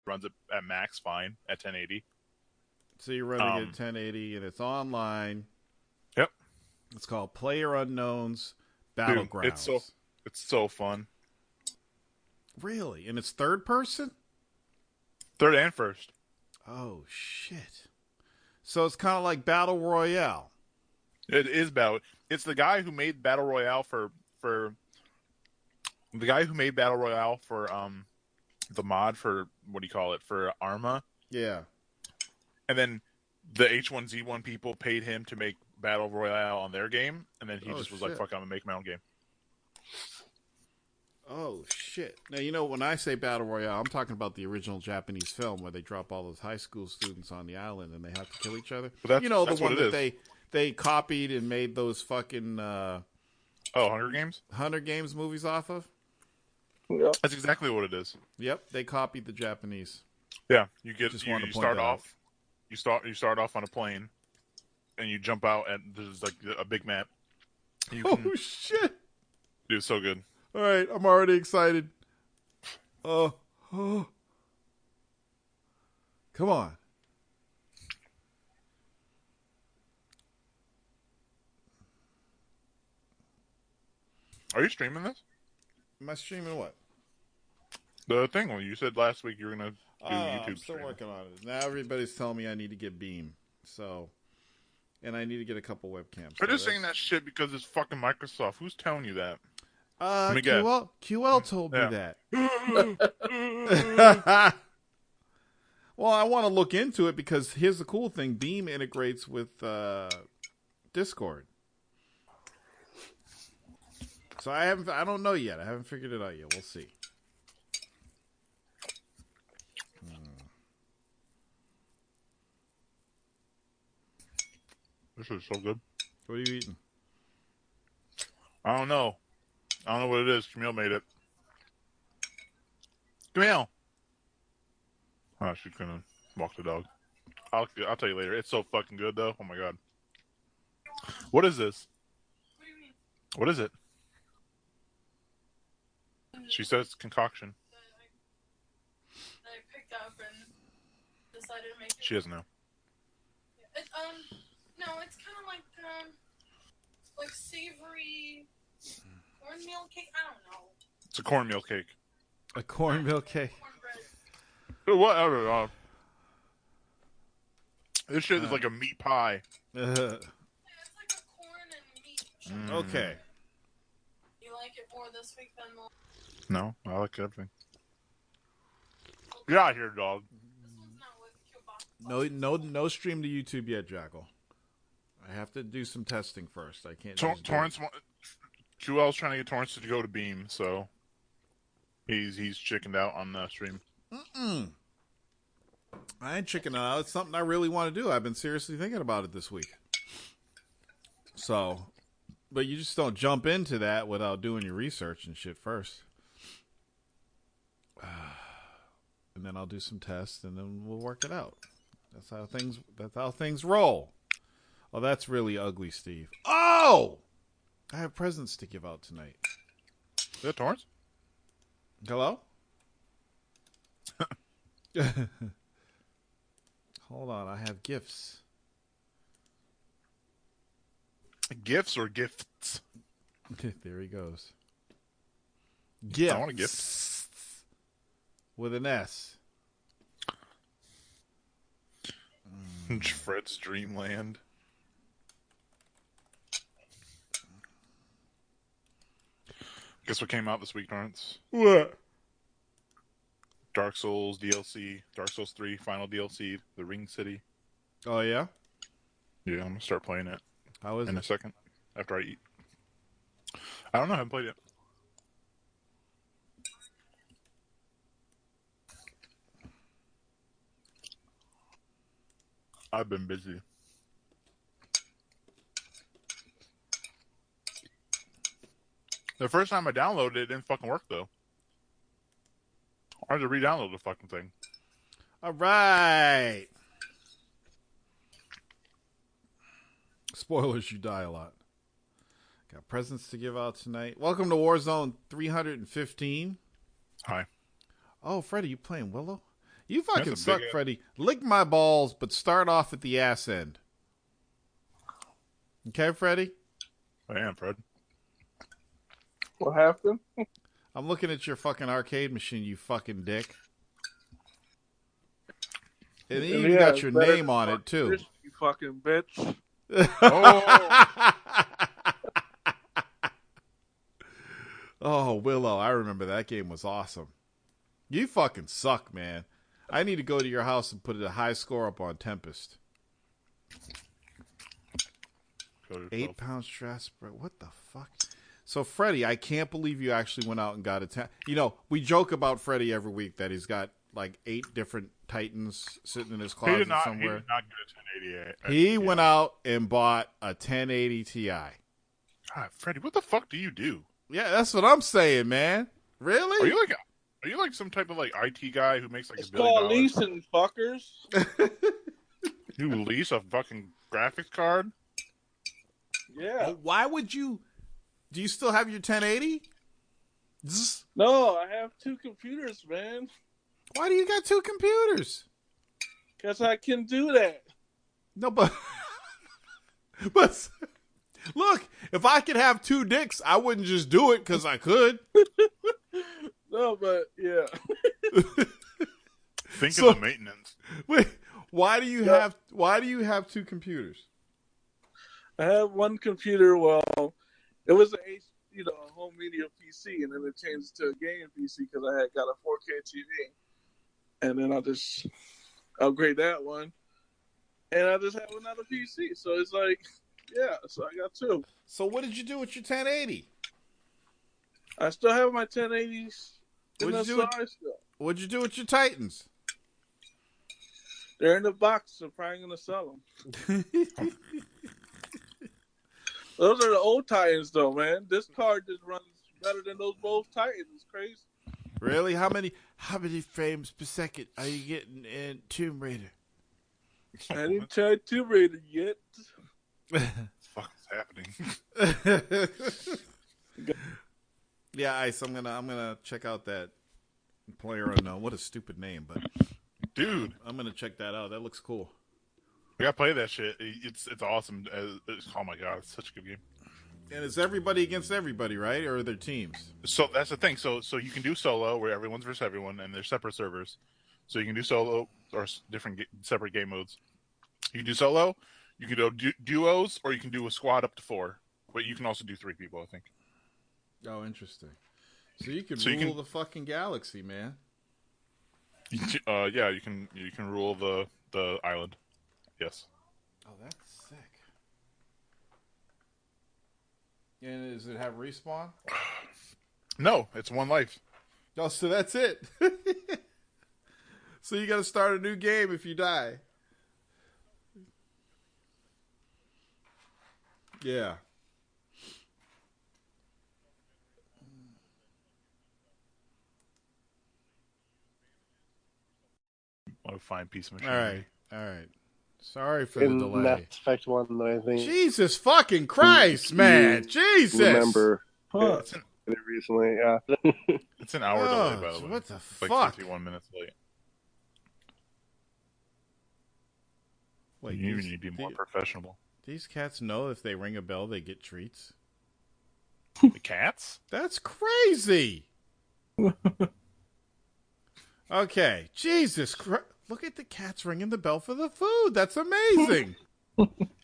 runs it at max fine at 1080. So you're running it at 1080, and it's online. Yep. It's called Playerunknown's Dude, Battlegrounds. it's so fun. Really? And it's third person? Third and first. Oh, shit. So it's kind of like Battle Royale. It is battle. It's the guy who made Battle Royale for the guy who made Battle Royale for the mod for what do you call it for Arma. Yeah. And then the H1Z1 people paid him to make Battle Royale on their game, and then he just was like, "Fuck, I'm gonna make my own game." Oh shit! Now you know when I say Battle Royale, I'm talking about the original Japanese film where they drop all those high school students on the island and they have to kill each other. You know, the one that they copied and made those fucking Hunger Games? Hunger Games movies off of? Yep. That's exactly what it is. Yep, they copied the Japanese. Yeah, you start off on a plane and you jump out and there's like a big map. Shit. Dude, it's so good. All right, I'm already excited. Come on. Are you streaming this? Am I streaming what? The thing when you said last week you were going to do YouTube I'm still working on it. Now everybody's telling me I need to get Beam. And I need to get a couple webcams. They're just saying that shit because it's fucking Microsoft. Who's telling you that? QL told me that. Well, I want to look into it because here's the cool thing. Beam integrates with Discord. So I don't know yet. I haven't figured it out yet. We'll see. This is so good. What are you eating? I don't know what it is. Camille made it. Camille! Oh, she's gonna walk the dog. I'll tell you later. It's so fucking good, though. Oh, my God. What is this? What do you mean? What is it? She says concoction. That I picked up and decided to make it. She doesn't know. No, it's kind of like savory cornmeal cake. I don't know. It's a cornmeal cake. A cornmeal cake. Cornbread. Whatever. This shit is like a meat pie. Yeah, it's like a corn and meat. Okay. You like it more this week than the... No, I like everything. Get out of here, dog. This one's not with kielbasa. No stream to YouTube yet, Jackal. I have to do some testing first. I can't. Torrance. QL's trying to get Torrance to go to Beam, so he's chickened out on the stream. I ain't chickened out. It's something I really want to do. I've been seriously thinking about it this week. So, but you just don't jump into that without doing your research and shit first. And then I'll do some tests, and then we'll work it out. That's how things roll. Oh, that's really ugly, Steve. Oh! I have presents to give out tonight. Is that Torrance? Hello? Hold on, I have gifts. Gifts or gifts? There he goes. Gifts. I want a gift. With an S. Fred's Dreamland. Guess what came out this week, Torrance? What? Dark Souls DLC, Dark Souls 3 final DLC, The Ring City. Oh, yeah? Yeah, I'm going to start playing it. How is it? In a second, after I eat. I don't know, I haven't played it. I've been busy. The first time I downloaded it, it didn't fucking work, though. I had to re-download the fucking thing. All right. Spoilers, you die a lot. Got presents to give out tonight. Welcome to Warzone 315. Hi. Oh, Freddie, you playing Willow? You fucking suck, Freddy. Lick my balls, but start off at the ass end. Okay, Freddy? I am, Fred. What happened? I'm looking at your fucking arcade machine, you fucking dick. And it even got your name on it, too. Bitch, you fucking bitch. Oh. Oh, Willow. I remember that game was awesome. You fucking suck, man. I need to go to your house and put a high score up on Tempest. 8-pound Strasbourg. What the fuck? So, Freddy, I can't believe you actually went out and got a... You know, we joke about Freddy every week that he's got like 8 different Titans sitting in his closet somewhere. He did not get a 1080. He went out and bought a 1080 Ti. God, Freddy, what the fuck do you do? Yeah, that's what I'm saying, man. Really? Are you like some type of like IT guy who makes like it's $1 billion? Called leasing, fuckers. You lease a fucking graphics card? Yeah. Why would you? Do you still have your 1080? No, I have 2 computers, man. Why do you got 2 computers? Because I can do that. No, but look, if I could have 2 dicks, I wouldn't just do it because I could. No, but yeah. Think of the maintenance. Wait, why do you have 2 computers? I have one computer. Well, it was a home media PC, and then it changed to a game PC because I had got a 4K TV, and then I just upgrade that one, and I just have another PC. So it's like, yeah. So I got 2. So what did you do with your 1080? I still have my 1080s. What'd you do with your Titans? They're in the box. I'm probably gonna sell them. Those are the old Titans, though, man. This card just runs better than those both Titans. It's crazy. Really? How many frames per second are you getting in Tomb Raider? I didn't try Tomb Raider yet. What the fuck is happening? Yeah, Ice. I'm gonna check out that Playerunknown. What a stupid name, but dude, I'm gonna check that out. That looks cool. I gotta play that shit. It's awesome. Oh my god, it's such a good game. And it's everybody against everybody, right? Or are there teams? So that's the thing. So you can do solo where everyone's versus everyone, and there's separate servers. So you can do solo or different separate game modes. You can do solo. You can do duos, or you can do a squad up to 4. But you can also do 3 people, I think. Oh, interesting. So you can rule the fucking galaxy, man. Yeah, you can rule the island. Yes. Oh, that's sick. And does it have respawn? No, it's 1 life. Oh, so that's it. So you got to start a new game if you die. Yeah. What a fine piece of machinery. All right. Sorry for the delay. Mass Effect 1, I think. Jesus fucking Christ, man. Jesus. Remember Huh. it recently, yeah. It's an hour delay, by the way. What the It's fuck? like 51 minutes late. Wait, You need to be more professional. These cats know if they ring a bell, they get treats. The cats? That's crazy. Okay, Jesus Christ. Look at the cats ringing the bell for the food. That's amazing.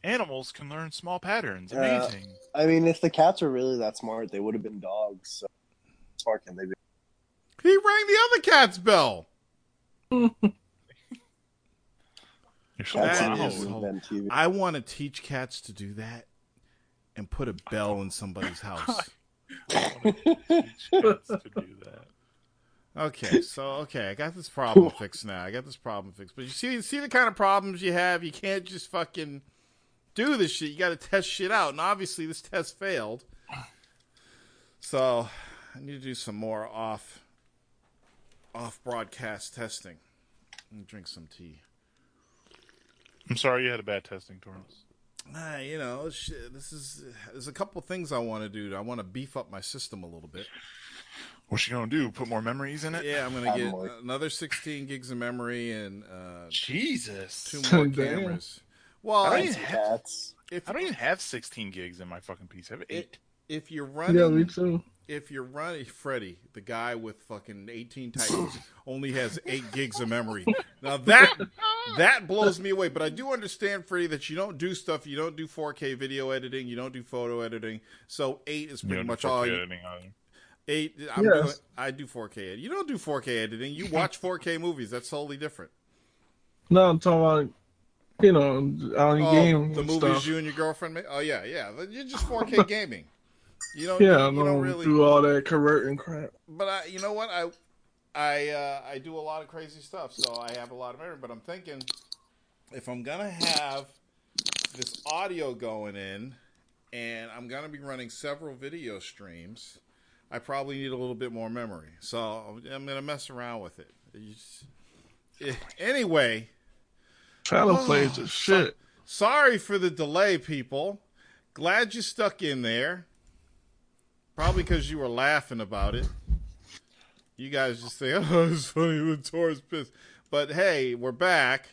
Animals can learn small patterns. Amazing. I mean, if the cats were really that smart, they would have been dogs. So smart can they be? He rang the other cat's bell. I want to teach cats to do that and put a bell in somebody's house. I want to teach cats to do that. Okay, I got this problem fixed now. But you see the kind of problems you have. You can't just fucking do this shit. You got to test shit out. And obviously this test failed. So I need to do some more off broadcast testing. Let me drink some tea. I'm sorry you had a bad testing, Torrance. There's a couple things I want to do. I want to beef up my system a little bit. What's you gonna do? Put more memories in it? Yeah, I'm gonna get another 16 gigs of memory and Jesus, 2 more cameras. Well, I don't even have 16 gigs in my fucking PC. I have 8. If you're running, yeah, me too. If you're running, Freddy, the guy with fucking 18 Titans, only has 8 gigs of memory. Now that blows me away. But I do understand, Freddy, that you don't do stuff. You don't do 4K video editing. You don't do photo editing. So 8 is pretty much all. Editing either. 8. I do 4K. You don't do 4K editing. You watch 4K movies. That's totally different. No, I'm talking about, on game. The movies stuff. you and your girlfriend make. Oh yeah. You're just 4K gaming. You don't. Yeah, you don't really do all that converting crap. But you know what? I do a lot of crazy stuff, so I have a lot of memory. But I'm thinking, if I'm gonna have this audio going in, and I'm gonna be running several video streams, I probably need a little bit more memory. So I'm gonna mess around with it. Anyway, Shadow plays is shit. Sorry for the delay, people. Glad you stuck in there. Probably because you were laughing about it. You guys just say, oh, it's funny when Tor's pissed. But hey, we're back.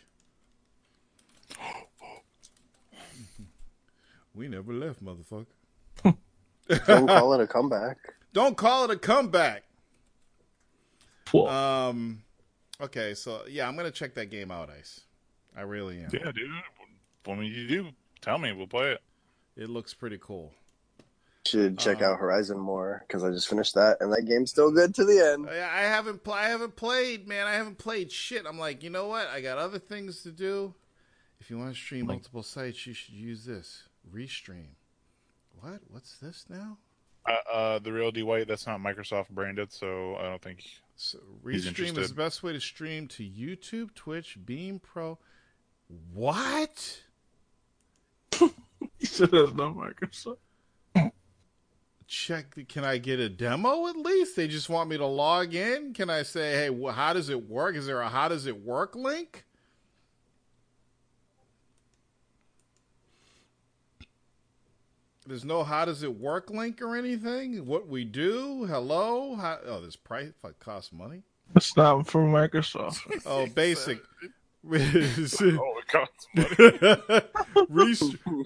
We never left, motherfucker. Don't call it a comeback. Don't call it a comeback. Whoa. Okay, so yeah, I'm gonna check that game out, Ice. I really am. Yeah, dude. When you do, tell me. We'll play it. It looks pretty cool. Should check out Horizon more because I just finished that and that game's still good to the end. I haven't played, man. I haven't played shit. I'm like, you know what? I got other things to do. If you want to stream multiple sites, you should use this. Restream. What? What's this now? The real D White. That's not Microsoft branded, so I don't think. So Restream is the best way to stream to YouTube, Twitch, Beam Pro. What? He said that's not Microsoft. Check. Can I get a demo at least? They just want me to log in. Can I say, hey, how does it work? Is there a how does it work link? There's no how does it work link or anything. What we do? Hello? This price costs money. It's not from Microsoft. Oh, basic. It costs money.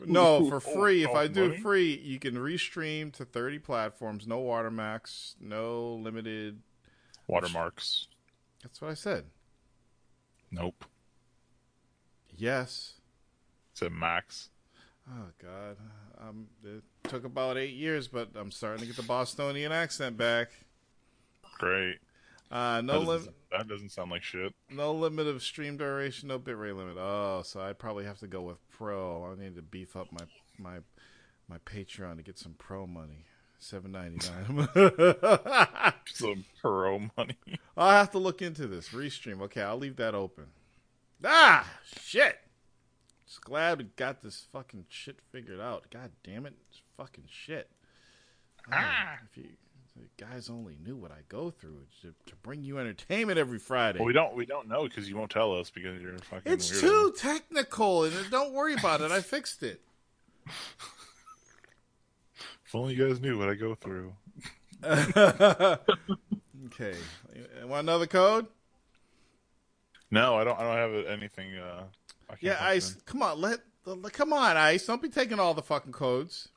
No, for free. If I do money? free, you can restream to 30 platforms. No watermarks. No limited Watermarks. That's what I said. Nope. Yes. It said max. Oh God. It took about 8 years, but I'm starting to get the Bostonian accent back. Great. That doesn't sound like shit. No limit of stream duration, no bitrate limit. Oh, so I probably have to go with Pro. I need to beef up my Patreon to get some Pro money. $7.99. Some Pro money. I'll have to look into this. Restream. Okay, I'll leave that open. Ah, shit. Just glad we got this fucking shit figured out. God damn it. It's fucking shit. If you guys only knew what I go through to bring you entertainment every Friday. Well, we don't know because you won't tell us because you're a fucking It's weirdo. too technical, and don't worry about it. I fixed it. If only you guys knew what I go through. Okay. Want another code? No, I don't have anything. Yeah, Ice. Come on, come on, Ice. Don't be taking all the fucking codes.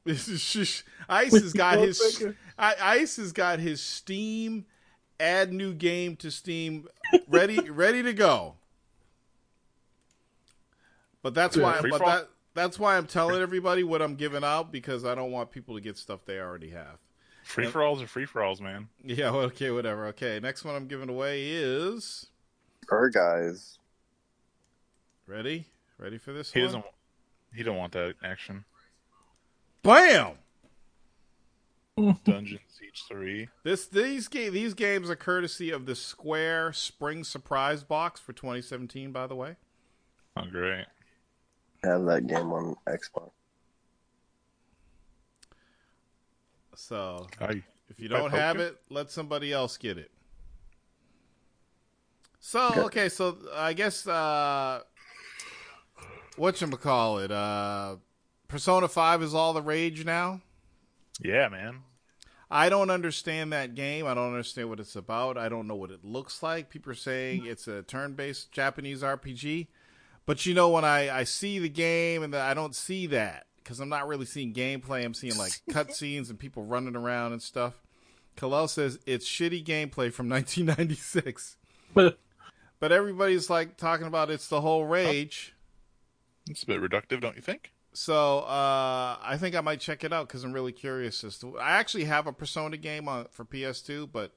Ice has got his Steam add new game to Steam ready to go. But that's why that's why I'm telling everybody what I'm giving out, because I don't want people to get stuff they already have. Free for alls are free for alls, man. Yeah, okay, whatever. Okay, next one I'm giving away is Guys. Ready for this He one? He don't want that action. Bam! Dungeon Siege 3. These games are courtesy of the Square Spring Surprise Box for 2017, by the way. Oh, great. I have that game on Xbox. So, if you don't have it, let somebody else get it. So, okay, so I guess, whatchamacallit, Persona 5 is all the rage now? Yeah, man. I don't understand that game. I don't understand what it's about. I don't know what it looks like. People are saying it's a turn-based Japanese RPG. But, when I see the game, and I don't see that. Because I'm not really seeing gameplay. I'm seeing, cutscenes and people running around and stuff. Kalel says it's shitty gameplay from 1996. But everybody's, talking about it's the whole rage. It's a bit reductive, don't you think? So I think I might check it out because I'm really curious as to. I actually have a Persona game for PS2, but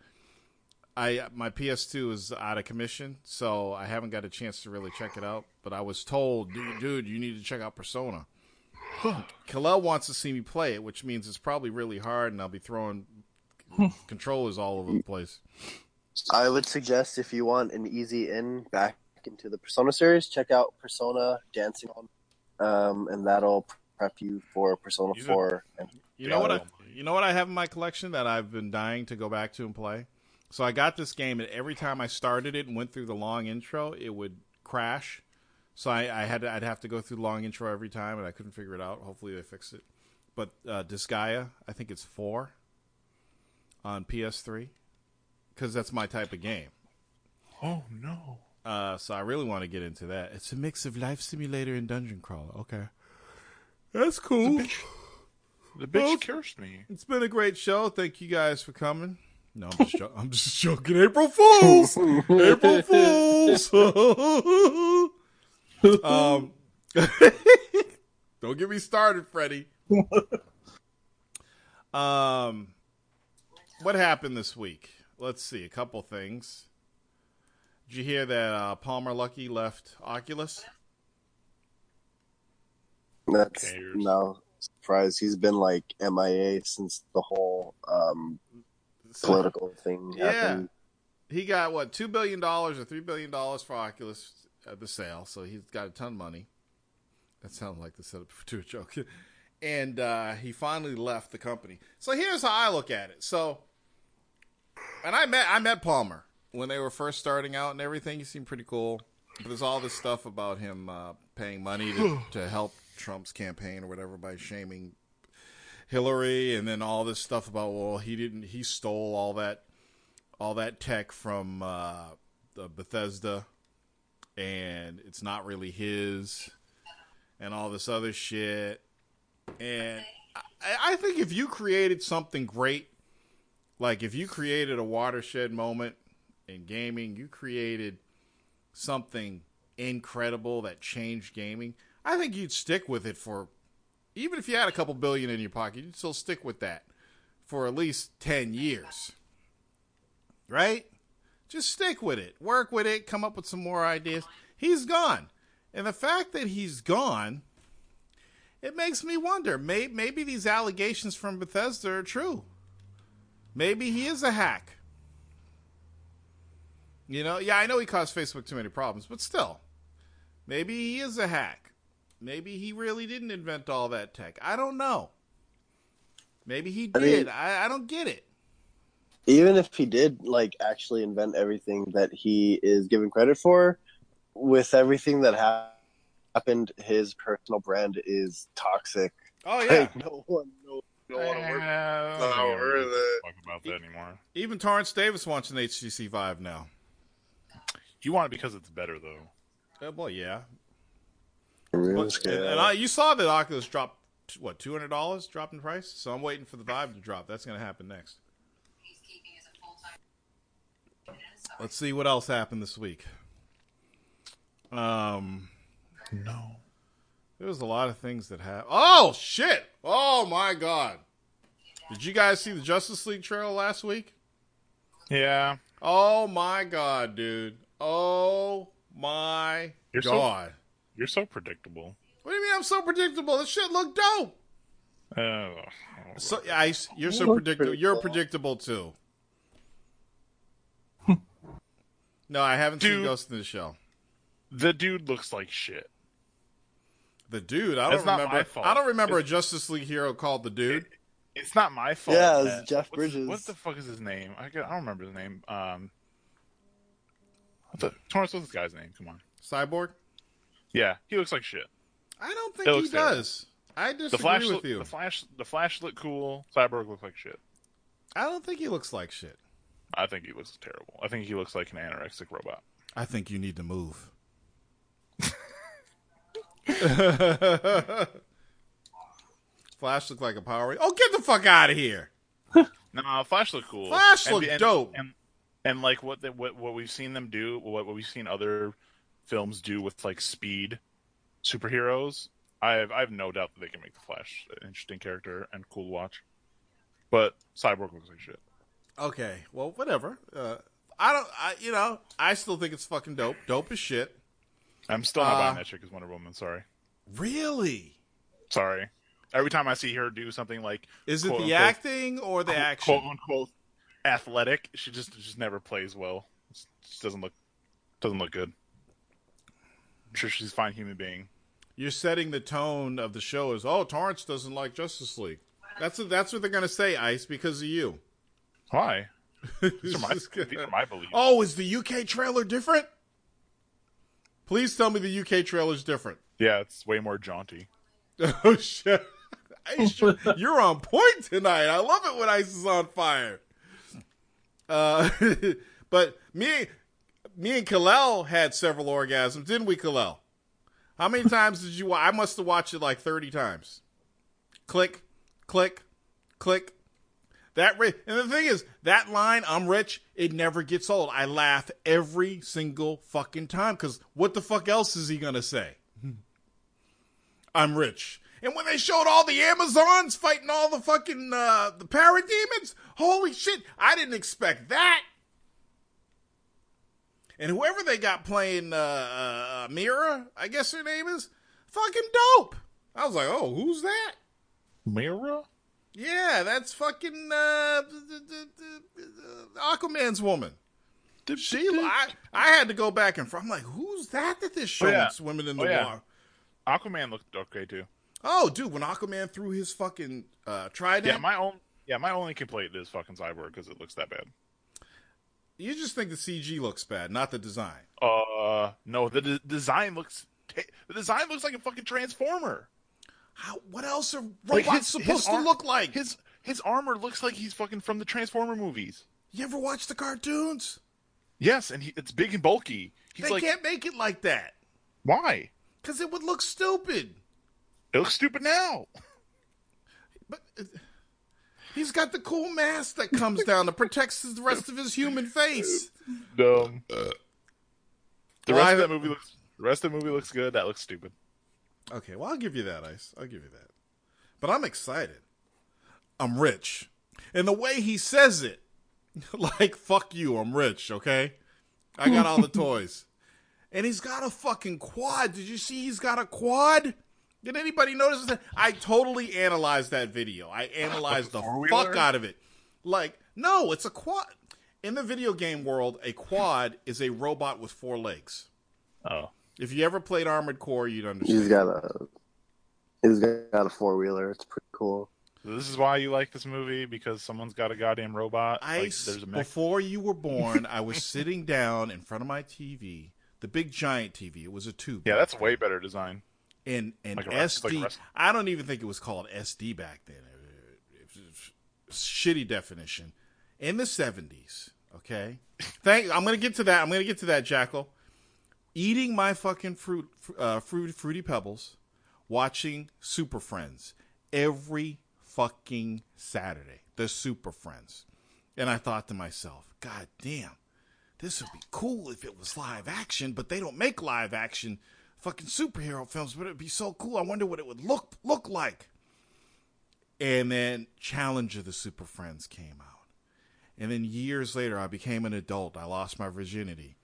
my PS2 is out of commission, so I haven't got a chance to really check it out. But I was told, dude, you need to check out Persona. Kalel wants to see me play it, which means it's probably really hard, and I'll be throwing controllers all over the place. I would suggest if you want an easy in back into the Persona series, check out Persona Dancing On. And that'll prep you for Persona 4. You know what I have in my collection that I've been dying to go back to and play? So I got this game, and every time I started it and went through the long intro, it would crash. So I'd have to go through the long intro every time, and I couldn't figure it out. Hopefully they fix it. But Disgaea, I think it's 4 on PS3, because that's my type of game. Oh, no. So I really want to get into that. It's a mix of Life Simulator and Dungeon Crawler. Okay. That's cool. The bitch cursed me. It's been a great show. Thank you guys for coming. No, I'm just joking. April Fools! April Fools! Don't get me started, Freddie. What happened this week? Let's see. A couple things. Did you hear that Palmer Luckey left Oculus? That's no surprise. He's been MIA since the whole political thing happened. He got $2 billion or $3 billion for Oculus at the sale, so he's got a ton of money. That sounds like the setup to a joke. And he finally left the company. So here's how I look at it. So, and I met Palmer when they were first starting out and everything. He seemed pretty cool. But there's all this stuff about him paying money to help Trump's campaign or whatever by shaming Hillary, and then all this stuff about he stole all that tech from the Bethesda, and it's not really his, and all this other shit. And I think if you created something great, if you created a watershed moment in gaming, you created something incredible that changed gaming, I think you'd stick with it for, even if you had a couple billion in your pocket, you'd still stick with that for at least 10 years. Right? Just stick with it. Work with it. Come up with some more ideas. He's gone. And the fact that he's gone, it makes me wonder. Maybe these allegations from Bethesda are true. Maybe he is a hack. Yeah, I know he caused Facebook too many problems, but still. Maybe he is a hack. Maybe he really didn't invent all that tech. I don't know. Maybe he did. I don't get it. Even if he did, actually invent everything that he is given credit for, with everything that happened, his personal brand is toxic. Oh, yeah. No one want to work. Talk about that anymore. Even Torrance Davis wants an HTC Vive now. You want it because it's better, though. Well, yeah. And you saw that Oculus dropped, $200 dropped in price? So I'm waiting for the Vive to drop. That's going to happen next. Let's see what else happened this week. No. There was a lot of things that happened. Oh, shit! Oh, my God. Did you guys see the Justice League trailer last week? Yeah. Oh, my God, dude. Oh, my God. You're so predictable. What do you mean I'm so predictable? This shit looked dope. So, Ice, you're so predictable. You're predictable, too. No, I haven't seen Ghost in the Shell. The dude looks like shit. The dude? I don't remember. My fault. I don't remember a Justice League hero called the dude. It's not my fault. Yeah, it's Jeff Bridges. What the fuck is his name? I don't remember his name. Torrance, what's this guy's name? Come on. Cyborg? Yeah, he looks like shit. I don't think he does. I disagree with you. The Flash looked cool. Cyborg looked like shit. I don't think he looks like shit. I think he looks terrible. I think he looks like an anorexic robot. I think you need to move. Flash looked like a Power Ranger. Oh, get the fuck out of here! No, Flash looked cool. Flash looked dope. And like what we've seen them do, what we've seen other films do with like speed superheroes, I have no doubt that they can make the Flash an interesting character and cool to watch. But Cyborg looks like shit. Okay, well, whatever. I still think it's fucking dope. Dope as shit. I'm still not buying that chick as Wonder Woman. Sorry. Really? Sorry. Every time I see her do something like, is it the acting or the action? Quote unquote athletic. She just never plays well. She doesn't look good. I'm sure she's a fine human being. You're setting the tone of the show as, Torrance doesn't like Justice League. That's what they're gonna say, Ice, because of you. Why? These are my beliefs. Oh, is the UK trailer different? Please tell me the UK trailer's different. Yeah, it's way more jaunty. Oh shit! You're on point tonight. I love it when Ice is on fire. But me and Kalel had several orgasms, didn't we, Kalel? How many times did you watch? I must have watched it like 30 times. Click, click, click. And the thing is, that line, I'm rich, it never gets old. I laugh every single fucking time, because what the fuck else is he going to say? I'm rich. And when they showed all the Amazons fighting all the fucking the parademons, holy shit, I didn't expect that. And whoever they got playing Mira, I guess her name is, fucking dope. I was like, oh, who's that? Mira? Yeah, that's fucking Aquaman's woman. I had to go back and forth. I'm like, who's that they're showing swimming in the water? Aquaman looked okay too. Oh, dude, when Aquaman threw his fucking trident. My only complaint is fucking Cyborg because it looks that bad. You just think the CG looks bad, not the design. No, the design looks like a fucking Transformer. What else are robots supposed to look like? His armor looks like he's fucking from the Transformer movies. You ever watch the cartoons? Yes, and it's big and bulky. They can't make it like that. Why? Because it would look stupid. It looks stupid now. But he's got the cool mask that comes down that protects the rest of his human face. Dumb. The rest of the movie looks good. That looks stupid. Okay, well, I'll give you that, Ice. I'll give you that. But I'm excited. I'm rich. And the way he says it, like, fuck you, I'm rich, okay? I got all the toys. And he's got a fucking quad. Did you see he's got a quad? Did anybody notice that? I totally analyzed that video. I analyzed the fuck out of it. Like, no, it's a quad. In the video game world, a quad is a robot with 4 legs. Oh. If you ever played Armored Core, you'd understand. He's got a 4-wheeler. It's pretty cool. This is why you like this movie, because someone's got a goddamn robot. Ice, before you were born, I was sitting down in front of my TV, the big giant TV. It was a tube. Yeah, that's way better design. And SD, I don't even think it was called SD back then. It was shitty definition. In the 70s, okay? I'm going to get to that, Jackal. Eating my fucking Fruity Pebbles, watching Super Friends every fucking Saturday. The Super Friends. And I thought to myself, God damn, this would be cool if it was live action, but they don't make live action fucking superhero films, but it'd be so cool. I wonder what it would look like. And then Challenge of the Super Friends came out. And then years later, I became an adult. I lost my virginity.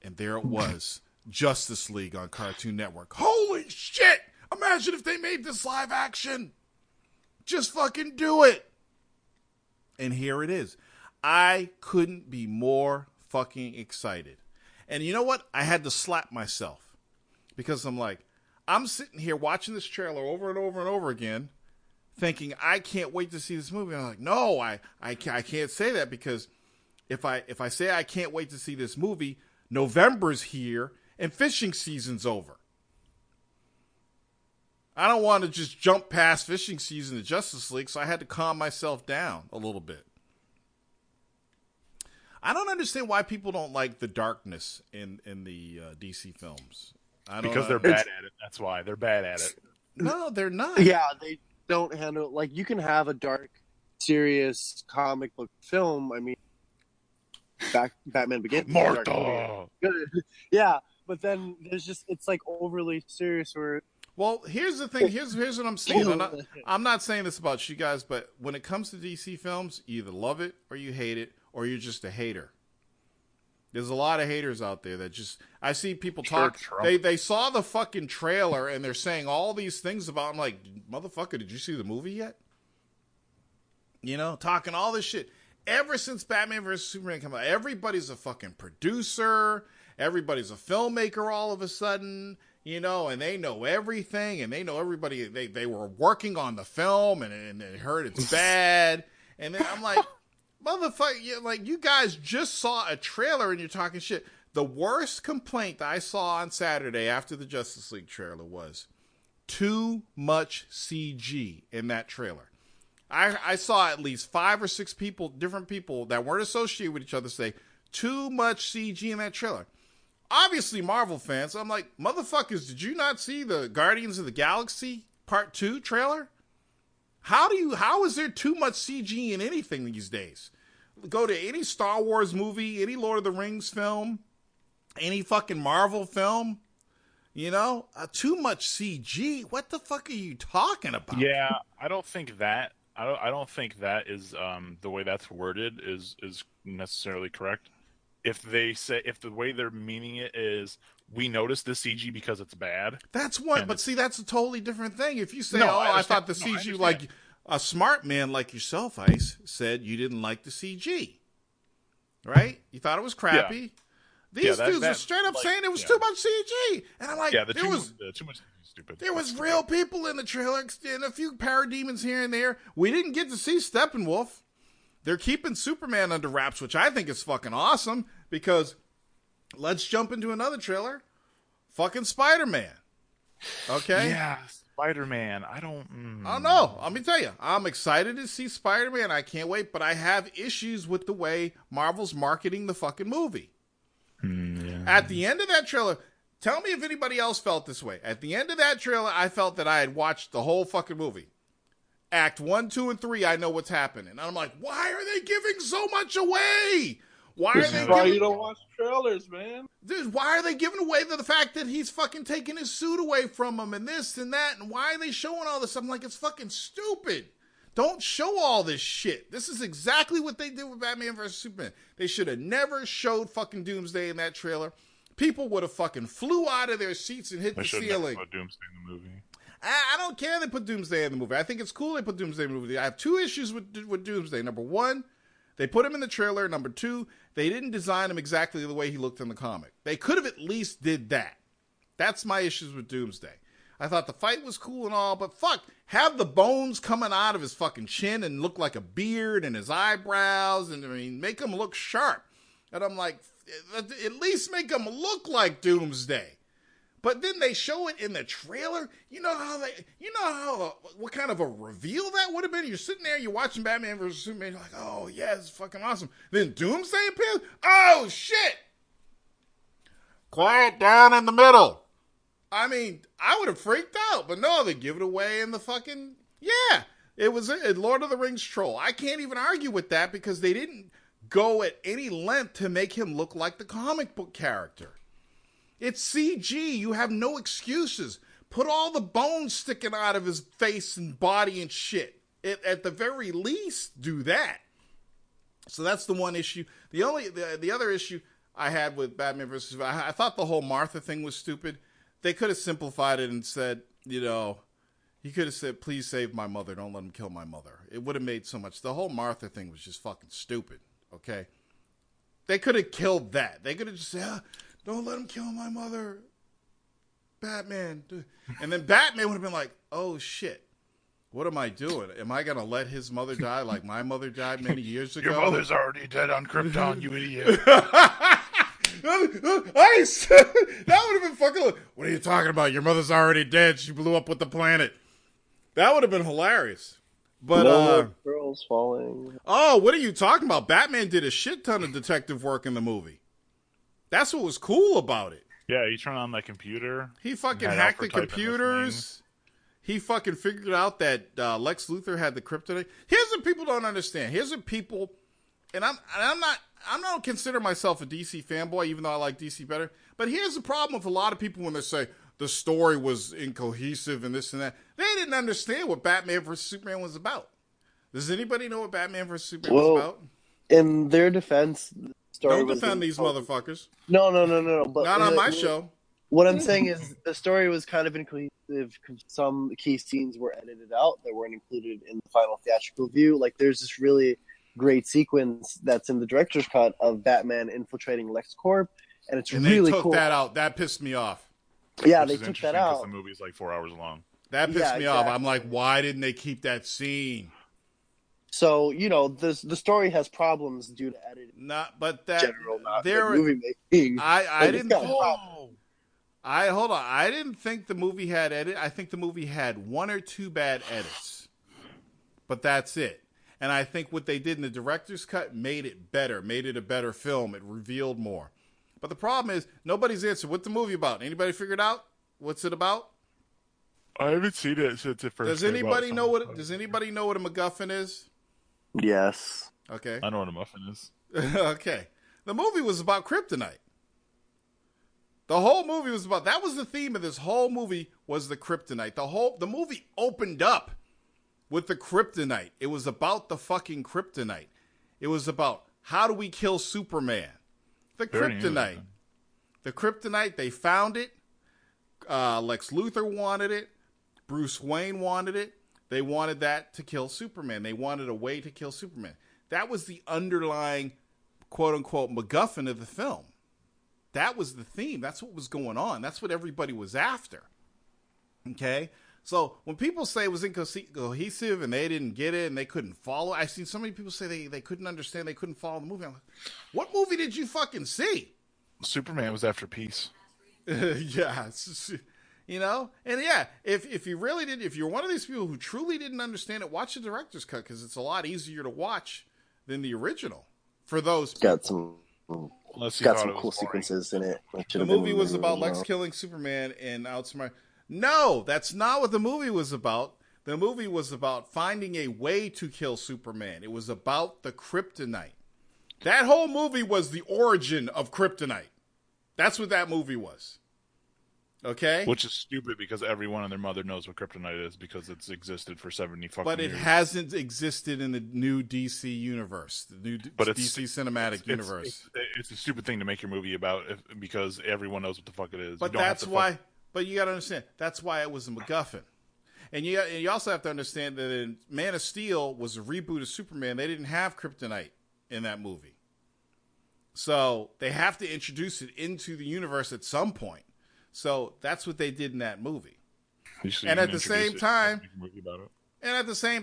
And there it was, Justice League on Cartoon Network. Holy shit! Imagine if they made this live action. Just fucking do it. And here it is. I couldn't be more fucking excited. And you know what? I had to slap myself. Because I'm like, I'm sitting here watching this trailer over and over and over again, thinking, I can't wait to see this movie. And I'm like, no, I can't say that, because if I say I can't wait to see this movie, November's here and fishing season's over. I don't want to just jump past fishing season to Justice League, so I had to calm myself down a little bit. I don't understand why people don't like the darkness in the DC films. Because they're bad at it. That's why they're bad at it. No, they're not. Yeah, they don't handle like you can have a dark, serious comic book film. I mean, Batman Begins. Martha. Yeah, but then it's like overly serious. Well, here's the thing. Here's what I'm saying. I'm not saying this about you guys, but when it comes to DC films, you either love it or you hate it, or you're just a hater. There's a lot of haters out there that just... I see people talk... They saw the fucking trailer and they're saying all these things about... I'm like, motherfucker, did you see the movie yet? You know, talking all this shit. Ever since Batman vs. Superman came out, everybody's a fucking producer. Everybody's a filmmaker all of a sudden. You know, and they know everything. And they know everybody... They were working on the film and they heard it's bad. And then I'm like... Motherfucker, like, you guys just saw a trailer and you're talking shit. The worst complaint I saw on Saturday after the Justice League trailer was too much CG in that trailer. I saw at least 5 or 6 different people that weren't associated with each other say, too much CG in that trailer. Obviously, Marvel fans, I'm like, motherfuckers, did you not see the Guardians of the Galaxy Part 2 trailer? How is there too much CG in anything these days? Go to any Star Wars movie, any Lord of the Rings film, any fucking Marvel film, you know? Too much CG? What the fuck are you talking about? Yeah, I don't think that is the way that's worded is necessarily correct. If the way they're meaning it is we noticed the CG because it's bad. That's one, but see, that's a totally different thing. If you say, I thought the CG, like a smart man like yourself, Ice, said you didn't like the CG, right? You thought it was crappy. Yeah. These dudes are straight up saying it was too much CG, and I'm like, too much stupid. There was real people in the trailer, and a few parademons here and there. We didn't get to see Steppenwolf. They're keeping Superman under wraps, which I think is fucking awesome, because let's jump into another trailer. Fucking Spider-Man. Okay? Yeah, Spider-Man. I don't know. Let me tell you. I'm excited to see Spider-Man. I can't wait, but I have issues with the way Marvel's marketing the fucking movie. Yeah. At the end of that trailer, tell me if anybody else felt this way. At the end of that trailer, I felt that I had watched the whole fucking movie. Act 1, 2, and 3, I know what's happening. And I'm like, why are they giving so much away? Why are they giving... you don't watch trailers, man. Dude, why are they giving away the fact that he's fucking taking his suit away from him and this and that? And why are they showing all this? I'm like, it's fucking stupid. Don't show all this shit. This is exactly what they did with Batman vs. Superman. They should have never showed fucking Doomsday in that trailer. People would have fucking flew out of their seats and hit the ceiling. Never put Doomsday in the movie. I don't care they put Doomsday in the movie. I think it's cool they put Doomsday in the movie. I have 2 issues with Doomsday. Number 1, they put him in the trailer. Number 2, they didn't design him exactly the way he looked in the comic. They could have at least did that. That's my issues with Doomsday. I thought the fight was cool and all, but fuck, have the bones coming out of his fucking chin and look like a beard and his eyebrows, and I mean, make him look sharp. And I'm like, at least make him look like Doomsday. But then they show it in the trailer. What kind of a reveal that would have been? You're sitting there, you're watching Batman vs. Superman, you're like, oh yeah, it's fucking awesome. Then Doomsday appears. Oh shit! Quiet down in the middle. I mean, I would have freaked out, but no, they give it away in the fucking it was a Lord of the Rings troll. I can't even argue with that because they didn't go at any length to make him look like the comic book character. It's CG. You have no excuses. Put all the bones sticking out of his face and body and shit. At the very least, do that. So that's the one issue. The other issue I had with Batman vs. Superman, I thought the whole Martha thing was stupid. They could have simplified it and said, he could have said, please save my mother. Don't let him kill my mother. It would have made so much. The whole Martha thing was just fucking stupid. Okay? They could have killed that. They could have just said, don't let him kill my mother, Batman. And then Batman would have been like, oh, shit. What am I doing? Am I going to let his mother die like my mother died many years ago? Your mother's already dead on Krypton, you idiot. Ice! That would have been fucking... What are you talking about? Your mother's already dead. She blew up with the planet. That would have been hilarious. But no more girls falling. Oh, what are you talking about? Batman did a shit ton of detective work in the movie. That's what was cool about it. Yeah, you turn on that computer. He fucking hacked the computers. He fucking figured out that Lex Luthor had the kryptonite. Here's what people don't understand. Here's what people, and I don't consider myself a DC fanboy, even though I like DC better. But here's the problem with a lot of people when they say the story was incohesive and this and that. They didn't understand what Batman vs Superman was about. Does anybody know what Batman vs Superman was about? In their defense, the story don't defend these motherfuckers. No. But not on my show. What I'm saying is the story was kind of incohesive. Some key scenes were edited out that weren't included in the final theatrical view. Like there's this really great sequence that's in the director's cut of Batman infiltrating LexCorp, and it's really cool. They took that out. That pissed me off. Yeah, they took that out. The movie's like 4 hours long. That pissed me off. I'm like, why didn't they keep that scene? So the story has problems due to editing. Movie making. I didn't. Hold on. I didn't think the movie had edit. I think the movie had 1 or 2 bad edits, but that's it. And I think what they did in the director's cut made it better, made it a better film. It revealed more. But the problem is nobody's answered. What's the movie about? Anybody figured out what's it about? I haven't seen it since it first. Does anybody know what a MacGuffin is? Yes. Okay. I know what a muffin is. Okay. The movie was about kryptonite. The whole movie was about, that was the theme of this whole movie, was the kryptonite. The movie opened up with the kryptonite. It was about the fucking kryptonite. It was about how do we kill Superman? The kryptonite. The kryptonite, they found it. Lex Luthor wanted it. Bruce Wayne wanted it. They wanted that to kill Superman. They wanted a way to kill Superman. That was the underlying, quote-unquote, MacGuffin of the film. That was the theme. That's what was going on. That's what everybody was after. Okay? So when people say it was incohesive and they didn't get it and they couldn't follow, I've seen so many people say they couldn't understand, they couldn't follow the movie. I'm like, what movie did you fucking see? Superman was after peace. Yeah. And yeah, if you really did, if you're one of these people who truly didn't understand it, watch the director's cut because it's a lot easier to watch than the original. For those got some cool sequences in it. The movie was about Lex killing Superman and outsmart. No, that's not what the movie was about. The movie was about finding a way to kill Superman. It was about the kryptonite. That whole movie was the origin of kryptonite. That's what that movie was. Okay? Which is stupid because everyone and their mother knows what kryptonite is because it's existed for 70 fucking years. But it hasn't existed in the new DC universe, the new DC cinematic universe. It's a stupid thing to make your movie about because everyone knows what the fuck it is. But that's why. But you got to understand, that's why it was a MacGuffin. And you also have to understand that in Man of Steel was a reboot of Superman. They didn't have kryptonite in that movie. So they have to introduce it into the universe at some point. So that's what they did in that movie. And at the same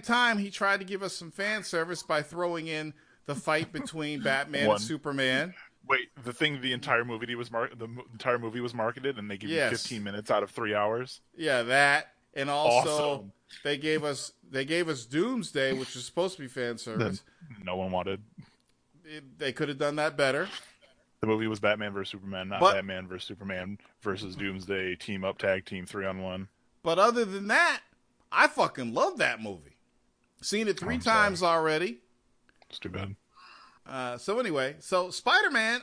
time, he tried to give us some fan service by throwing in the fight between Batman and Superman. Wait, the entire movie was marketed, and they give you 15 minutes out of 3 hours. Yeah, that, and also they gave us Doomsday, which is supposed to be fan service. No one wanted. They could have done that better. The movie was Batman vs Superman, not Batman vs Superman versus Doomsday team up tag team 3-on-1. But other than that, I fucking love that movie. Seen it 3 times already. It's too bad. So anyway, Spider-Man,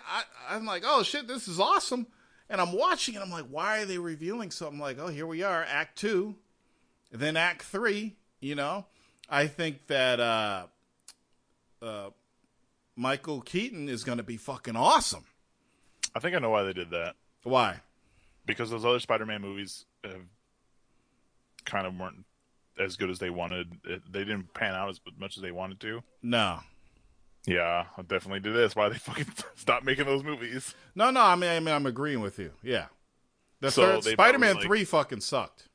I'm like, oh shit, this is awesome. And I'm watching it, I'm like, why are they revealing something? Like, oh, here we are, Act 2. Then Act 3, I think that Michael Keaton is going to be fucking awesome. I think I know why they did that. Why? Because those other Spider-Man movies kind of weren't as good as they wanted. They didn't pan out as much as they wanted to. No. Yeah, I'll definitely do this. Why they fucking stop making those movies? No, I mean, I'm agreeing with you. Yeah. Spider-Man 3 fucking sucked.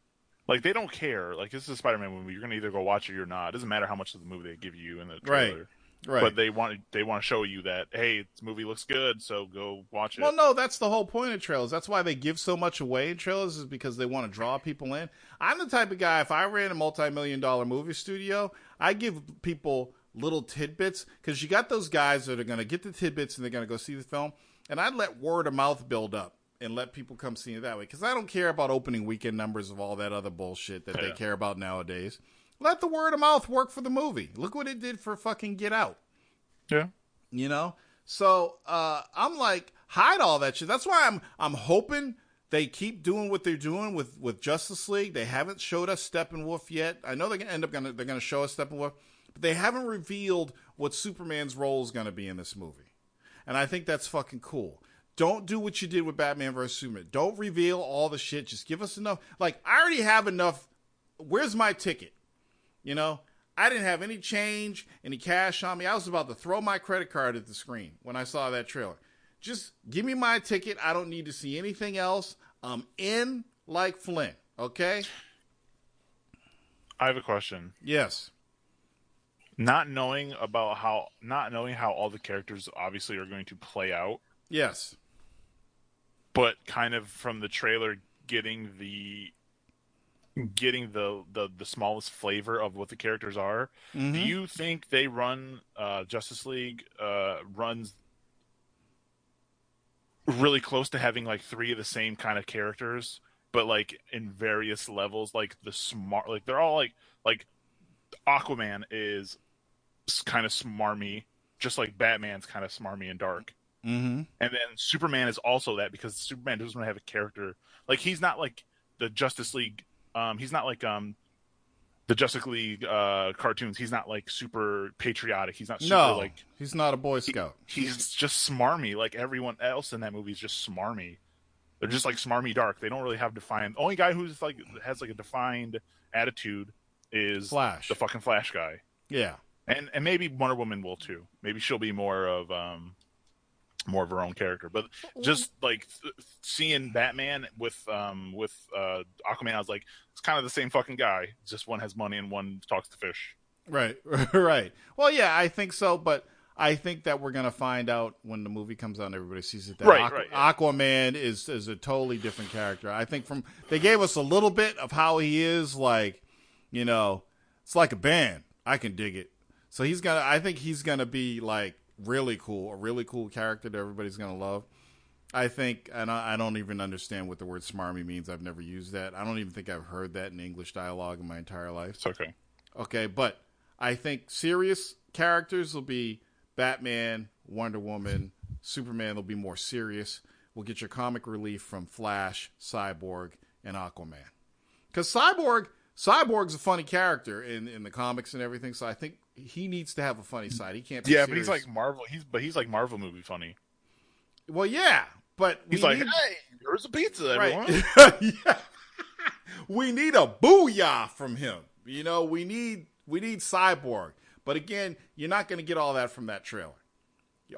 Like, they don't care. Like, this is a Spider-Man movie. You're going to either go watch it or you're not. It doesn't matter how much of the movie they give you in the trailer. Right. Right. But they want to show you that, hey, this movie looks good, so go watch it. Well, no, that's the whole point of trailers. That's why they give so much away in trailers, is because they want to draw people in. I'm the type of guy, if I ran a multi-million-dollar movie studio, I give people little tidbits, because you got those guys that are going to get the tidbits and they're going to go see the film, and I'd let word of mouth build up and let people come see it that way, because I don't care about opening weekend numbers of all that other bullshit that they care about nowadays. Let the word of mouth work for the movie. Look what it did for fucking Get Out. Yeah. You know? So I'm like, hide all that shit. That's why I'm hoping they keep doing what they're doing with Justice League. They haven't showed us Steppenwolf yet. I know they're gonna show us Steppenwolf, but they haven't revealed what Superman's role is gonna be in this movie. And I think that's fucking cool. Don't do what you did with Batman vs. Superman. Don't reveal all the shit. Just give us enough. Like, I already have enough. Where's my ticket? You know, I didn't have any change, any cash on me. I was about to throw my credit card at the screen when I saw that trailer. Just give me my ticket. I don't need to see anything else. I'm in like Flint, okay? I have a question. Yes. Not knowing how all the characters obviously are going to play out. Yes. But kind of from the trailer getting the smallest flavor of what the characters are. Mm-hmm. Do you think they run Justice League runs really close to having like 3 of the same kind of characters, but like in various levels? Like they're all like Aquaman is kind of smarmy, just like Batman's kind of smarmy and dark. Mm-hmm. And then Superman is also that, because Superman doesn't have a character. Like, he's not like the Justice League. He's not like the Justice League cartoons. He's not like super patriotic. He's not super he's not a Boy Scout. He's just smarmy. Like everyone else in that movie is just smarmy. They're just like smarmy dark. They don't really have defined. The only guy who's like has like a defined attitude is Flash, the fucking Flash guy. Yeah, and maybe Wonder Woman will too. Maybe she'll be more of her own character. But just like seeing Batman with Aquaman, I was like, it's kind of the same fucking guy. Just one has money and one talks to fish. Right, right. Well, yeah, I think so, but I think that we're gonna find out when the movie comes out and everybody sees it. That Aquaman is a totally different character. I think they gave us a little bit of how he is, like, you know, it's like a band. I can dig it. So I think he's gonna be like really cool, a really cool character that everybody's gonna love. I think, and I don't even understand what the word smarmy means. I've never used that. I don't even think I've heard that in English dialogue in my entire life. It's okay. Okay, but I think serious characters will be Batman, Wonder Woman, Superman will be more serious. We'll get your comic relief from Flash, Cyborg, and Aquaman. Because Cyborg's a funny character in the comics and everything, so I think he needs to have a funny side. He can't be serious. But he's like Marvel. He's like Marvel movie funny. Well, yeah, but he's like, hey, there's a pizza, everyone. Right. Yeah. We need a booyah from him. You know, we need Cyborg. But again, you're not going to get all that from that trailer.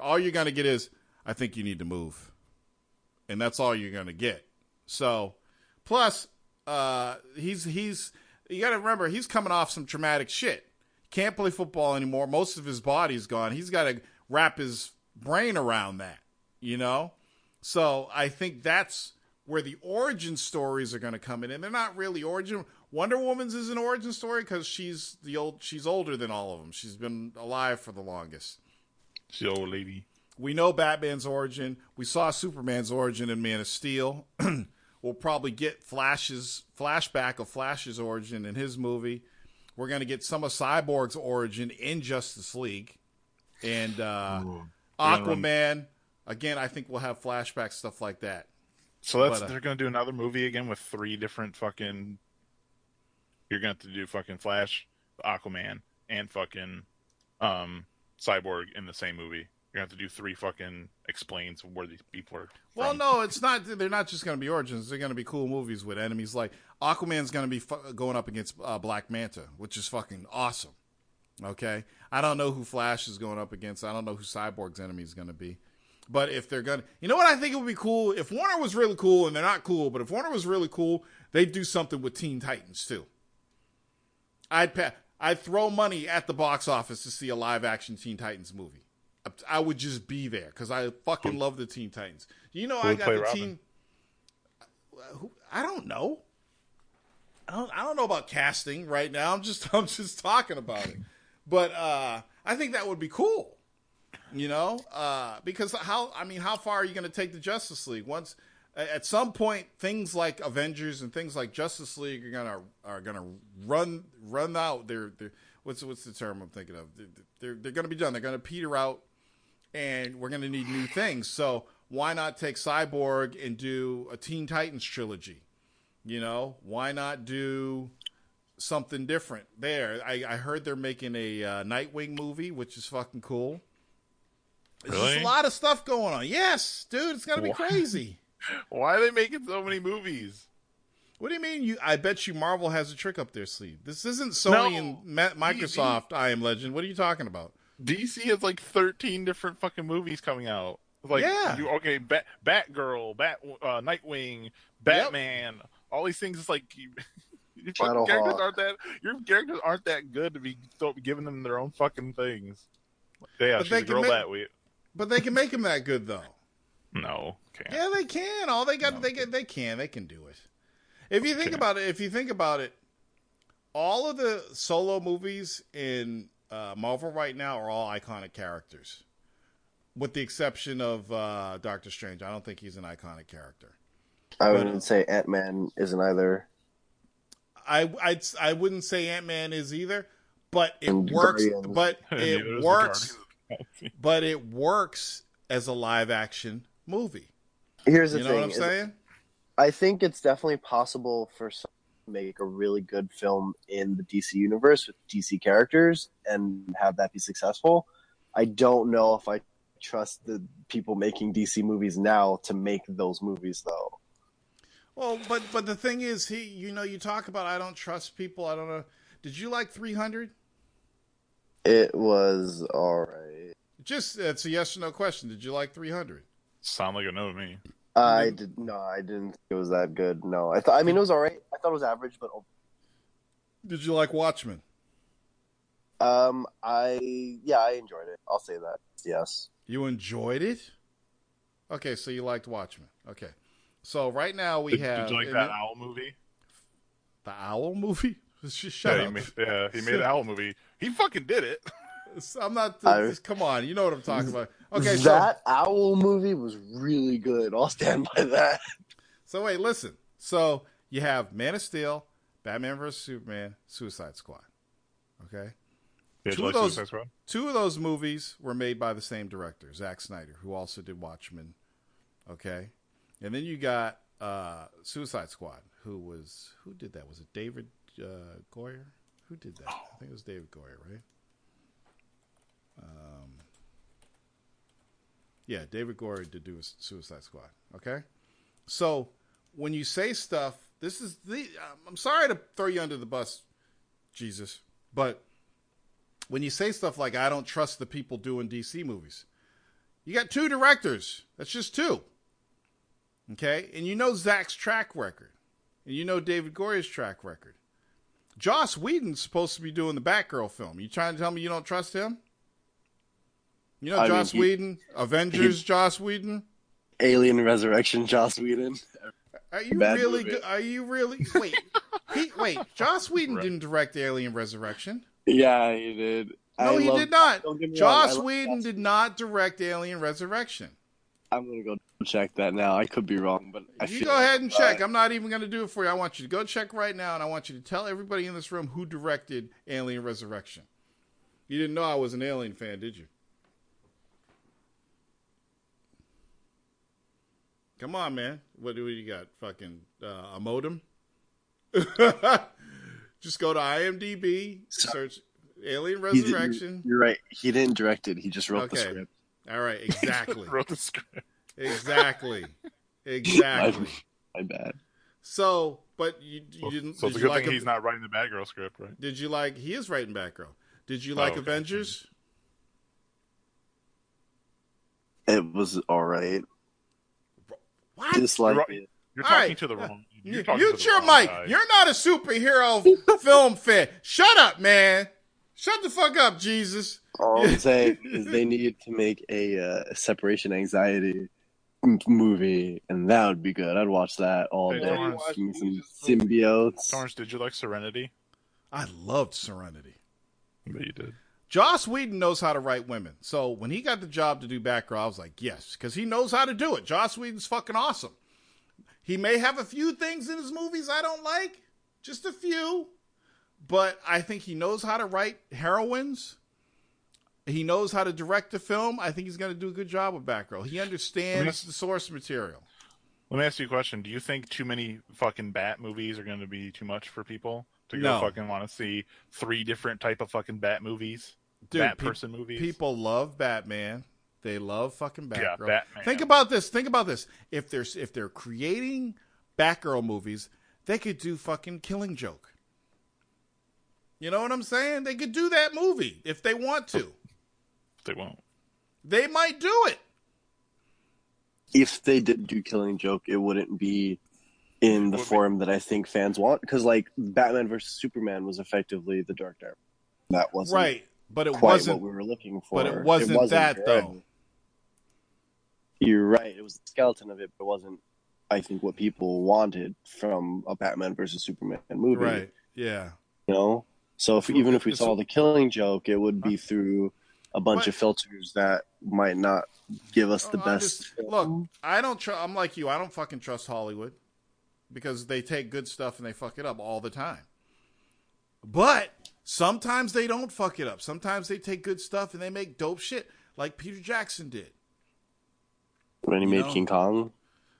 All you're going to get is, I think you need to move. And that's all you're going to get. So, plus, you got to remember, he's coming off some traumatic shit. Can't play football anymore. Most of his body's gone. He's got to wrap his brain around that, you know? So I think that's where the origin stories are going to come in. And they're not really origin. Wonder Woman's is an origin story because she's older than all of them. She's been alive for the longest. She's an old lady. We know Batman's origin. We saw Superman's origin in Man of Steel. We'll probably get flashback of Flash's origin in his movie. We're going to get some of Cyborg's origin in Justice League. And Aquaman, again, I think we'll have flashback stuff like that. So they're going to do another movie again with 3 different fucking... You're going to have to do fucking Flash, Aquaman, and fucking Cyborg in the same movie. You're going to have to do 3 fucking explains where these people are from. Well, no, it's not. They're not just going to be origins. They're going to be cool movies with enemies. Like, Aquaman's going to be going up against Black Manta, which is fucking awesome. Okay? I don't know who Flash is going up against. I don't know who Cyborg's enemy is going to be. But if they're going to... You know what I think it would be cool? If Warner was really cool, and they're not cool, but if Warner was really cool, they'd do something with Teen Titans, too. I'd throw money at the box office to see a live-action Teen Titans movie. I would just be there because I fucking love the Teen Titans. You know, I got the Teen. I don't know. I don't know about casting right now. I'm just talking about it. But I think that would be cool. You know, because how far are you going to take the Justice League? Once at some point, things like Avengers and things like Justice League are gonna run out. They're what's the term I'm thinking of? They're going to be done. They're going to peter out, and we're going to need new things. So why not take Cyborg and do a Teen Titans trilogy? You know, why not do something different there? I heard they're making a Nightwing movie, which is fucking cool. There's just a lot of stuff going on. Yes, dude, it's gonna be crazy. Why are they making so many movies? What do you mean? I bet you Marvel has a trick up their sleeve. This isn't Sony and Microsoft. I Am Legend. What are you talking about? DC has like 13 different fucking movies coming out. Like, Batgirl, Nightwing, Batman. Yep. All these things. It's like your characters aren't that good to be giving them their own fucking things. Yeah, she's a girl that way. But they can make them that good, though. No, can't. Yeah, they can. All they got, they can do it. If you think about it, all of the solo movies in Marvel right now are all iconic characters, with the exception of Doctor Strange. I don't think he's an iconic character. I wouldn't say Ant-Man isn't either. I wouldn't say Ant-Man is either, but it works. But it works. But it works as a live action movie. Here's the thing. You know what I'm saying? I think it's definitely possible for someone to make a really good film in the DC universe with DC characters and have that be successful. I don't know if I trust the people making DC movies now to make those movies, though. Well, but the thing is, you talk about I don't trust people. I don't know. Did you like 300? It was all right. It's a yes or no question. Did you like 300? Sound like a no to me. I didn't think it was that good. No, it was all right. I thought it was average, but. Did you like Watchmen? I enjoyed it. I'll say that. Yes. You enjoyed it? Okay, so you liked Watchmen. Okay. So right now we have. Did you like that owl movie? The owl movie? Shut up. He made an owl movie. He fucking did it. I'm not. Come on, you know what I'm talking about. Okay, that owl movie was really good. I'll stand by that. So wait, listen. So you have Man of Steel, Batman vs Superman, Suicide Squad. Okay. Yeah, two of those movies were made by the same director, Zack Snyder, who also did Watchmen. Okay, and then you got Suicide Squad. Who did that? Was it David Goyer? Who did that? I think it was David Goyer, right? Yeah, David Goyer did do a Suicide Squad. Okay, so when you say stuff, this is I'm sorry to throw you under the bus, Jesus, but when you say stuff like I don't trust the people doing DC movies, you got two directors. That's just two. Okay, and you know Zach's track record, and you know David Goyer's track record. Joss Whedon's supposed to be doing the Batgirl film. You trying to tell me you don't trust him? You know Joss Whedon, Avengers, Joss Whedon, Alien Resurrection, Joss Whedon. Are you really good? Are you really? Wait. Joss Whedon didn't direct Alien Resurrection. Yeah, he did. No, he did not. Joss Whedon did not direct Alien Resurrection. I'm gonna go check that now. I could be wrong, but you go ahead and check. I'm not even gonna do it for you. I want you to go check right now, and I want you to tell everybody in this room who directed Alien Resurrection. You didn't know I was an Alien fan, did you? Come on, man. What do you got? Fucking a modem? Just go to IMDb, search Alien Resurrection. You're right. He didn't direct it. He just wrote the script. All right, exactly. Wrote the script. Exactly. My bad. So, but you didn't. So it's a good thing he's not writing the Batgirl script, right? Did you like? He is writing Batgirl. Did you like Avengers? It was all right. What? Just like it. You're All talking right. to the wrong. Mute to the your wrong mic. guy. You're not a superhero film fan. Shut up, man. Shut the fuck up, Jesus. All I'm saying is they need to make a separation anxiety movie, and that would be good. I'd watch that all day. Torrance, Give me some symbiotes. Torrance, did you like Serenity? I loved Serenity. But you did. Joss Whedon knows how to write women. So when he got the job to do Batgirl, I was like, yes, because he knows how to do it. Joss Whedon's fucking awesome. He may have a few things in his movies I don't like, just a few, but I think he knows how to write heroines. He knows how to direct a film. I think he's going to do a good job with Batgirl. He understands the source material. Let me ask you a question. Do you think too many fucking Bat movies are going to be too much for people to go fucking want to see 3 different type of fucking Bat movies? Dude, Bat person movies? People love Batman. They love fucking Batgirl. Yeah, Batman. Think about this. If they're creating Batgirl movies, they could do fucking Killing Joke. You know what I'm saying? They could do that movie if they want to. They won't. They might do it. If they did do Killing Joke, it wouldn't be in the form that I think fans want. Because, like, Batman versus Superman was effectively the Dark Knight. That wasn't right, but it quite wasn't what we were looking for. But it wasn't that, good. though. You're right. It was the skeleton of it, but it wasn't, I think, what people wanted from a Batman versus Superman movie. Right, yeah. You know? So even if we saw the Killing Joke, it would be through a bunch of filters that might not give us the best. Look, I don't trust. I'm like you. I don't fucking trust Hollywood because they take good stuff and they fuck it up all the time. But sometimes they don't fuck it up. Sometimes they take good stuff and they make dope shit, like Peter Jackson did when he made King Kong.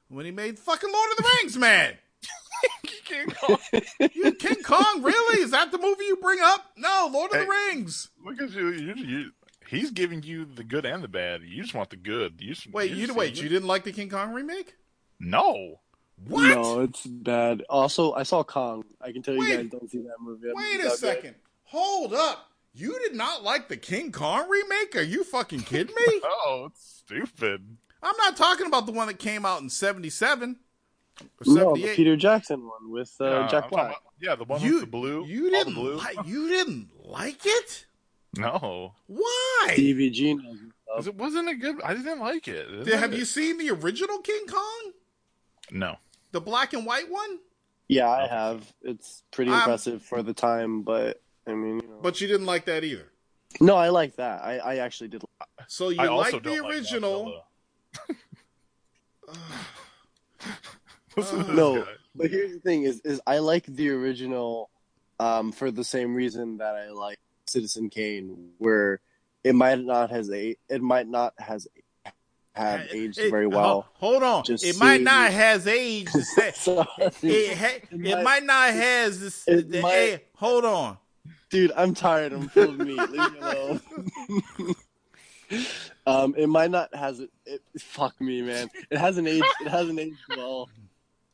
When he made fucking Lord of the Rings, man. King Kong. King Kong, really? Is that the movie you bring up? No, Lord of the Rings. Look at you. He's giving you the good and the bad. You just want the good. You didn't like the King Kong remake? No. What? No, it's bad. Also, I saw Kong. I can tell you guys don't see that movie. Wait a second. Hold up. You did not like the King Kong remake? Are you fucking kidding me? Oh, it's stupid. I'm not talking about the one that came out in 77 or 78. No, the Peter Jackson one with Jack Black. The one with the blue. You didn't like it? No. Why? DVG knows because it wasn't a good. I didn't like it. Have you seen the original King Kong? No. The black and white one? Yeah, I have. It's pretty impressive for the time, but I mean, But you didn't like that either. No, I like that. I actually did. So you like the original? No, but here's the thing: is I like the original for the same reason that I like Citizen Kane, where it might not have aged very well. Hold on, it might not has aged. It might not has this. Hold on, dude. I'm tired. I'm full of meat. Leave me alone. It might not has it. Fuck me, man. It hasn't aged. It hasn't aged well.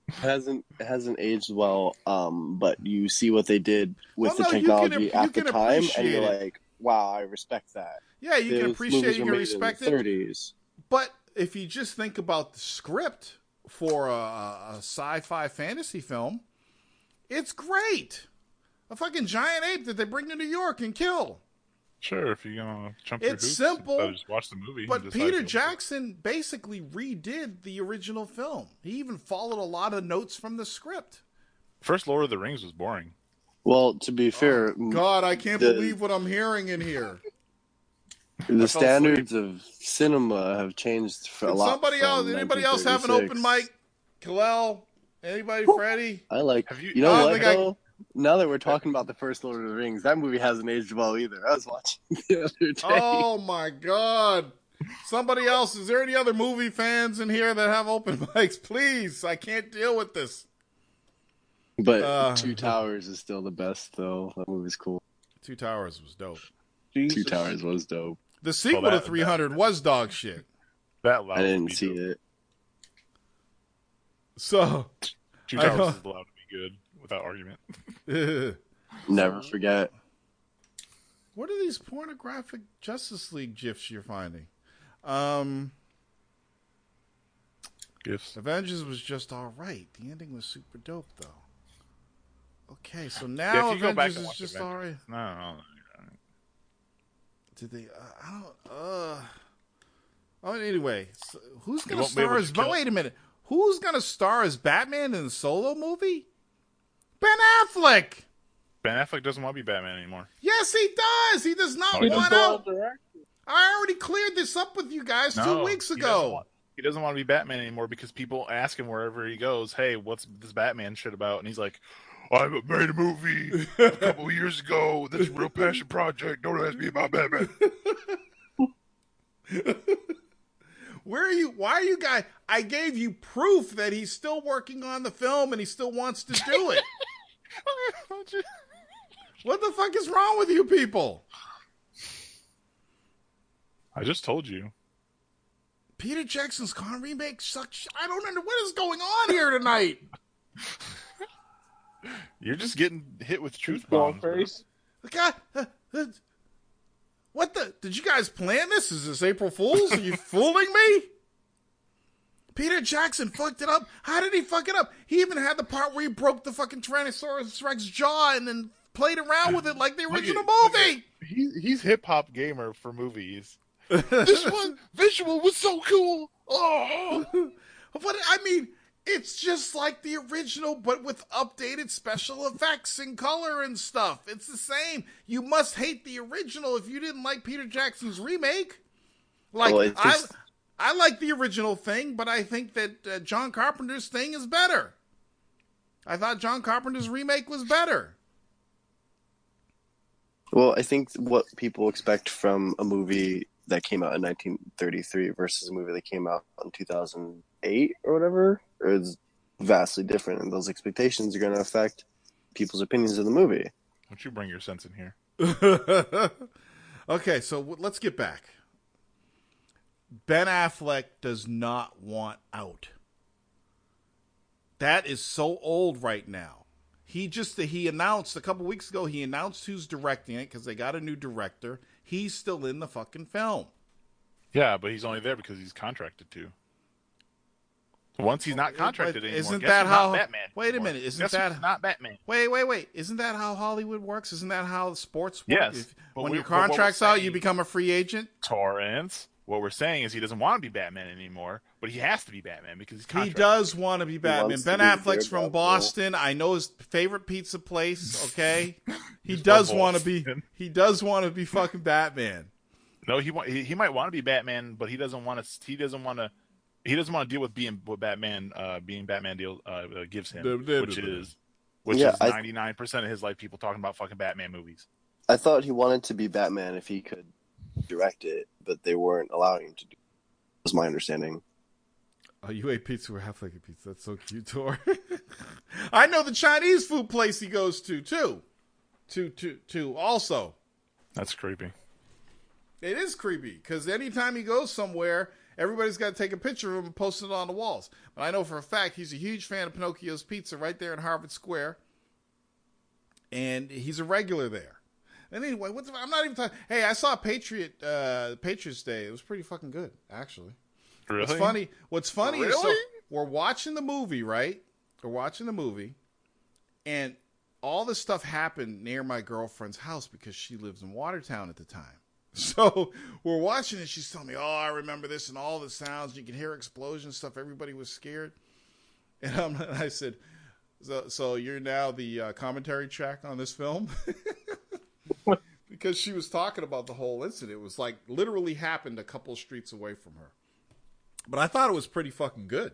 It hasn't aged well. But you see what they did with the technology at the time, and you're like, wow, I respect that. Yeah, you can appreciate it, you can respect it. 30s. But if you just think about the script for a sci-fi fantasy film, it's great. A fucking giant ape that they bring to New York and kill. Sure, if you're gonna jump through it's simple. Just watch the movie. But Peter Jackson basically redid the original film. He even followed a lot of notes from the script. First Lord of the Rings was boring. Well, to be fair, God, I can't believe what I'm hearing in here. The standards of cinema have changed for a lot. Anybody else have an open mic? Kalel? Anybody? Freddie? I like. You know what? Though? Now that we're talking about the first Lord of the Rings, that movie hasn't aged well either. I was watching the other day. Oh my God! Somebody else? Is there any other movie fans in here that have open mics? Please, I can't deal with this. But Two Towers is still the best, though. That movie's cool. Two Towers was dope. Two Towers was dope. The sequel to 300 was dog shit. I didn't see it. So Two Towers is allowed to be good without argument. Never forget. What are these pornographic Justice League gifs you're finding? Gifts. Avengers was just all right. The ending was super dope, though. Okay, so now Avengers is just all right. No. Did they? I don't. Oh, anyway, so who's gonna star as? But wait a minute, who's gonna star as Batman in the Solo movie? Ben Affleck. Ben Affleck doesn't want to be Batman anymore. Yes, he does. He does not want out. I already cleared this up with you guys 2 weeks ago. He doesn't want to be Batman anymore because people ask him wherever he goes, "Hey, what's this Batman shit about?" And he's like, "I made a movie a couple of years ago. That's a real passion project. Don't ask me about Batman." Where are you? Why are you guys? I gave you proof that he's still working on the film and he still wants to do it. What the fuck is wrong with you people? I just told you. Peter Jackson's Con remake sucks. I don't know what is going on here tonight. You're just getting hit with truth bombs. God, what the? Did you guys plan this? Is this April Fool's? Are you fooling me? Peter Jackson fucked it up. How did he fuck it up? He even had the part where he broke the fucking Tyrannosaurus Rex jaw and then played around with it like the original movie. He's hip-hop gamer for movies. This one visual was so cool. Oh, but I mean, it's just like the original, but with updated special effects and color and stuff. It's the same. You must hate the original if you didn't like Peter Jackson's remake. Like, I like the original thing, but I think that John Carpenter's thing is better. I thought John Carpenter's remake was better. Well, I think what people expect from a movie that came out in 1933 versus a movie that came out in 2008 or whatever is vastly different, and those expectations are going to affect people's opinions of the movie. Don't you bring your sense in here. Okay, so let's get back. Ben Affleck does not want out. That is so old right now. He announced a couple weeks ago, he announced who's directing it because they got a new director. He's still in the fucking film. Yeah, but he's only there because he's contracted to. Once he's not contracted anymore, isn't that how Batman? Wait a anymore. minute, isn't that not Batman? Wait, isn't that how Hollywood works? Isn't that how sports work? Yes. When your contract's out, you become a free agent. Torrance. What we're saying is he doesn't want to be Batman anymore, but he has to be Batman because he's contracted. He does want to be Batman. Ben Affleck's from Boston. I know his favorite pizza place. Okay, he does want to be. He does want to be fucking Batman. No, he might want to be Batman, but he doesn't want to. He doesn't want to deal with being what Batman deal gives him, which is 99% of his life people talking about fucking Batman movies. I thought he wanted to be Batman if he could direct it, but they weren't allowing him to do it. Was my understanding. Oh, you ate pizza or half like a pizza. That's so cute, Tor. I know the Chinese food place he goes to, too. To also. That's creepy. It is creepy, because anytime he goes somewhere, everybody's got to take a picture of him and post it on the walls. But I know for a fact he's a huge fan of Pinocchio's Pizza right there in Harvard Square. And he's a regular there. And anyway, I'm not even talking. Hey, I saw Patriots Day. It was pretty fucking good, actually. Really? What's funny is so we're watching the movie, right? We're watching the movie, and all this stuff happened near my girlfriend's house because she lives in Watertown at the time. So we're watching it. She's telling me, "Oh, I remember this and all the sounds. You can hear explosions, stuff. Everybody was scared." And I said, "So you're now the commentary track on this film?" Because she was talking about the whole incident. It was like literally happened a couple streets away from her. But I thought it was pretty fucking good.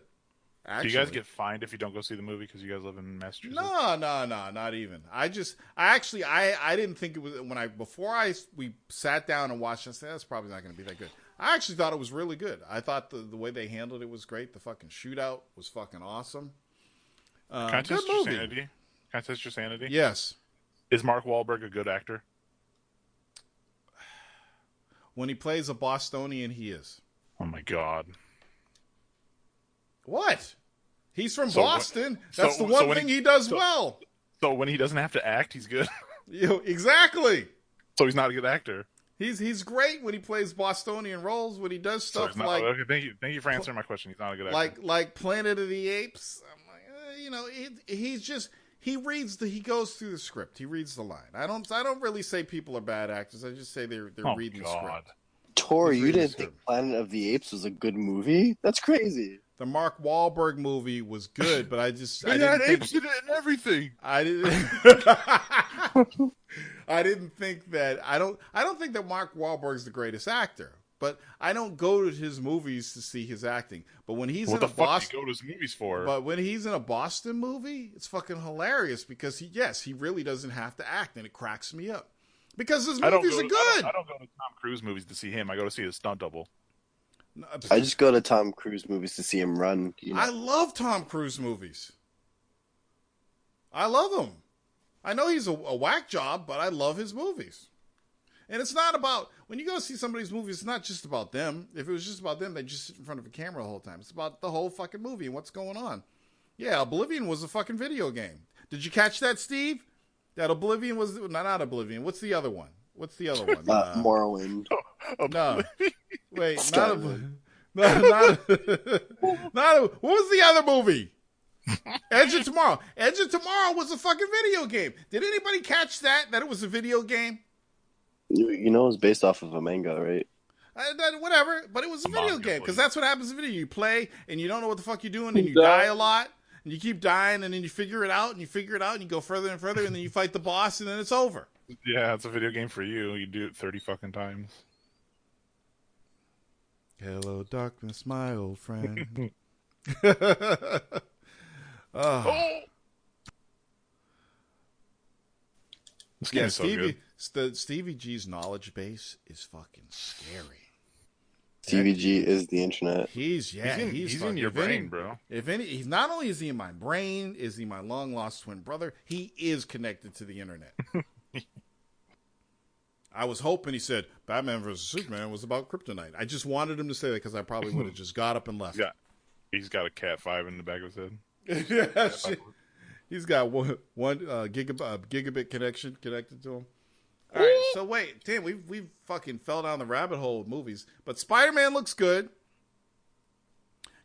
Actually. Do you guys get fined if you don't go see the movie because you guys live in Massachusetts? No, not even. I didn't think it was before we sat down and watched it. I said that's probably not going to be that good. I actually thought it was really good. I thought the way they handled it was great. The fucking shootout was fucking awesome. Can I test your sanity? Can I test your sanity? Yes. Is Mark Wahlberg a good actor? When he plays a Bostonian, he is. Oh my god. What? He's from Boston. That's the one thing he does well. So when he doesn't have to act, he's good. Exactly. So he's not a good actor. He's great when he plays Bostonian roles. When he does stuff like okay, thank you for answering my question. He's not a good actor. Like Planet of the Apes. I'm like, he goes through the script. He reads the line. I don't really say people are bad actors. I just say they're reading the script. Tori, you didn't think Planet of the Apes was a good movie? That's crazy. The Mark Wahlberg movie was good, but I apes in it and everything. I didn't think that. I don't think that Mark Wahlberg's the greatest actor. But I don't go to his movies to see his acting. But when he's in a Boston, what the fuck do you go to his movies for? But when he's in a Boston movie, it's fucking hilarious because he really doesn't have to act, and it cracks me up because his movies are good. I don't go to Tom Cruise movies to see him. I go to see his stunt double. I just go to Tom Cruise movies to see him run. I love Tom Cruise movies. I love him. I know he's a whack job, but I love his movies. And it's not about, when you go see somebody's movies, it's not just about them. If it was just about them, they'd just sit in front of a camera the whole time. It's about the whole fucking movie and what's going on. Yeah, Oblivion was a fucking video game. Did you catch that, Steve? That Oblivion was, not Oblivion. What's the other one? Morrowind. No. Wait, not what was the other movie? Edge of Tomorrow. Edge of Tomorrow was a fucking video game. Did anybody catch that it was a video game? You know it's based off of a manga, right? Whatever, but it was a video game because that's what happens in video. You play and you don't know what the fuck you're doing and you die a lot and you keep dying and then you figure it out and you go further and further and then you fight the boss and then it's over. Yeah, it's a video game for you. You do it 30 fucking times. Hello, darkness, my old friend. Yeah, Stevie G's knowledge base is fucking scary. Stevie G is the internet. He's in your brain, bro. He's not only is he in my brain, is he my long lost twin brother? He is connected to the internet. I was hoping he said Batman vs Superman was about kryptonite. I just wanted him to say that because I probably would have just got up and left. Yeah, he's got a Cat 5 in the back of his head. Yeah, he's got one gigabit connection connected to him. All right, so wait, damn, we fucking fell down the rabbit hole with movies, but Spider-Man looks good.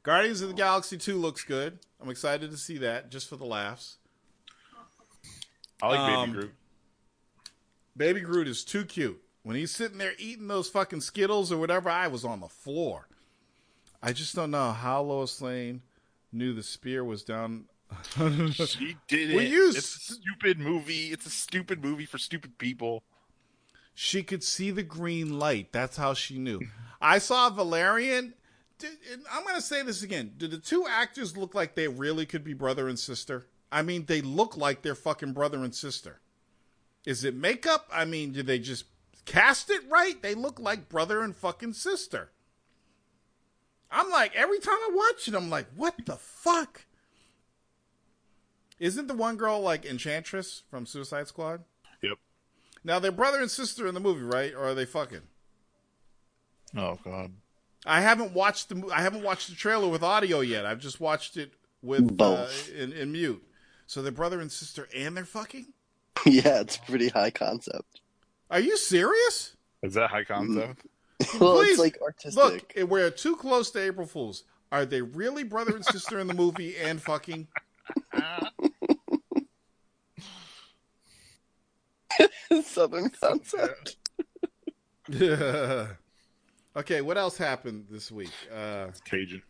Guardians of the Galaxy 2 looks good. I'm excited to see that just for the laughs. I like Baby Groot. Baby Groot is too cute. When he's sitting there eating those fucking Skittles or whatever, I was on the floor. I just don't know how Lois Lane knew the spear was down. She did it. It's a stupid movie. It's a stupid movie for stupid people. She could see the green light. That's how she knew. I saw Valerian. I'm going to say this again. Do the two actors look like they really could be brother and sister? I mean, they look like they're fucking brother and sister. Is it makeup? I mean, did they just cast it right? They look like brother and fucking sister. I'm like, every time I watch it, I'm like, what the fuck? Isn't the one girl like Enchantress from Suicide Squad? Yep. Now they're brother and sister in the movie, right? Or are they fucking? Oh God. I haven't watched the trailer with audio yet. I've just watched it with in mute. So they're brother and sister and they're fucking? Yeah, it's a pretty high concept. Are you serious? Is that high concept? Well, it's like artistic. Look, we're too close to April Fools. Are they really brother and sister in the movie and fucking? Southern concept. Yeah. Okay, what else happened this week? Cajun.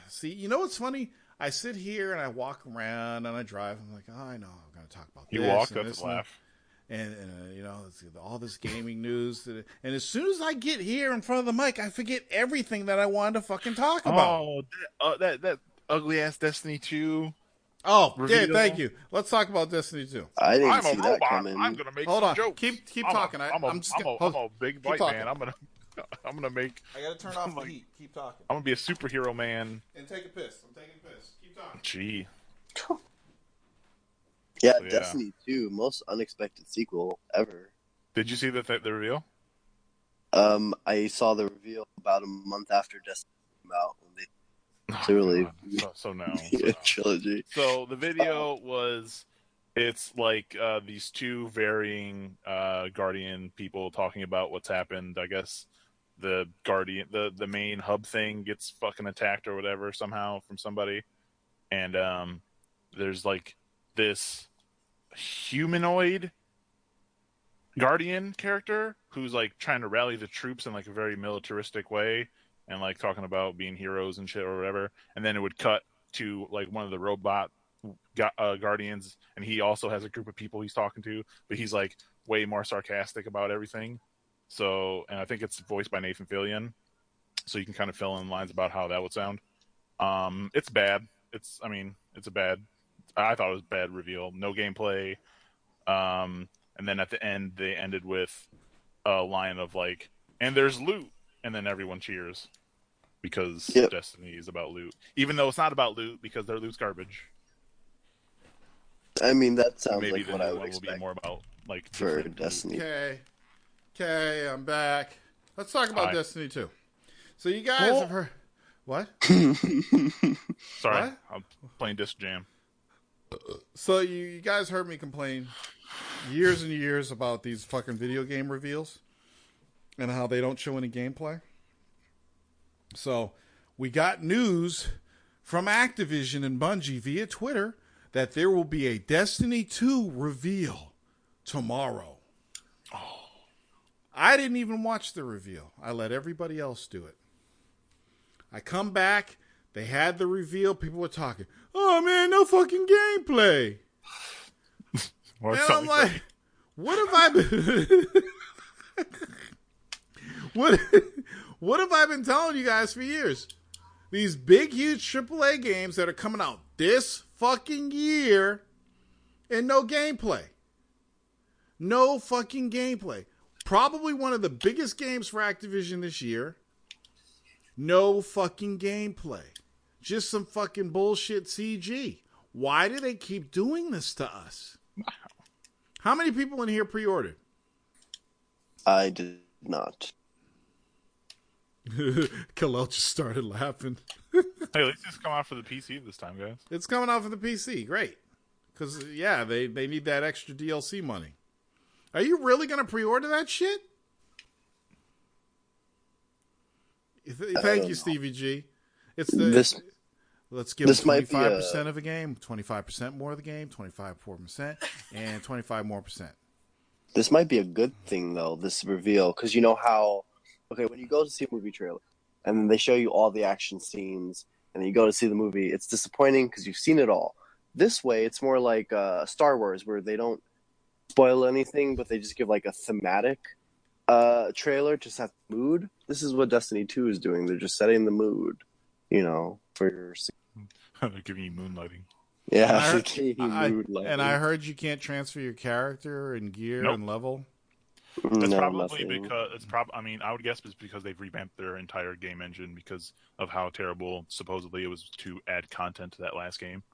See, you know what's funny? I sit here and I walk around and I drive. I'm like, oh, I know I'm going to talk about this. You walk, that's a laugh. And you know, all this gaming news. And as soon as I get here in front of the mic, I forget everything that I wanted to fucking talk about. Oh, that ugly ass Destiny 2. Oh, yeah, thank you. Let's talk about Destiny 2. I didn't see that coming. I'm gonna make Hold some on. jokes. Keep talking. I'm a big white man. I'm gonna make. I gotta turn off the heat. Keep talking. I'm gonna be a superhero man. And take a piss. I'm taking a piss. Keep talking. Gee. Yeah, Destiny 2, most unexpected sequel ever. Did you see the reveal? I saw the reveal about a month after Destiny came out when they clearly so now trilogy. So the video was It's like these two varying Guardian people talking about what's happened. I guess the Guardian, the main hub thing gets fucking attacked or whatever somehow from somebody, and there's like this humanoid Guardian character who's like trying to rally the troops in like a very militaristic way and like talking about being heroes and shit or whatever. And then it would cut to like one of the robot Guardians, and he also has a group of people he's talking to, but he's like way more sarcastic about everything. So, and I think it's voiced by Nathan Fillion, so you can kind of fill in lines about how that would sound. It's bad. It's a bad. I thought it was a bad reveal. No gameplay. And then at the end, they ended with a line of like, "And there's loot," and then everyone cheers because Destiny is about loot, even though it's not about loot because their loot's garbage. I mean, that sounds maybe like the what new I would one will expect be more about like for Destiny. Okay, I'm back. Let's talk about Destiny 2. So you guys have heard what? Sorry, what? I'm playing Disc Jam. So you guys heard me complain years and years about these fucking video game reveals and how they don't show any gameplay. So we got news from Activision and Bungie via Twitter that there will be a Destiny 2 reveal tomorrow. Oh. I didn't even watch the reveal. I let everybody else do it. I come back. They had the reveal. People were talking. Oh, man, no fucking gameplay. And I'm like, what have I been... what have I been telling you guys for years? These big, huge AAA games that are coming out this fucking year and no gameplay. No fucking gameplay. Probably one of the biggest games for Activision this year. No fucking gameplay. Just some fucking bullshit CG. Why do they keep doing this to us? How many people in here pre-ordered? I did not. Khalil just started laughing. Hey, at least it's coming out for the PC this time, guys. It's coming out for the PC. Great. Because, yeah, they need that extra DLC money. Are you really going to pre-order that shit? Thank you, Stevie G. It's the... Let's give them 25% of a game, 25% more of the game, 25%, and 25% more. This might be a good thing, though, this reveal, because you know how, okay, when you go to see a movie trailer, and then they show you all the action scenes, and then you go to see the movie, it's disappointing because you've seen it all. This way, it's more like Star Wars, where they don't spoil anything, but they just give like a thematic trailer to set the mood. This is what Destiny 2 is doing. They're just setting the mood, you know, for your... They're giving you moonlighting. Yeah, and I heard you can't transfer your character and gear and level. That's probably because I mean, I would guess it's because they've revamped their entire game engine because of how terrible supposedly it was to add content to that last game.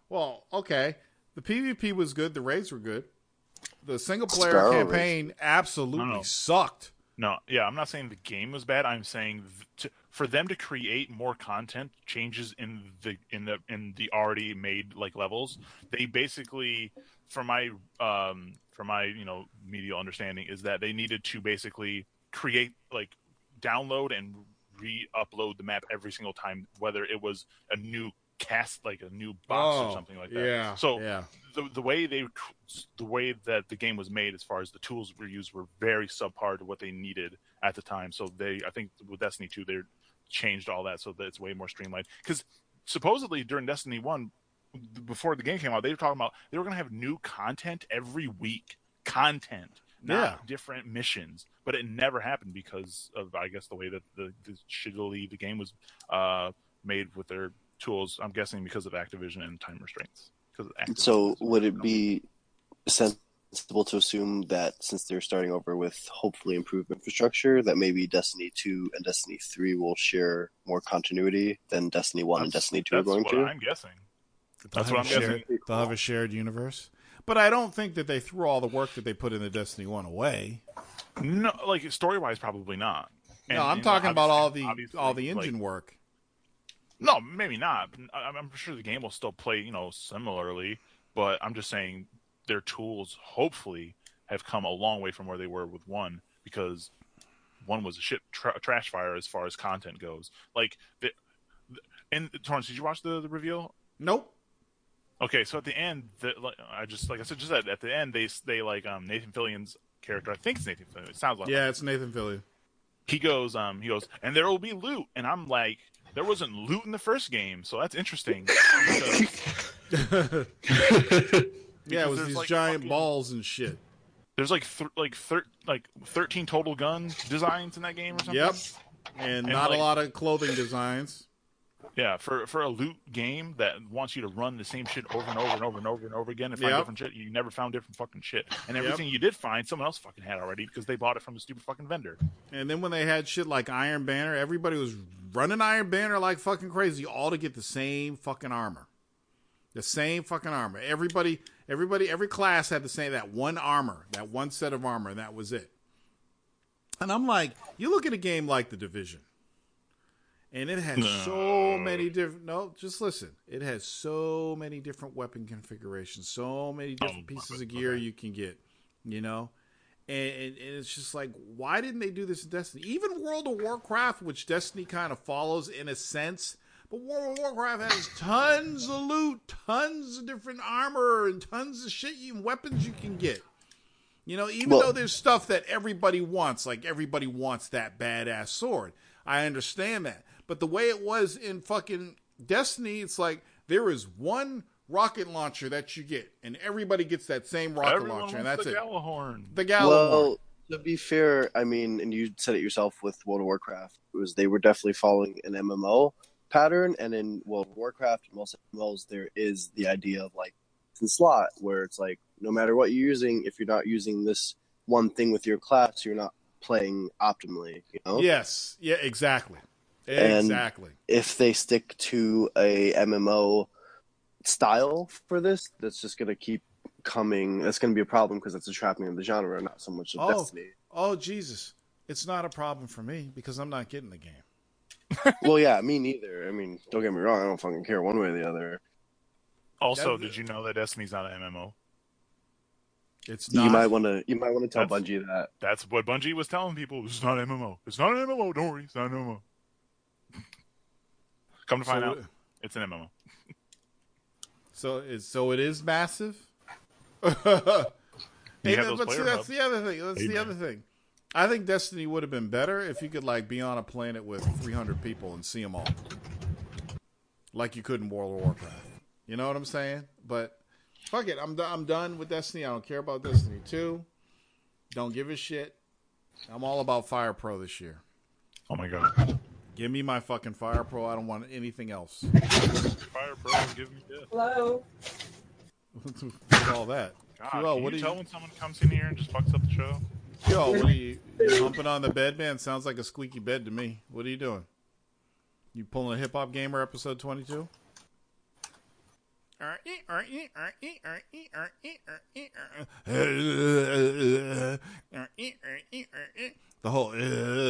Well, okay, the PvP was good, the raids were good. The single player campaign absolutely sucked. No, yeah, I'm not saying the game was bad. I'm saying for them to create more content, changes in the already made like levels, they basically, from my media understanding, is that they needed to basically create like download and re-upload the map every single time, whether it was a new cast, like a new box or something like that. Yeah. So the way that the game was made, as far as the tools were used, were very subpar to what they needed at the time. So I think with Destiny 2, they changed all that so that it's way more streamlined. Because supposedly during Destiny 1, before the game came out, they were talking about they were going to have new content every week. Not different missions. But it never happened because of, I guess, the way that the shittily the game was made with their tools. I'm guessing because of Activision and time restraints. So would it be sensible to assume that since they're starting over with hopefully improved infrastructure, that maybe Destiny 2 and Destiny 3 will share more continuity than Destiny 1 and Destiny 2 are going to? That's what I'm guessing. That's what I'm guessing. They'll have a shared universe. But I don't think that they threw all the work that they put into Destiny 1 away. No, like story-wise, probably not. No, I'm talking about all the engine work. No, maybe not. I'm sure the game will still play, similarly. But I'm just saying their tools hopefully have come a long way from where they were with 1, because 1 was a shit trash fire as far as content goes. Like, and Torrance, did you watch the reveal? Nope. Okay, so at the end, at the end, they like Nathan Fillion's character. I think it's Nathan Fillion. It sounds like it's Nathan Fillion. He goes, and there will be loot, and I'm like, there wasn't loot in the first game, so that's interesting. Yeah, it was these like giant balls and shit. There's 13 total gun designs in that game or something. Yep, and not a lot of clothing designs. Yeah, for a loot game that wants you to run the same shit over and over and over and over and over again and find different shit, you never found different fucking shit. And everything you did find, someone else fucking had already because they bought it from the stupid fucking vendor. And then when they had shit like Iron Banner, everybody was running Iron Banner like fucking crazy, all to get the same fucking armor. The same fucking armor. Every class had the same, that one armor, that one set of armor, and that was it. And I'm like, you look at a game like The Division, and it has so many different... No, just listen. It has so many different weapon configurations, so many different pieces of gear you can get, you know? And it's just like, why didn't they do this in Destiny? Even World of Warcraft, which Destiny kind of follows in a sense... But World of Warcraft has tons of loot, tons of different armor, and tons of shit and weapons you can get. You know, even though there's stuff that everybody wants, like everybody wants that badass sword. I understand that. But the way it was in fucking Destiny, it's like there is one rocket launcher that you get, and everybody gets that same rocket launcher, and that's it. The Gjallarhorn. Well, to be fair, I mean, and you said it yourself with World of Warcraft, they were definitely following an MMO pattern, and in World of Warcraft, most MMOs, there is the idea of like slot, where it's like no matter what you're using, if you're not using this one thing with your class, you're not playing optimally. You know? Yes. Yeah. Exactly. And if they stick to a MMO style for this, that's just going to keep coming. That's going to be a problem because it's a trapping of the genre, not so much of Destiny. Oh Jesus! It's not a problem for me because I'm not getting the game. Well, yeah, me neither. I mean, don't get me wrong. I don't fucking care one way or the other. Also, did you know that Destiny's not an MMO? It's not. You might want to tell Bungie that. That's what Bungie was telling people. It's not an MMO. It's not an MMO. Don't worry. It's not an MMO. Come to find out, it's an MMO. So it is massive. That's the other thing. That's the other thing. I think Destiny would have been better if you could like be on a planet with 300 people and see them all, like you could in World of Warcraft. You know what I'm saying? But fuck it, I'm done with Destiny. I don't care about Destiny 2. Don't give a shit. I'm all about Fire Pro this year. Oh my god. Give me my fucking Fire Pro. I don't want anything else. Fire Pro, give me death. Hello. What's all that? God, can you tell when someone comes in here and just fucks up the show? Yo, what are you humping on the bed, man? Sounds like a squeaky bed to me. What are you doing? You pulling a Hip Hop Gamer episode 22? The whole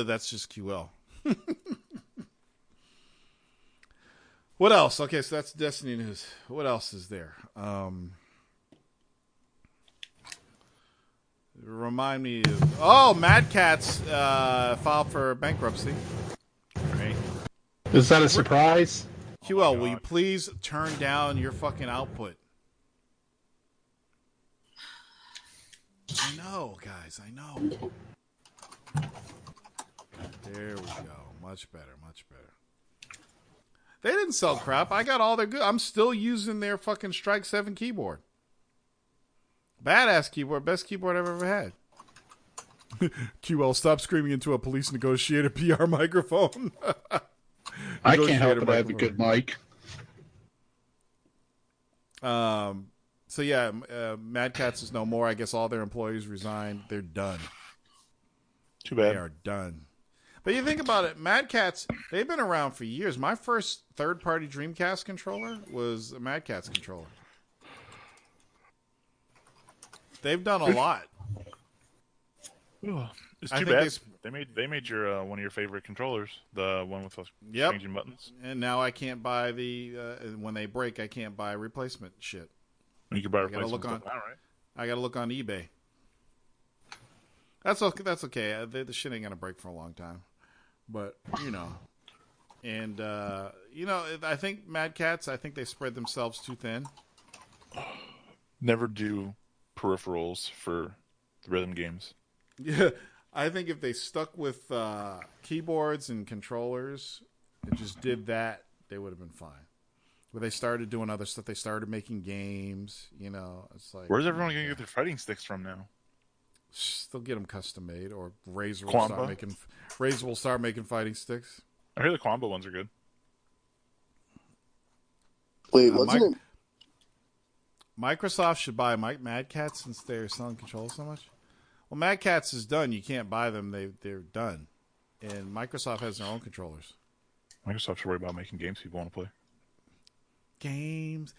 that's just QL. What else? Okay, so that's Destiny news. What else is there? Remind me of... Madcatz filed for bankruptcy. Right. Is that a surprise? QL, will you please turn down your fucking output? I know, guys. I know. There we go. Much better. Much better. They didn't sell crap. I got all their good. I'm still using their fucking Strike 7 keyboard. Badass keyboard. Best keyboard I've ever had. QL, stop screaming into a police negotiator PR microphone. I can't help it. I have a good mic. So yeah, Madcatz is no more. I guess all their employees resigned. They're done. Too bad. They are done. But you think about it, Madcatz, they've been around for years. My first third-party Dreamcast controller was a Madcatz controller. They've done a lot. It's too bad. They made your one of your favorite controllers, the one with those changing buttons. And now I can't buy when they break, I can't buy replacement shit. You can buy replacements. Right? I got to look on eBay. That's okay. That's okay. The shit ain't gonna break for a long time, but and I think Madcatz. I think they spread themselves too thin. Never do peripherals for the rhythm games. Yeah, I think if they stuck with keyboards and controllers and just did that, they would have been fine. But they started doing other stuff. They started making games. It's like, where's everyone going to get their fighting sticks from now? They'll get them custom made, or Razer will start making fighting sticks. I hear the Quamba ones are good. Wait, wasn't it? Microsoft should buy Madcatz since they're selling controllers so much. Well, Madcatz is done. You can't buy them. They're done. And Microsoft has their own controllers. Microsoft should worry about making games people want to play. Games.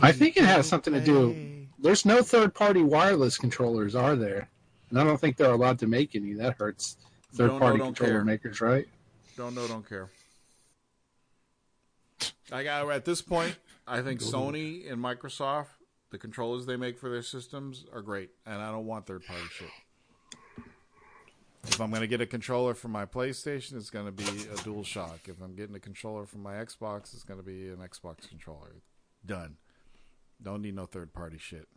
I think it has something to do. There's no third-party wireless controllers, are there? And I don't think they're allowed to make any. That hurts third-party controller makers, right? Don't care. At this point, I think Sony and Microsoft, the controllers they make for their systems are great, and I don't want third-party shit. If I'm going to get a controller for my PlayStation, it's going to be a DualShock. If I'm getting a controller for my Xbox, it's going to be an Xbox controller. Done. Don't need no third-party shit.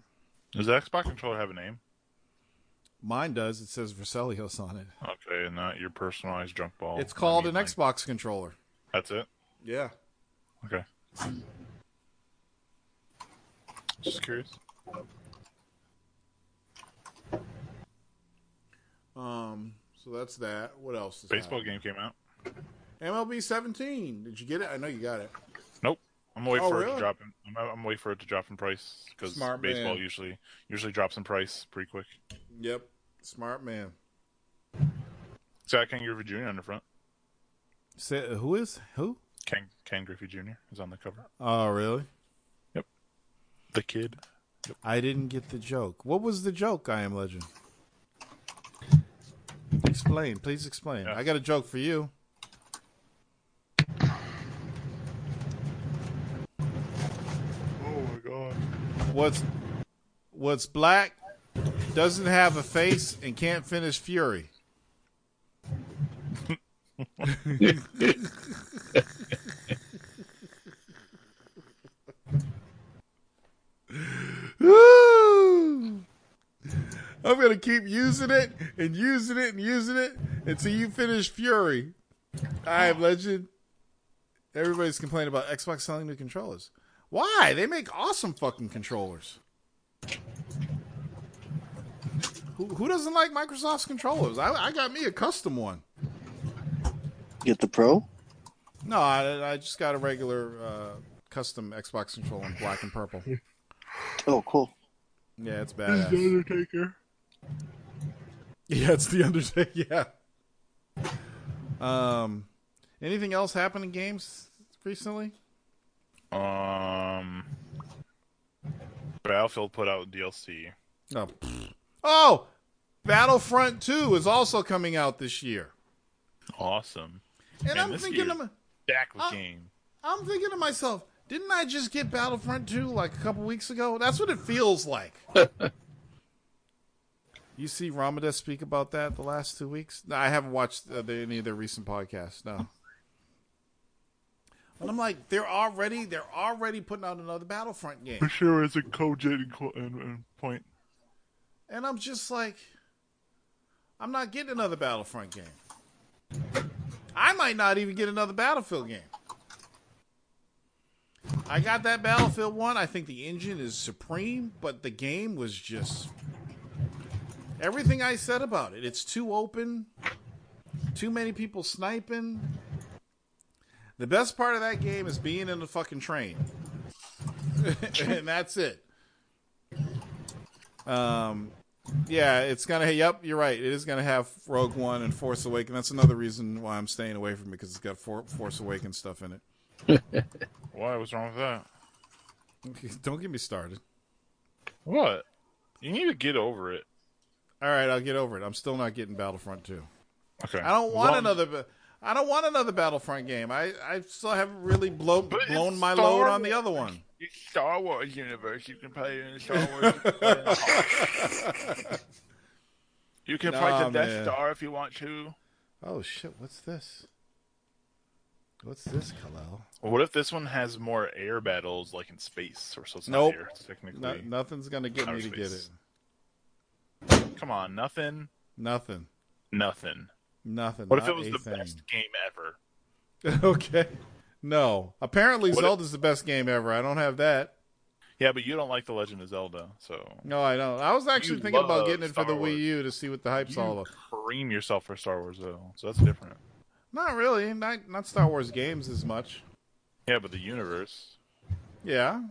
Does the Xbox controller have a name? Mine does. It says Verselios on it. Okay, and not your personalized junk ball. It's called an Xbox controller. That's it? Yeah. Okay. Just curious. So that's that. What else? Baseball game came out. MLB 17. Did you get it? I know you got it. Nope. I'm waiting for it to drop. I'm waiting for it to drop in price because baseball man. usually drops in price pretty quick. Yep. Smart man. Zach Ken Griffey Jr. on the front. Who? Ken Griffey Jr. is on the cover. Oh, really? Yep. The kid. Yep. I didn't get the joke. What was the joke, I Am Legend? Explain. Please explain. Yeah. I got a joke for you. Oh, my God. What's black, doesn't have a face, and can't finish Fury? I'm going to keep using it and using it and using it until you finish Fury. I Am Legend. Everybody's complaining about Xbox selling new controllers. Why? They make awesome fucking controllers. Who doesn't like Microsoft's controllers? I got me a custom one. Get the Pro? No, I just got a regular custom Xbox controller in black and purple. Oh, cool. Yeah, it's badass. The Undertaker. Yeah, it's the Undertaker. Yeah. Anything else happen in games recently? Battlefield put out DLC. Oh, Battlefront 2 is also coming out this year. Awesome. And I'm thinking back with game. I'm thinking to myself, didn't I just get Battlefront 2 like a couple weeks ago? That's what it feels like. You see Ramadas speak about that the last 2 weeks? No, I haven't watched any of their recent podcasts. No. And I'm like, they're already putting out another Battlefront game. For sure, it's a co-gen point. And I'm just like, I'm not getting another Battlefront game. I might not even get another Battlefield game. I got that Battlefield 1. I think the engine is supreme, but the game was just everything I said about it. It's too open, too many people sniping. The best part of that game is being in the fucking train. And that's it. Yeah, it's gonna. Yep, you're right. It is gonna have Rogue One and Force Awakens. That's another reason why I'm staying away from it, because it's got Force Awakens stuff in it. Why? What's wrong with that? Don't get me started. What? You need to get over it. All right, I'll get over it. I'm still not getting Battlefront 2. Okay. I don't want another Battlefront game. I still haven't really blown my load on the other one. Star Wars universe. You can play in the Star Wars. You can fight the Death Star if you want to. Oh shit! What's this? What's this, Kal-El? Well, what if this one has more air battles, like in space, or so it's nope. not air? It's technically, nothing's gonna get me to get it. Come on, nothing. What What if it was the best game ever? Okay. No. Apparently, Zelda's the best game ever. I don't have that. Yeah, but you don't like The Legend of Zelda, so... No, I don't. I was actually thinking about getting it for the Wii U to see what the hype's all about. You cream yourself for Star Wars, though, so that's different. Not really. Not Star Wars games as much. Yeah, but the universe. Yeah.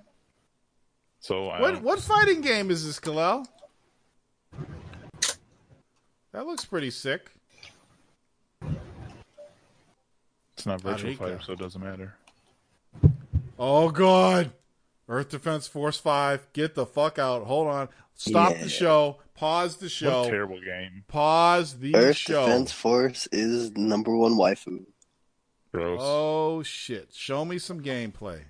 So what fighting game is this, Kal-El? That looks pretty sick. It's not Virtual Fighter, so it doesn't matter. Oh, God. Earth Defense Force 5. Get the fuck out. Hold on. Stop the show. Pause the show. What a terrible game. Pause the show. Earth Defense Force is #1 waifu. Gross. Oh, shit. Show me some gameplay.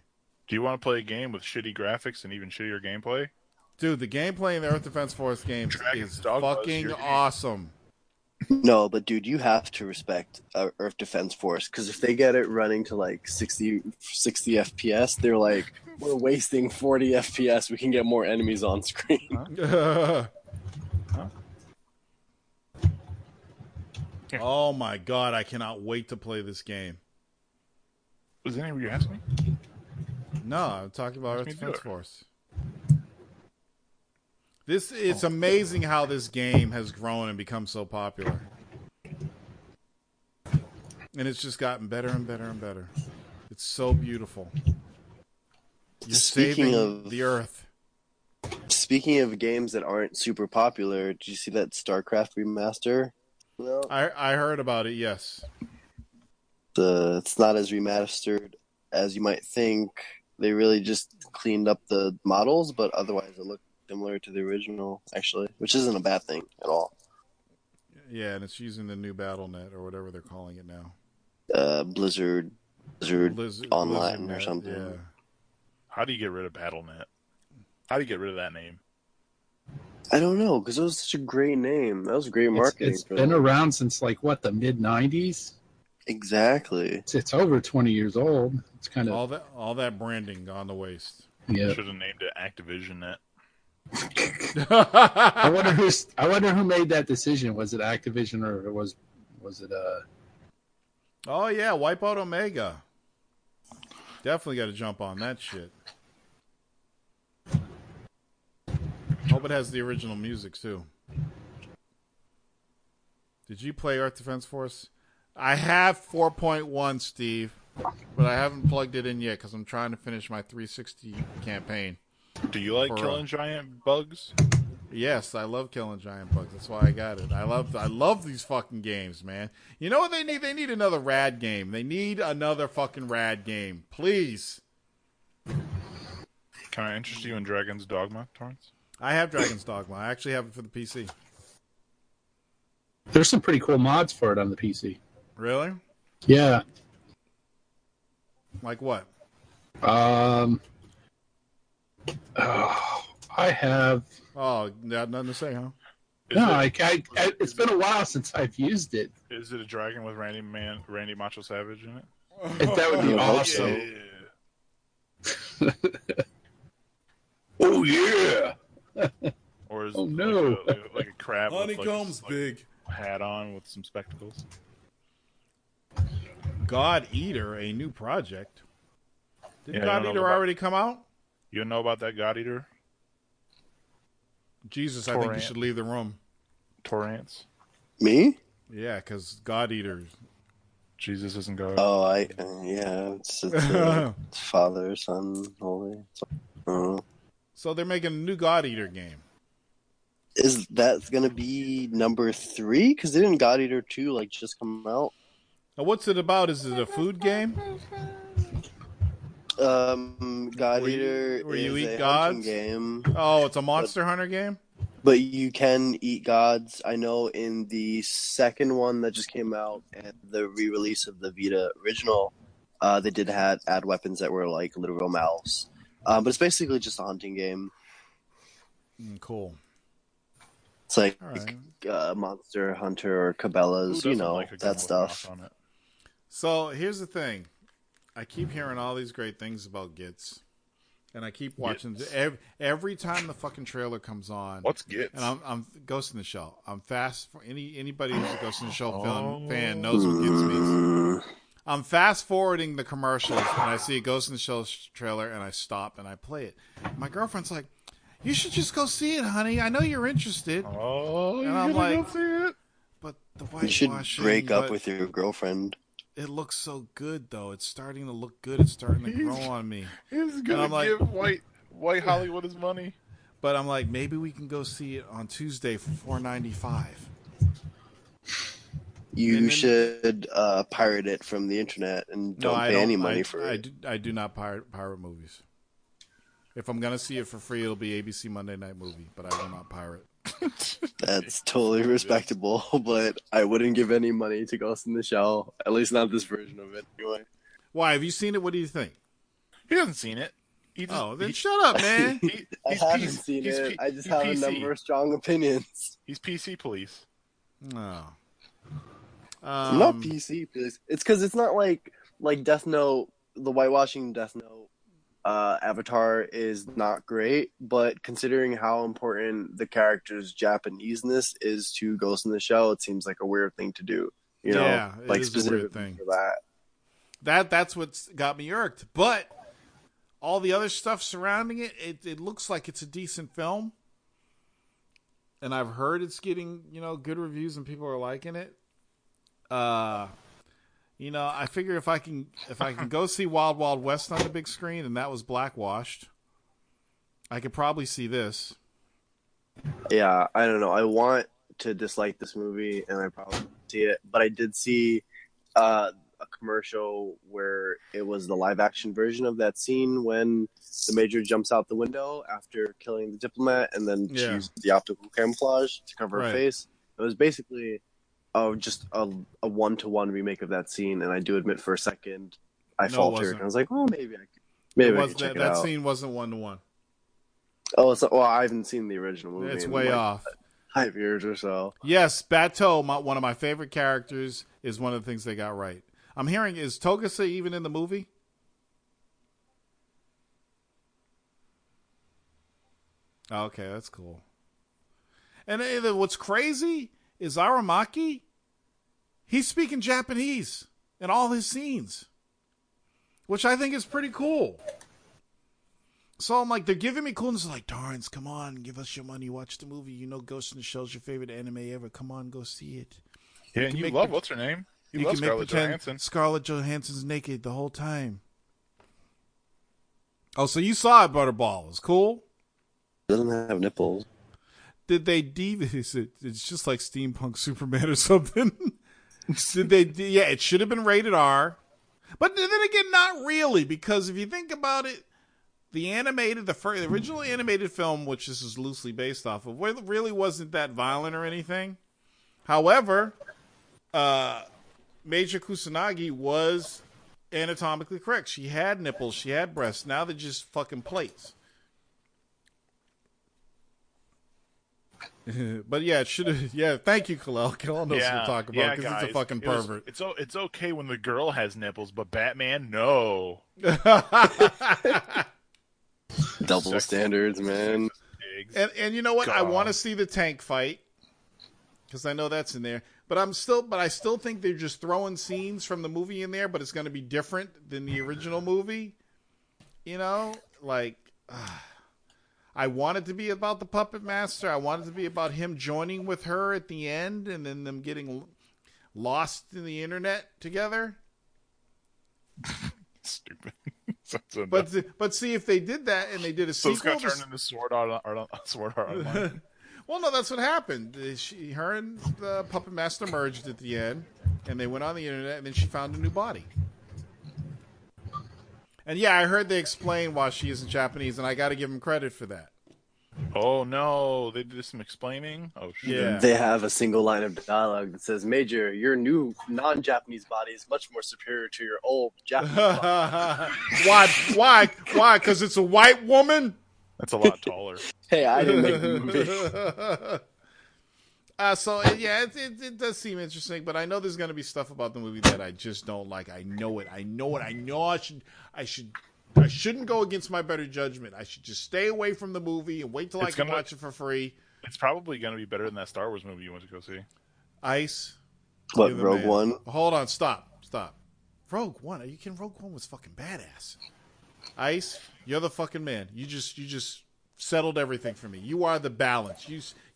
Do you want to play a game with shitty graphics and even shittier gameplay? Dude, the gameplay in the Earth Defense Force games is fucking awesome. No, but dude, you have to respect Earth Defense Force, because if they get it running to like 60 FPS, they're like, we're wasting 40 FPS. We can get more enemies on screen. Huh? Oh my God, I cannot wait to play this game. Was that what you asked me? No, I'm talking about Earth Defense Force. It's amazing how this game has grown and become so popular. And it's just gotten better and better and better. It's so beautiful. You're saving the Earth. Speaking of games that aren't super popular, did you see that StarCraft remaster? No. I heard about it, yes. It's not as remastered as you might think. They really just cleaned up the models, but otherwise it looked similar to the original, actually, which isn't a bad thing at all. Yeah, and it's using the new BattleNet or whatever they're calling it now. Blizzard Online or something. Yeah. How do you get rid of BattleNet? How do you get rid of that name? I don't know, because it was such a great name. That was great marketing. It's been around since like the mid-90s. Exactly. It's over 20 years old. It's kind of all that branding gone to waste. Yeah. Should have named it ActivisionNet. I wonder who made that decision. Was it Activision or was it Oh yeah, Wipeout Omega. Definitely got to jump on that shit. Hope it has the original music too. Did you play Earth Defense Force? I have 4.1, Steve, but I haven't plugged it in yet because I'm trying to finish my 360 campaign. Do you like killing giant bugs? Yes, I love killing giant bugs. That's why I got it. I love these fucking games, man. You know what they need? They need another rad game. They need another fucking rad game. Please. Can I interest you in Dragon's Dogma, Torrance? I have Dragon's Dogma. I actually have it for the PC. There's some pretty cool mods for it on the PC. Really? Yeah. Like what? I have. Oh, nothing to say, huh? It's been a while since I've used it. Is it a dragon with Randy Macho Savage in it? That would be awesome. Yeah. Oh yeah. Or is it like a crab Honeycomb's with big hat on with some spectacles? God Eater, a new project. Did God Eater already come out? You know about that God Eater? Jesus, I think you should leave the room. Torrance? Me? Yeah, because God Eater. Jesus isn't God. Oh, it's Father, Son, Holy. So they're making a new God Eater game. Is that going to be number 3? Because didn't God Eater 2 just come out? Now, what's it about? Is it a food game? God Eater where you is eat a gods? hunting game. Oh, it's a Monster Hunter game? But you can eat gods. I know in the second one that just came out and the re-release of the Vita original, they did add weapons that were like literal mouths. But it's basically just a hunting game. Cool. It's like Monster Hunter or Cabela's, like that stuff. On it? So here's the thing. I keep hearing all these great things about Gits. And I keep watching every time the fucking trailer comes on. What's Gits? And I'm Ghost in the Shell. I'm fast for anybody who's a Ghost in the Shell fan knows what Gits means. I'm fast forwarding the commercials and I see a Ghost in the Shell trailer and I stop and I play it. My girlfriend's like, "You should just go see it, honey. I know you're interested." Oh, and I'm like, go see it? But the whitewashing. You should break up with your girlfriend. It looks so good, though. It's starting to look good. It's starting to grow on me. He's gonna give white Hollywood his money. But I'm like, maybe we can go see it on Tuesday for $4.95. You should pirate it from the internet and don't pay any money for it. I do not pirate movies. If I'm gonna see it for free, it'll be ABC Monday Night Movie, but I will not pirate. That's totally respectable, but I wouldn't give any money to Ghost in the Shell. At least not this version of it, anyway. Why? Have you seen it? What do you think? He hasn't seen it. Then shut up, man. I haven't seen it. I just have a number of strong opinions. He's PC police. No. I'm not PC police. It's because it's not like Death Note, the whitewashing Death Note. Avatar is not great, but considering how important the character's Japaneseness is to Ghost in the Shell, it seems like a weird thing to do. Yeah, it is a weird thing. For that's what's got me irked. But all the other stuff surrounding it looks like it's a decent film. And I've heard it's getting, good reviews and people are liking it. I figure if I can go see Wild Wild West on the big screen and that was blackwashed, I could probably see this. Yeah, I don't know. I want to dislike this movie and I probably won't see it, but I did see a commercial where it was the live action version of that scene when the Major jumps out the window after killing the diplomat and then she used the optical camouflage to cover her face. It was basically just a 1-to-1 remake of that scene, and I do admit for a second I faltered. And I was like, "Oh, maybe I could check it out." That scene wasn't 1-to-1. Oh, well, I haven't seen the original movie. It's way off. 5 years or so. Yes, Bateau, one of my favorite characters, is one of the things they got right. I'm hearing, is Togasa even in the movie? Okay, that's cool. And what's crazy is Aramaki. He's speaking Japanese in all his scenes, which I think is pretty cool. So I'm like, they're giving me coolness. Like, Torrance, come on, give us your money, watch the movie. Ghost in the Shell's your favorite anime ever. Come on, go see it. Yeah, and you love, what's her name? You love Scarlett Johansson. Scarlett Johansson's naked the whole time. Oh, so you saw it, Butterball. It's cool? It doesn't have nipples. Did they it's just like Steampunk Superman or something. It should have been rated R. But then again, not really, because if you think about it, the original animated film, which this is loosely based off of, really wasn't that violent or anything. However, Major Kusanagi was anatomically correct. She had nipples, she had breasts. Now they're just fucking plates. But yeah, it should have. Yeah, thank you, Kalel. Kalel knows what we're talking about because it's a fucking pervert. It's okay when the girl has nipples, but Batman, no. Double standards, man. And you know what? God. I want to see the tank fight because I know that's in there. But I still think they're just throwing scenes from the movie in there, but it's going to be different than the original movie. I want it to be about the Puppet Master. I want it to be about him joining with her at the end and then them getting lost in the internet together. Stupid. But see, if they did that and they did a sequel... So it's going to turn into Sword Art Online. Well, no, that's what happened. Her and the Puppet Master merged at the end, and they went on the internet, and then she found a new body. And yeah, I heard they explain why she isn't Japanese, and I got to give them credit for that. Oh no, they did some explaining. Oh shit. Yeah. They have a single line of dialogue that says, "Major, your new non-Japanese body is much more superior to your old Japanese body." Why? Because it's a white woman? That's a lot taller. Hey, I didn't make the movie. So yeah, it does seem interesting, but I know there's going to be stuff about the movie that I just don't like. I know it. I know I shouldn't go against my better judgment. I should just stay away from the movie and wait till I can watch it for free. It's probably going to be better than that Star Wars movie you went to go see. Ice. What, Rogue One? Hold on, stop. Rogue One? Are you kidding? Rogue One was fucking badass. Ice, you're the fucking man. You just settled everything for me. You are the balance.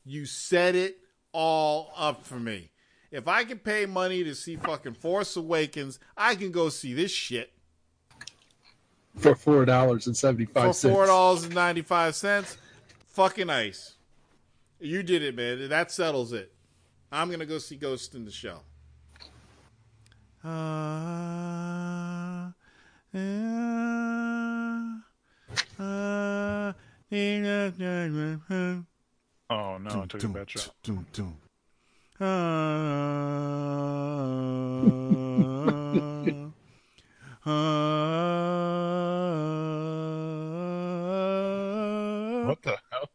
You set it all up for me. If I can pay money to see fucking Force Awakens, I can go see this shit. For $4.75. For $4.95, fucking Ice. You did it, man. That settles it. I'm gonna go see Ghost in the Shell. Oh no, I took a bad shot. What the hell?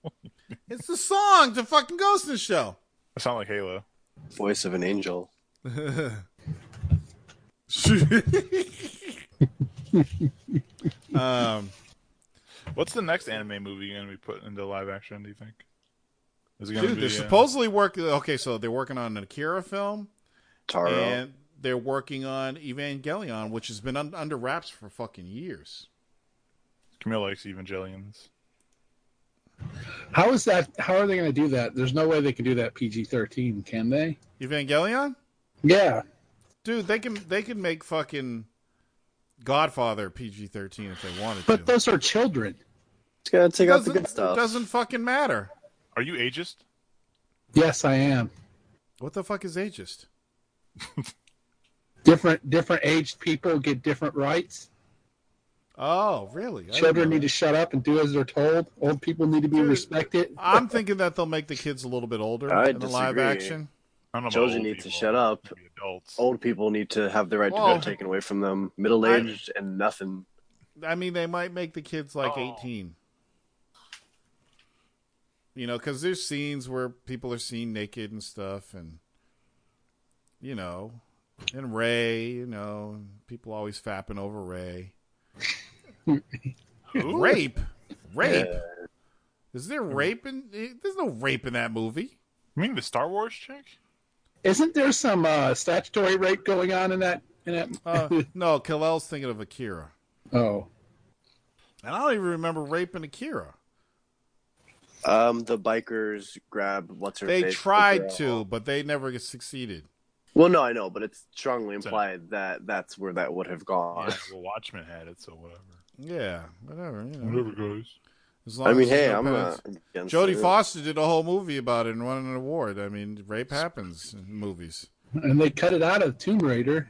It's the song to fucking Ghost in the Shell. I sound like Halo. Voice of an angel. What's the next anime movie going to be put into live action, do you think? Is it gonna be, they're supposedly working... Okay, so they're working on an Akira film. Taro. And they're working on Evangelion, which has been under wraps for fucking years. Camille likes Evangelions. How is that? How are they going to do that? There's no way they can do that PG-13, can they? Evangelion? Yeah. Dude, they can make fucking Godfather PG-13 if they wanted to. But those are children. It's got to take out the good stuff. It doesn't fucking matter. Are you ageist? Yes, I am. What the fuck is ageist? Different aged people get different rights. Oh, really? Children need to shut up and do as they're told. Old people need to be respected. I'm thinking that they'll make the kids a little bit older in the live action. Children need to shut up. Old people need to have the right to be taken away from them. Middle-aged and nothing. I mean, they might make the kids like 18. You know, because there's scenes where people are seen naked and stuff, and you know, and Ray, you know, people always fapping over Ray. Rape? Yeah. Is there rape in? There's no rape in that movie. You mean the Star Wars chick? Isn't there some statutory rape going on in that? No, Kal-El's thinking of Akira. Oh, and I don't even remember rape in Akira. The bikers grab what's her face. They tried to, but they never succeeded. Well, no, I know, but it's strongly implied that that's where that would have gone. Yeah, well, Watchmen had it, so whatever. Yeah, whatever. You know. Whatever, guys. I mean, hey, I'm not against Jodie Foster did a whole movie about it and won an award. I mean, rape happens in movies. And they cut it out of Tomb Raider.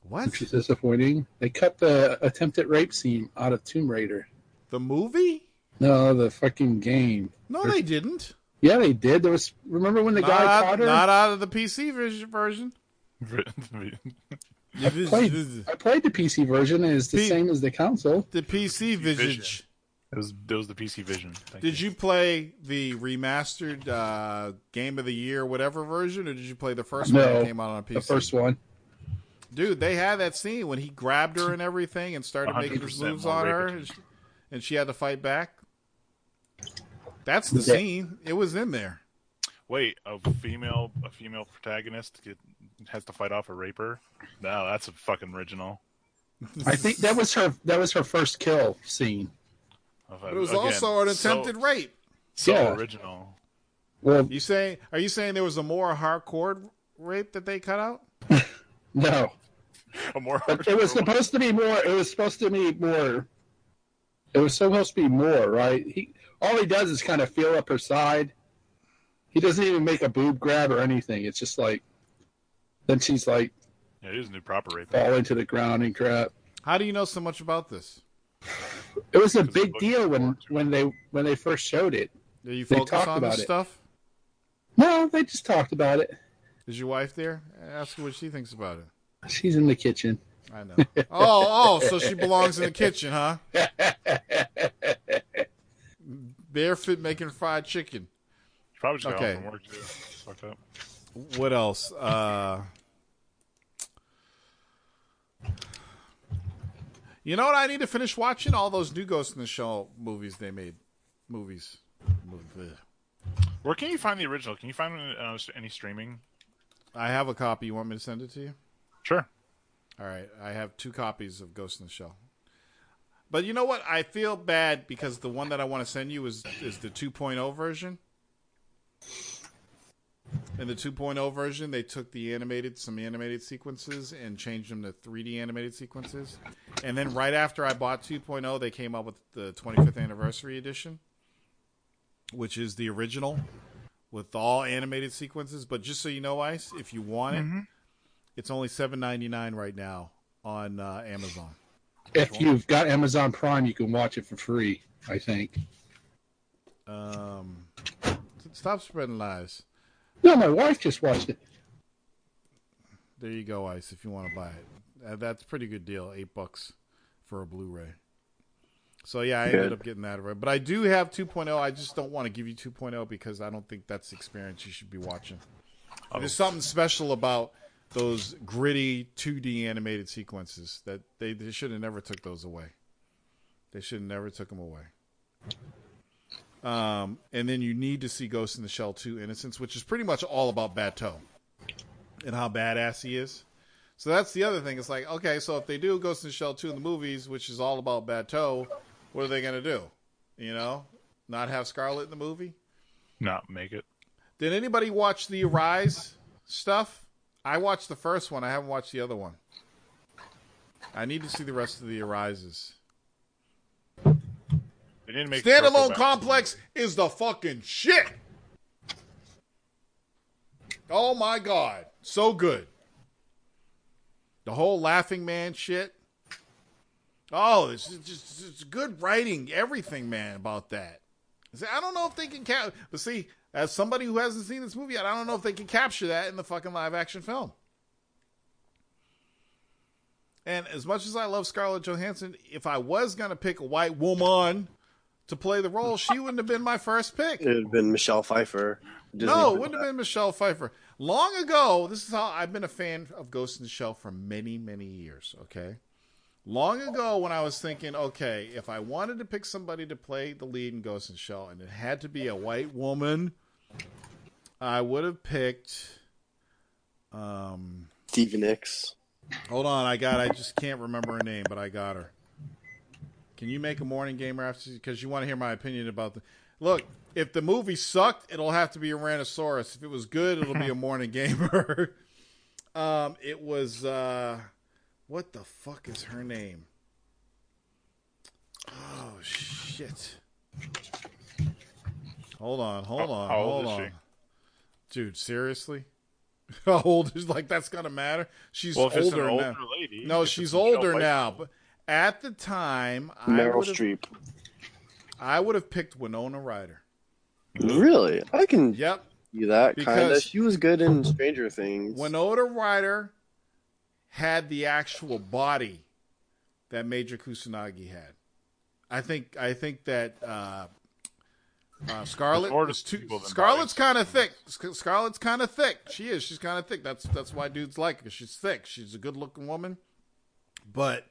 What? Which is disappointing. They cut the attempted rape scene out of Tomb Raider. The movie? No, the fucking game. No, they didn't. Yeah, they did. There was. Remember when the guy caught her? Not out of the PC version. I played the PC version, and it's the same as the console. The PC Visage. It was the PC Vision. Did you play the remastered Game of the Year whatever version, or did you play the first one that came out on PC? The first one. Dude, they had that scene when he grabbed her and everything and started making his moves on her, and she had to fight back. That's the scene. It was in there. Wait, a female protagonist has to fight off a raper? No, that's a fucking original. I think that was her first kill scene. But it was also an attempted rape. So original. Well, are you saying there was a more hardcore rape that they cut out? No. It was supposed to be more. It was supposed to be more. It was supposed to be more, right? All he does is kind of feel up her side. He doesn't even make a boob grab or anything. It's just like, then she's like, yeah, it is a new proper rape. Fall into the ground and crap. How do you know so much about this? It was a big deal when they first showed it. Did you focus on this stuff? No, they just talked about it. Is your wife there? Ask her what she thinks about it. She's in the kitchen. I know. Oh, so she belongs in the kitchen, huh? Barefoot making fried chicken. She probably just got home from work too. Fucked up. What else? You know what I need to finish watching? All those new Ghost in the Shell movies they made. Movies. Where can you find the original? Can you find any streaming? I have a copy. You want me to send it to you? Sure. All right. I have 2 copies of Ghost in the Shell. But you know what? I feel bad because the one that I want to send you is the 2.0 version. In the 2.0 version, they took some animated sequences and changed them to 3D animated sequences. And then right after I bought 2.0, they came out with the 25th anniversary edition, which is the original with all animated sequences. But just so you know, Ice, if you want it, it's only $7.99 right now on Amazon. If you've got Amazon Prime, you can watch it for free, I think. Stop spreading lies. No, my wife just watched it. There you go, Ice, if you want to buy it. That's a pretty good deal, $8 for a Blu-ray. So, yeah, I ended up getting that right. But I do have 2.0. I just don't want to give you 2.0 because I don't think that's the experience you should be watching. There's something special about those gritty 2D animated sequences that they should have never took those away. They should have never took them away. And then you need to see Ghost in the Shell 2 Innocence, which is pretty much all about Bateau and how badass he is. So that's the other thing. It's like, okay, so if they do Ghost in the Shell 2 in the movies, which is all about Bateau, what are they going to do? You know? Not have Scarlet in the movie? Not make it. Did anybody watch the Arise stuff? I watched the first one. I haven't watched the other one. I need to see the rest of the Arises. They didn't make Standalone Complex is the fucking shit. Oh my God. So good. The whole Laughing Man shit. Oh, it's good writing. Everything, man, about that. I don't know if they can but see, as somebody who hasn't seen this movie yet, I don't know if they can capture that in the fucking live action film. And as much as I love Scarlett Johansson, if I was going to pick a white woman to play the role, she wouldn't have been my first pick. It would have been Michelle Pfeiffer. No, it wouldn't have been Michelle Pfeiffer. Long ago, this is how I've been a fan of Ghost in the Shell for many, many years, okay? Long ago when I was thinking, okay, if I wanted to pick somebody to play the lead in Ghost in the Shell and it had to be a white woman, I would have picked Stevie Nicks. Hold on, I just can't remember her name, but I got her. Can you make a morning gamer after? Because you want to hear my opinion about the. Look, if the movie sucked, it'll have to be a Tyrannosaurus. If it was good, it'll be a morning gamer. It was what the fuck is her name? Oh shit! Hold on. How old is she? Dude, seriously? How old is that's gonna matter? She's older now. Lady, no, she's older now. But at the time, Meryl Streep. I would have picked Winona Ryder. Really? I can do that kind of. Because She was good in Stranger Things. Winona Ryder had the actual body that Major Kusanagi had. I think that Scarlett is Scarlett's kind of thick. Scarlett's kind of thick. She is. She's kind of thick. That's why dudes like her. She's thick. She's a good-looking woman. But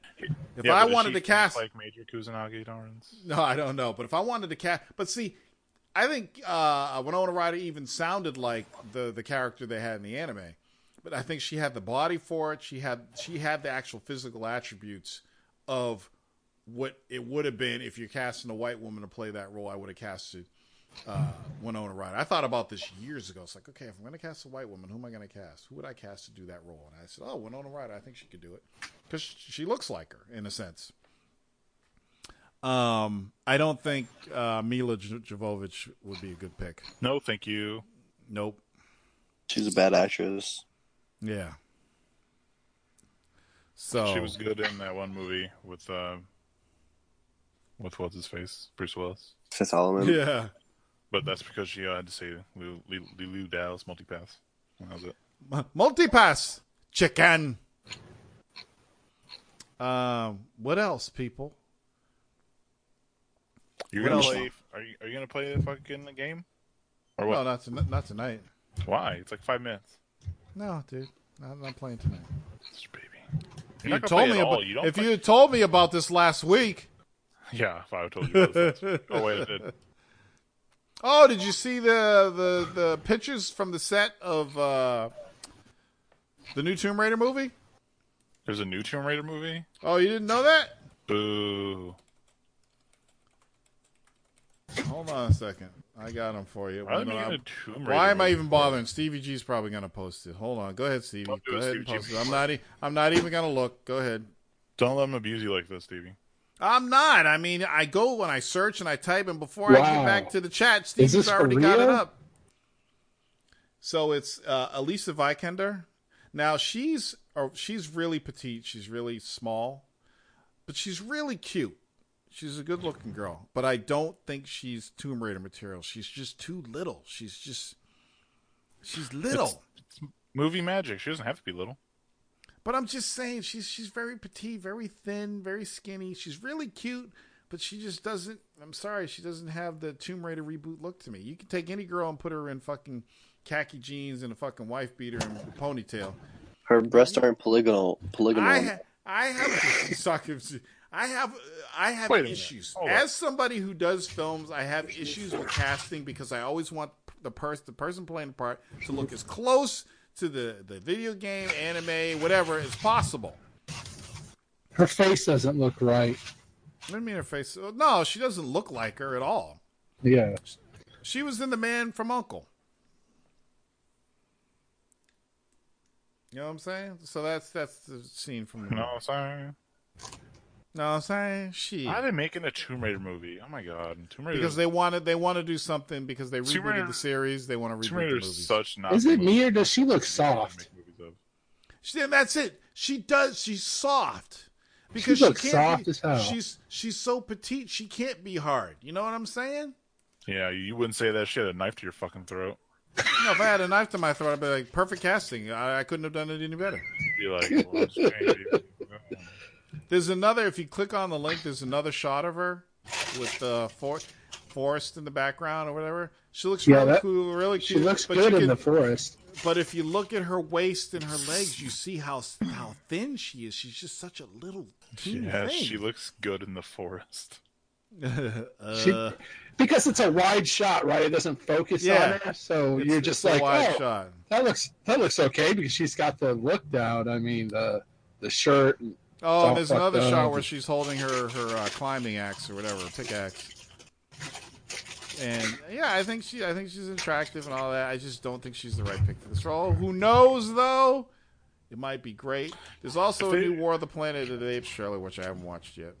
if I wanted to cast like Major Kusanagi, Lawrence. No, I don't know. But if I wanted to cast, but see, I think Winona Ryder even sounded like the character they had in the anime. But I think she had the body for it. She had the actual physical attributes of what it would have been if you're casting a white woman to play that role. I would have casted Winona Ryder. I thought about this years ago. It's like, okay, if I'm going to cast a white woman, who am I going to cast? Who would I cast to do that role? And I said, Winona Ryder. I think she could do it because she looks like her in a sense. I don't think Mila Jovovich would be a good pick. No, thank you. Nope. She's a bad actress. Yeah. So she was good in that one movie with with what's his face, Bruce Willis. Solomon. Yeah. But that's because she had to say Lulu Dallas multipass. That was it. Multipass chicken. What else, people? You're gonna play? Are you gonna play the fucking game? Or what? No, not tonight. Why? It's like 5 minutes. No, dude, I'm not playing tonight. Baby. You had told me about this last week. Yeah, if I told you about this last week. Oh wait, I did. Oh, did you see the pictures from the set of the new Tomb Raider movie? There's a new Tomb Raider movie? Oh, you didn't know that? Boo. Hold on a second. I got them for you. Why am I even bothering? Stevie G's probably going to post it. Hold on. Go ahead, Stevie. Go ahead and post it. I'm not even going to look. Go ahead. Don't let him abuse you like this, Stevie. I'm not. I mean, I go when I search and I type, and before I get back to the chat, Stevie's already got it up. So it's Elisa Vikander. Now, she's really petite. She's really small. But she's really cute. She's a good-looking girl. But I don't think she's Tomb Raider material. She's just too little. She's little. It's movie magic. She doesn't have to be little. But I'm just saying, she's very petite, very thin, very skinny. She's really cute, but she just doesn't, I'm sorry, she doesn't have the Tomb Raider reboot look to me. You can take any girl and put her in fucking khaki jeans and a fucking wife beater and a ponytail. Her breasts aren't polygonal. I have issues. As somebody who does films, I have issues with casting because I always want the person playing the part to look as close to the video game, anime, whatever as possible. Her face doesn't look right. What do you mean her face? No, she doesn't look like her at all. Yeah. She was in The Man from U.N.C.L.E. You know what I'm saying? So that's the scene from the No, sorry. No, I'm saying Why are they making a Tomb Raider movie? Oh my god, Tomb Raider! Because they want to do something because they rebooted the series. They want to reboot Tomb Raider the movies. Such not. Is it me or does she look soft? That's it. She does. She's soft because she looks soft as hell. She's so petite. She can't be hard. You know what I'm saying? Yeah, you wouldn't say that. She had a knife to your fucking throat. No, if I had a knife to my throat, I'd be like, perfect casting. I couldn't have done it any better. Be like, well, there's another. If you click on the link, there's another shot of her with the forest in the background or whatever. She looks really cool, really cute. She looks good in the forest. But if you look at her waist and her legs, you see how thin she is. She's just such a little teeny thing. She looks good in the forest. Because it's a wide shot, right? It doesn't focus on her, so you're just like, shot. That looks okay because she's got the look down. I mean, the shirt. And there's another shot where she's holding her climbing axe or whatever, pickaxe. And yeah, I think she's attractive and all that. I just don't think she's the right pick for this role. Who knows though? It might be great. There's also a new War of the Planet of the Apes trailer, which I haven't watched yet.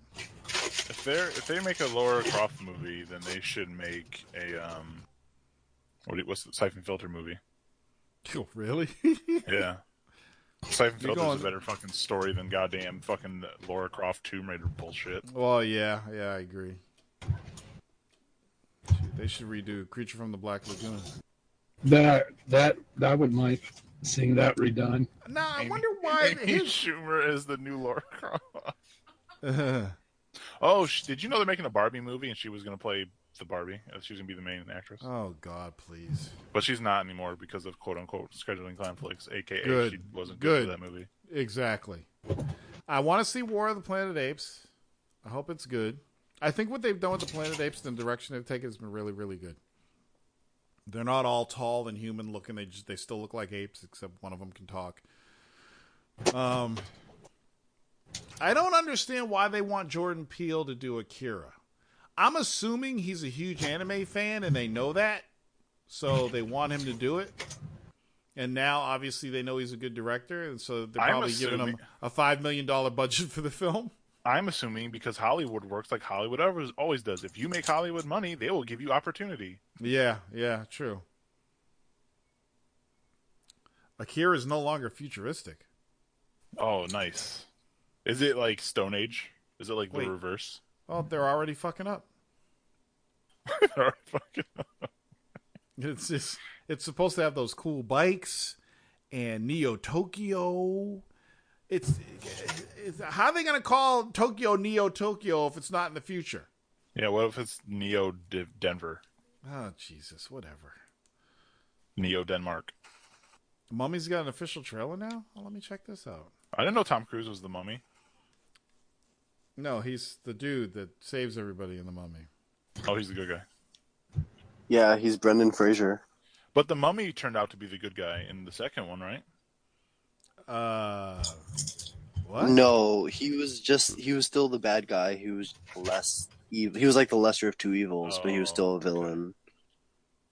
If they make a Lara Croft movie, then they should make a what's the Siphon Filter movie? Oh, really? Yeah. Siphon Filter is a better fucking story than goddamn fucking Lara Croft Tomb Raider bullshit. Well, yeah, I agree. They should redo Creature from the Black Lagoon. That I wouldn't mind seeing that redone. Nah, I wonder why Amy Schumer is the new Lara Croft. Oh, did you know they're making a Barbie movie and she was going to play the Barbie? She was going to be the main actress. Oh God, please! But she's not anymore because of quote unquote scheduling conflicts, aka she wasn't good for that movie. Exactly. I want to see War of the Planet of the Apes. I hope it's good. I think what they've done with the Planet of the Apes and the direction they've taken has been really, really good. They're not all tall and human looking. They still look like apes, except one of them can talk. I don't understand why they want Jordan Peele to do Akira. I'm assuming he's a huge anime fan and they know that, so they want him to do it. And now, obviously, they know he's a good director, and so they're probably giving him a $5 million budget for the film. I'm assuming because Hollywood works like Hollywood always does. If you make Hollywood money, they will give you opportunity. Yeah, true. Akira is no longer futuristic. Oh, nice. Is it like Stone Age? Is it like the reverse? Well, they're already fucking up. They're already fucking up. It's supposed to have those cool bikes and Neo Tokyo. It's how are they going to call Tokyo Neo Tokyo if it's not in the future? Yeah, what if it's Neo Denver? Oh, Jesus, whatever. Neo Denmark. Mummy's got an official trailer now? Well, let me check this out. I didn't know Tom Cruise was the Mummy. No, he's the dude that saves everybody in the Mummy. Oh, he's the good guy. Yeah, he's Brendan Fraser. But the Mummy turned out to be the good guy in the second one, right? What? No, he was still the bad guy. He was less evil. He was like the lesser of two evils, but he was still a villain.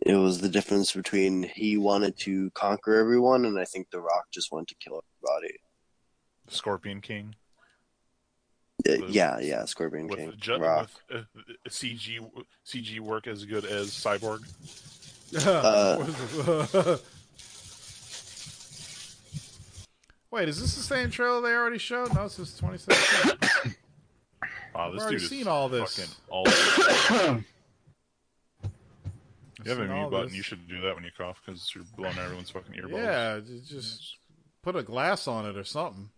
Okay. It was the difference between he wanted to conquer everyone, and I think The Rock just wanted to kill everybody. Scorpion King. Yeah, Scorpion King. With CG work as good as Cyborg. Wait, is this the same trailer they already showed? No, this is 2017. Wow, this I've dude already seen all this. You have a mute button. You should do that when you cough because you're blowing everyone's fucking earballs. Yeah, just put a glass on it or something.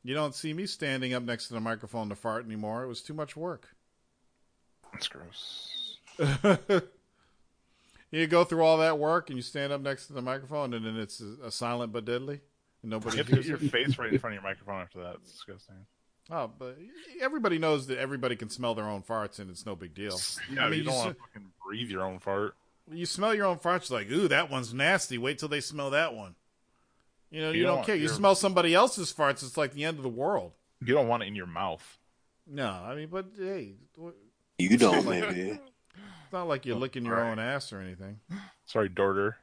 You don't see me standing up next to the microphone to fart anymore. It was too much work. That's gross. You go through all that work and you stand up next to the microphone and then it's a silent but deadly. And nobody hears your face right in front of your microphone after that. It's disgusting. Oh, but everybody knows that everybody can smell their own farts and it's no big deal. Yeah, I mean, you don't want to fucking breathe your own fart. You smell your own farts, like, ooh, that one's nasty. Wait till they smell that one. You don't care. You smell somebody else's farts, it's like the end of the world. You don't want it in your mouth. No, I mean, but hey. You don't, maybe. It's not like you're licking your own ass or anything. Sorry, Dorter.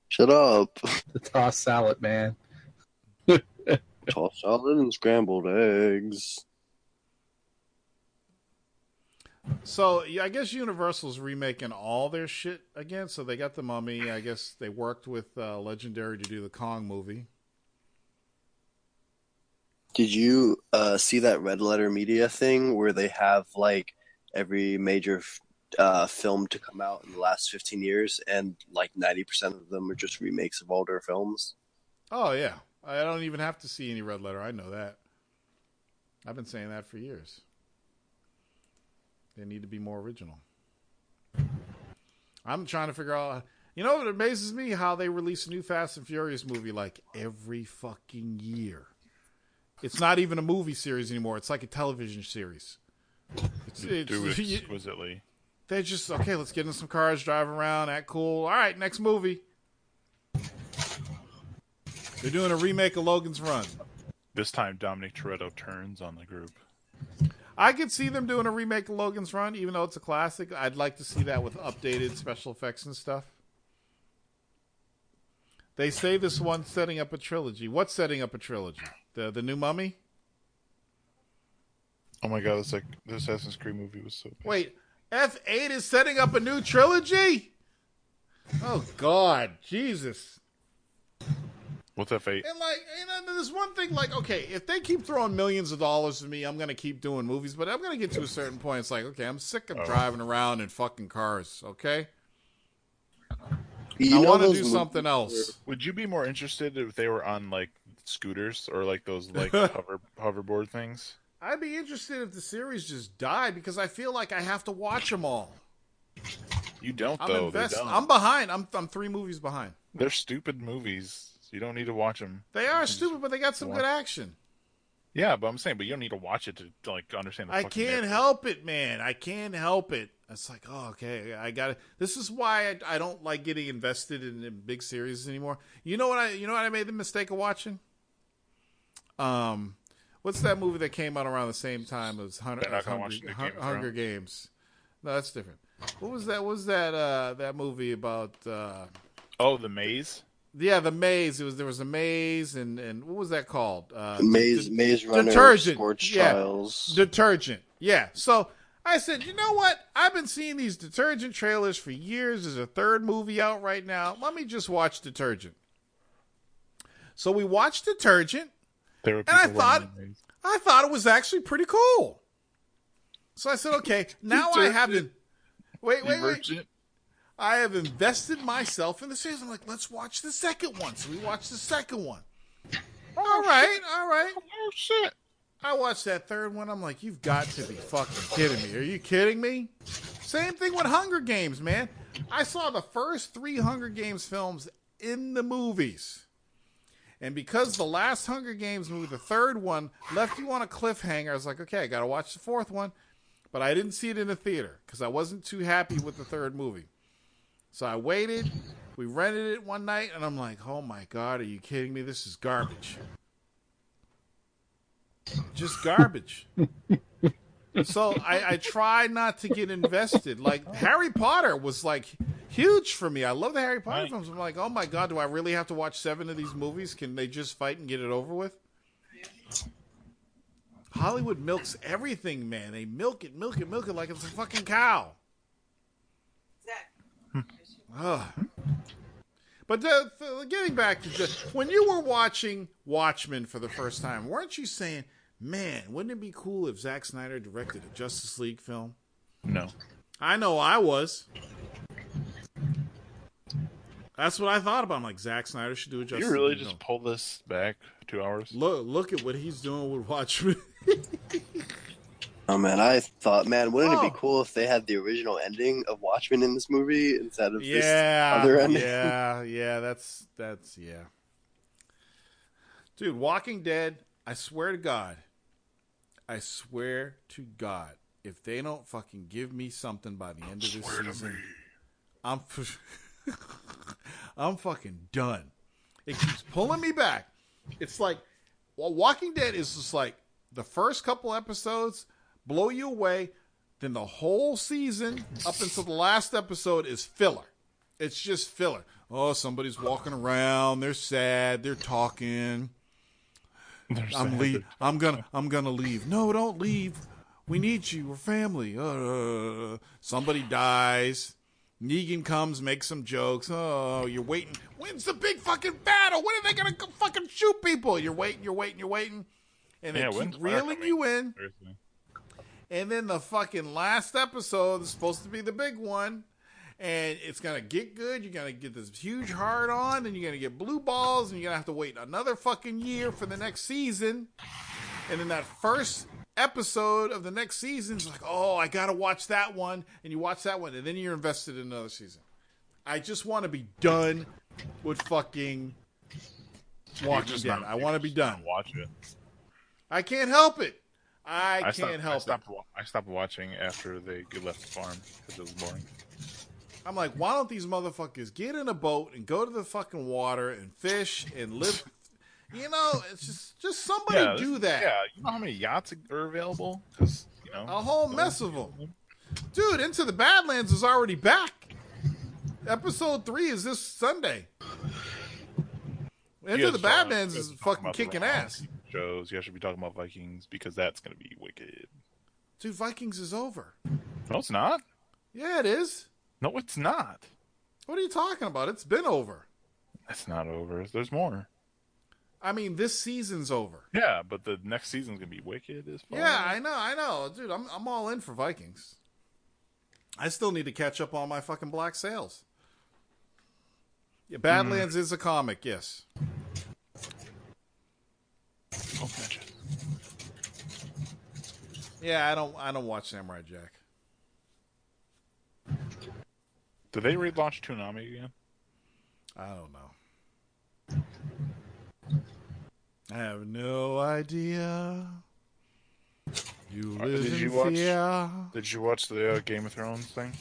Shut up. The tossed salad, man. Tossed salad and scrambled eggs. So, I guess Universal's remaking all their shit again. So they got the Mummy. I guess they worked with Legendary to do the Kong movie. Did you see that Red Letter Media thing where they have like every major film to come out in the last 15 years and like 90% of them are just remakes of older films? Oh, yeah. I don't even have to see any Red Letter. I know that. I've been saying that for years. They need to be more original. I'm trying to figure out... You know what amazes me? How they release a new Fast and Furious movie like every fucking year. It's not even a movie series anymore. It's like a television series. Do it exquisitely. They're just, okay, let's get in some cars, drive around, act cool. All right, next movie. They're doing a remake of Logan's Run. This time, Dominic Toretto turns on the group. I could see them doing a remake of Logan's Run, even though it's a classic. I'd like to see that with updated special effects and stuff. They say this one's setting up a trilogy. What's setting up a trilogy? The new Mummy? Oh my god, it's like the Assassin's Creed movie was so bad. Wait, F8 is setting up a new trilogy? Oh god, Jesus. What's F8? And there's one thing, like, okay, if they keep throwing millions of dollars at me, I'm going to keep doing movies, but I'm going to get to a certain point. It's like, okay, I'm sick of driving around in fucking cars, okay? I want to do something else. Would you be more interested if they were on, like, scooters or, like, those, like, hoverboard things? I'd be interested if the series just died because I feel like I have to watch them all. You don't, though. I'm behind. I'm 3 movies behind. They're stupid movies. You don't need to watch them. They are stupid, but they got some good action. Yeah, but I'm saying, but you don't need to watch it to like understand the I can't help it, man. I can't help it. It's like, oh, okay, I got it. This is why I don't like getting invested in big series anymore. You know what I made the mistake of watching? What's that movie that came out around the same time as Hunger Games? No, that's different. What was that? What was that movie about? The Maze. Yeah, the Maze. There was a maze, and what was that called? Maze Runner. Detergent. Sports Trials. Detergent. Yeah. So I said, you know what? I've been seeing these Detergent trailers for years. There's a 3rd movie out right now. Let me just watch Detergent. So we watched Detergent, There were and I people thought it was actually pretty cool. So I said, okay, now I haven't. Wait. I have invested myself in the series. I'm like, let's watch the second one. So we watched the second one. All right. Oh, shit. I watched that third one. I'm like, you've got to be fucking kidding me. Are you kidding me? Same thing with Hunger Games, man. I saw the first 3 Hunger Games films in the movies. And because the last Hunger Games movie, the third one, left you on a cliffhanger, I was like, okay, I got to watch the fourth one. But I didn't see it in the theater because I wasn't too happy with the third movie. So I waited. We rented it one night, and I'm like, oh, my God, are you kidding me? This is garbage. Just garbage. So I try not to get invested. Like, Harry Potter was, like, huge for me. I love the Harry Potter films. I'm like, oh, my God, do I really have to watch 7 of these movies? Can they just fight and get it over with? Hollywood milks everything, man. They milk it like it's a fucking cow. But getting back to when you were watching Watchmen for the first time, weren't you saying, man, wouldn't it be cool if Zack Snyder directed a Justice League film? No. I know I was. That's what I thought about. I'm like, Zack Snyder should do a Justice League film. You really just pull this back 2 hours? Look at what he's doing with Watchmen. Oh, man, I thought, wouldn't it be cool if they had the original ending of Watchmen in this movie instead of this other ending? Yeah, that's. Dude, Walking Dead, I swear to God, if they don't fucking give me something by the end of this season, I'm fucking done. It keeps pulling me back. It's like, Walking Dead is just like, the first couple episodes blow you away, then the whole season up until the last episode is filler. It's just filler. Oh, somebody's walking around, they're sad, they're talking. I'm gonna leave. No, don't leave. We need you. We're family. Somebody dies. Negan comes, makes some jokes. Oh, you're waiting. When's the big fucking battle? When are they gonna fucking shoot people? You're waiting. And they keep reeling you in. Seriously. And then the fucking last episode is supposed to be the big one. And it's going to get good. You're going to get this huge hard on. And you're going to get blue balls. And you're going to have to wait another fucking year for the next season. And then that first episode of the next season is like, oh, I got to watch that one. And you watch that one. And then you're invested in another season. I just want to be done with fucking Walking Dead. I want to be done. Watch it. I can't help it. I can't help it. I stopped watching after they left the farm because it was boring. I'm like, why don't these motherfuckers get in a boat and go to the fucking water and fish and live? You know, it's just somebody do that. Yeah, you know how many yachts are available? Because a whole mess of them. Dude, Into the Badlands is already back. Episode 3 is this Sunday. Into the Badlands is fucking kicking ass. Shows. You should be talking about Vikings because that's going to be wicked. Dude, Vikings is over. No, it's not. Yeah, it is. No, it's not. What are you talking about? It's been over. It's not over. There's more. I mean, this season's over. Yeah, but the next season's going to be wicked as fuck. Yeah, I know. Dude, I'm all in for Vikings. I still need to catch up on my fucking Black Sails. Yeah, Badlands is a comic, yes. Yeah, I don't watch Samurai Jack. Did they relaunch Toonami again? I don't know. I have no idea. You live in fear. Did you watch the Game of Thrones thing?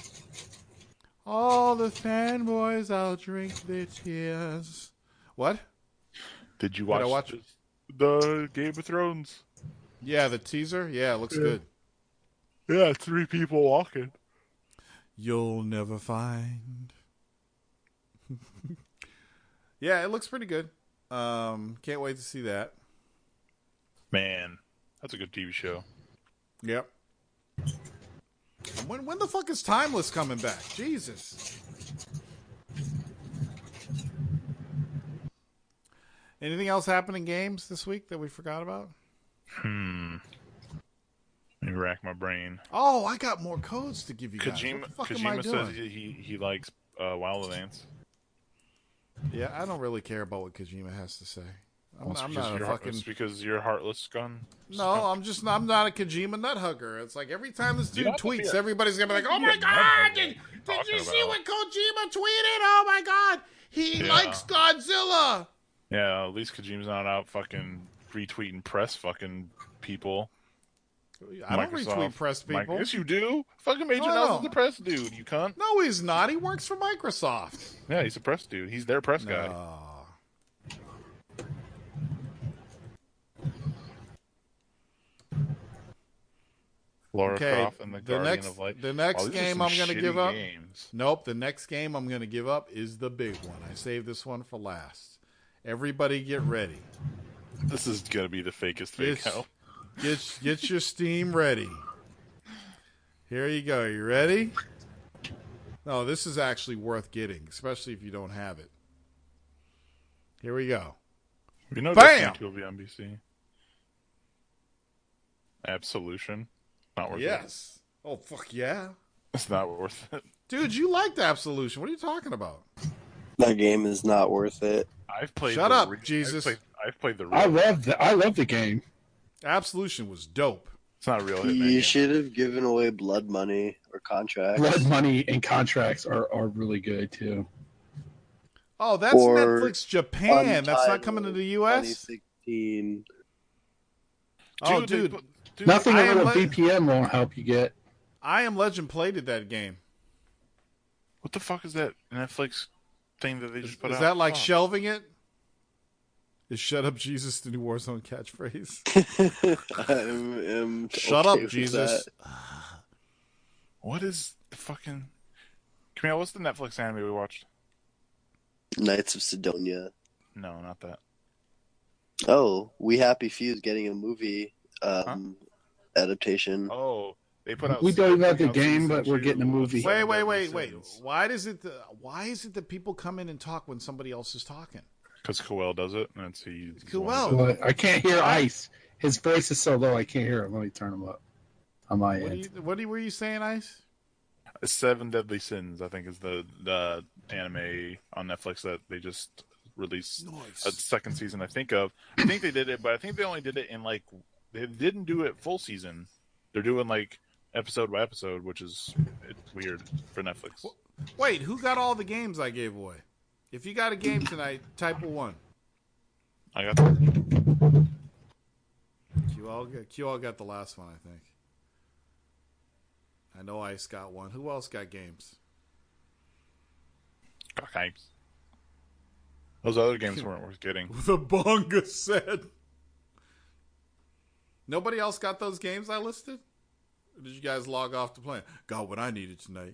All the fanboys, I'll drink their tears. What? Did you watch the Game of Thrones? Yeah, the teaser? Yeah, it looks good. Yeah, 3 people walking. You'll never find. Yeah, it looks pretty good. Can't wait to see that. Man, that's a good TV show. Yep. When the fuck is Timeless coming back? Jesus. Anything else happen in games this week that we forgot about? Let me rack my brain. Oh, I got more codes to give you guys. Kojima, What the fuck Kojima am I doing? says he likes Wildlands. Yeah, I don't really care about what Kojima has to say. I'm not a fucking. It's because you're a heartless gun. No, I'm not a Kojima nut hugger. It's like every time this dude tweets, everybody's gonna be like, "Oh my god, did you see what Kojima tweeted? Oh my god, he likes Godzilla." Yeah, at least Kojima's not out fucking retweeting press fucking people. I don't retweet press people. Yes, you do. Fucking Major Nelson's the press dude, you cunt. No, he's not. He works for Microsoft. Yeah, he's a press dude. He's their press guy. Lara Croft and the Guardian of Light. The next game I'm going to give up. Nope, the next game I'm going to give up is the big one. I saved this one for last. Everybody get ready. This is going to be the fakest fake out. Get your Steam ready. Here you go. You ready? No, this is actually worth getting, especially if you don't have it. Here we go. You know Bam! Destiny 2 will be on PC. Absolution. Not worth it. Yes. Oh, fuck yeah. It's not worth it. Dude, you liked Absolution. What are you talking about? That game is not worth it. I've played. Shut up, Jesus. I've played the. I love the game. Absolution was dope. It's not a real. You should have given away blood money or contracts. Blood money and contracts are really good too. Oh, that's Netflix Japan. That's not coming to the U.S. 2016. Oh, dude. Nothing a little VPN won't help you get. I Am Legend plated that game. What the fuck is that Netflix thing that they just put out? Is that like shelving it? Is "Shut Up, Jesus" the new Warzone catchphrase? Shut up, Jesus. What is the fucking... Camille, what's the Netflix anime we watched? Knights of Sidonia. No, not that. Oh, We Happy Few's getting a movie adaptation. Oh, they put out... We don't have the game, but we're getting a movie. Wait. Why is it that people come in and talk when somebody else is talking? Because Coel does it, and it's Coel. I can't hear Ice. His voice is so low, I can't hear him. Let me turn him up on my end. What were you saying, Ice? 7 Deadly Sins, I think, is the anime on Netflix that they just released a second season, I think they did it, but I think they only did it in, like... They didn't do it full season. They're doing, like, episode by episode, which is weird for Netflix. Wait, who got all the games I gave away? If you got a game tonight, type a 1. I got that. QL got the last one, I think. I know Ice got one. Who else got games? Got games. Those other games weren't worth getting. The Bonga said. Nobody else got those games I listed? Or did you guys log off to play? Got what I needed tonight.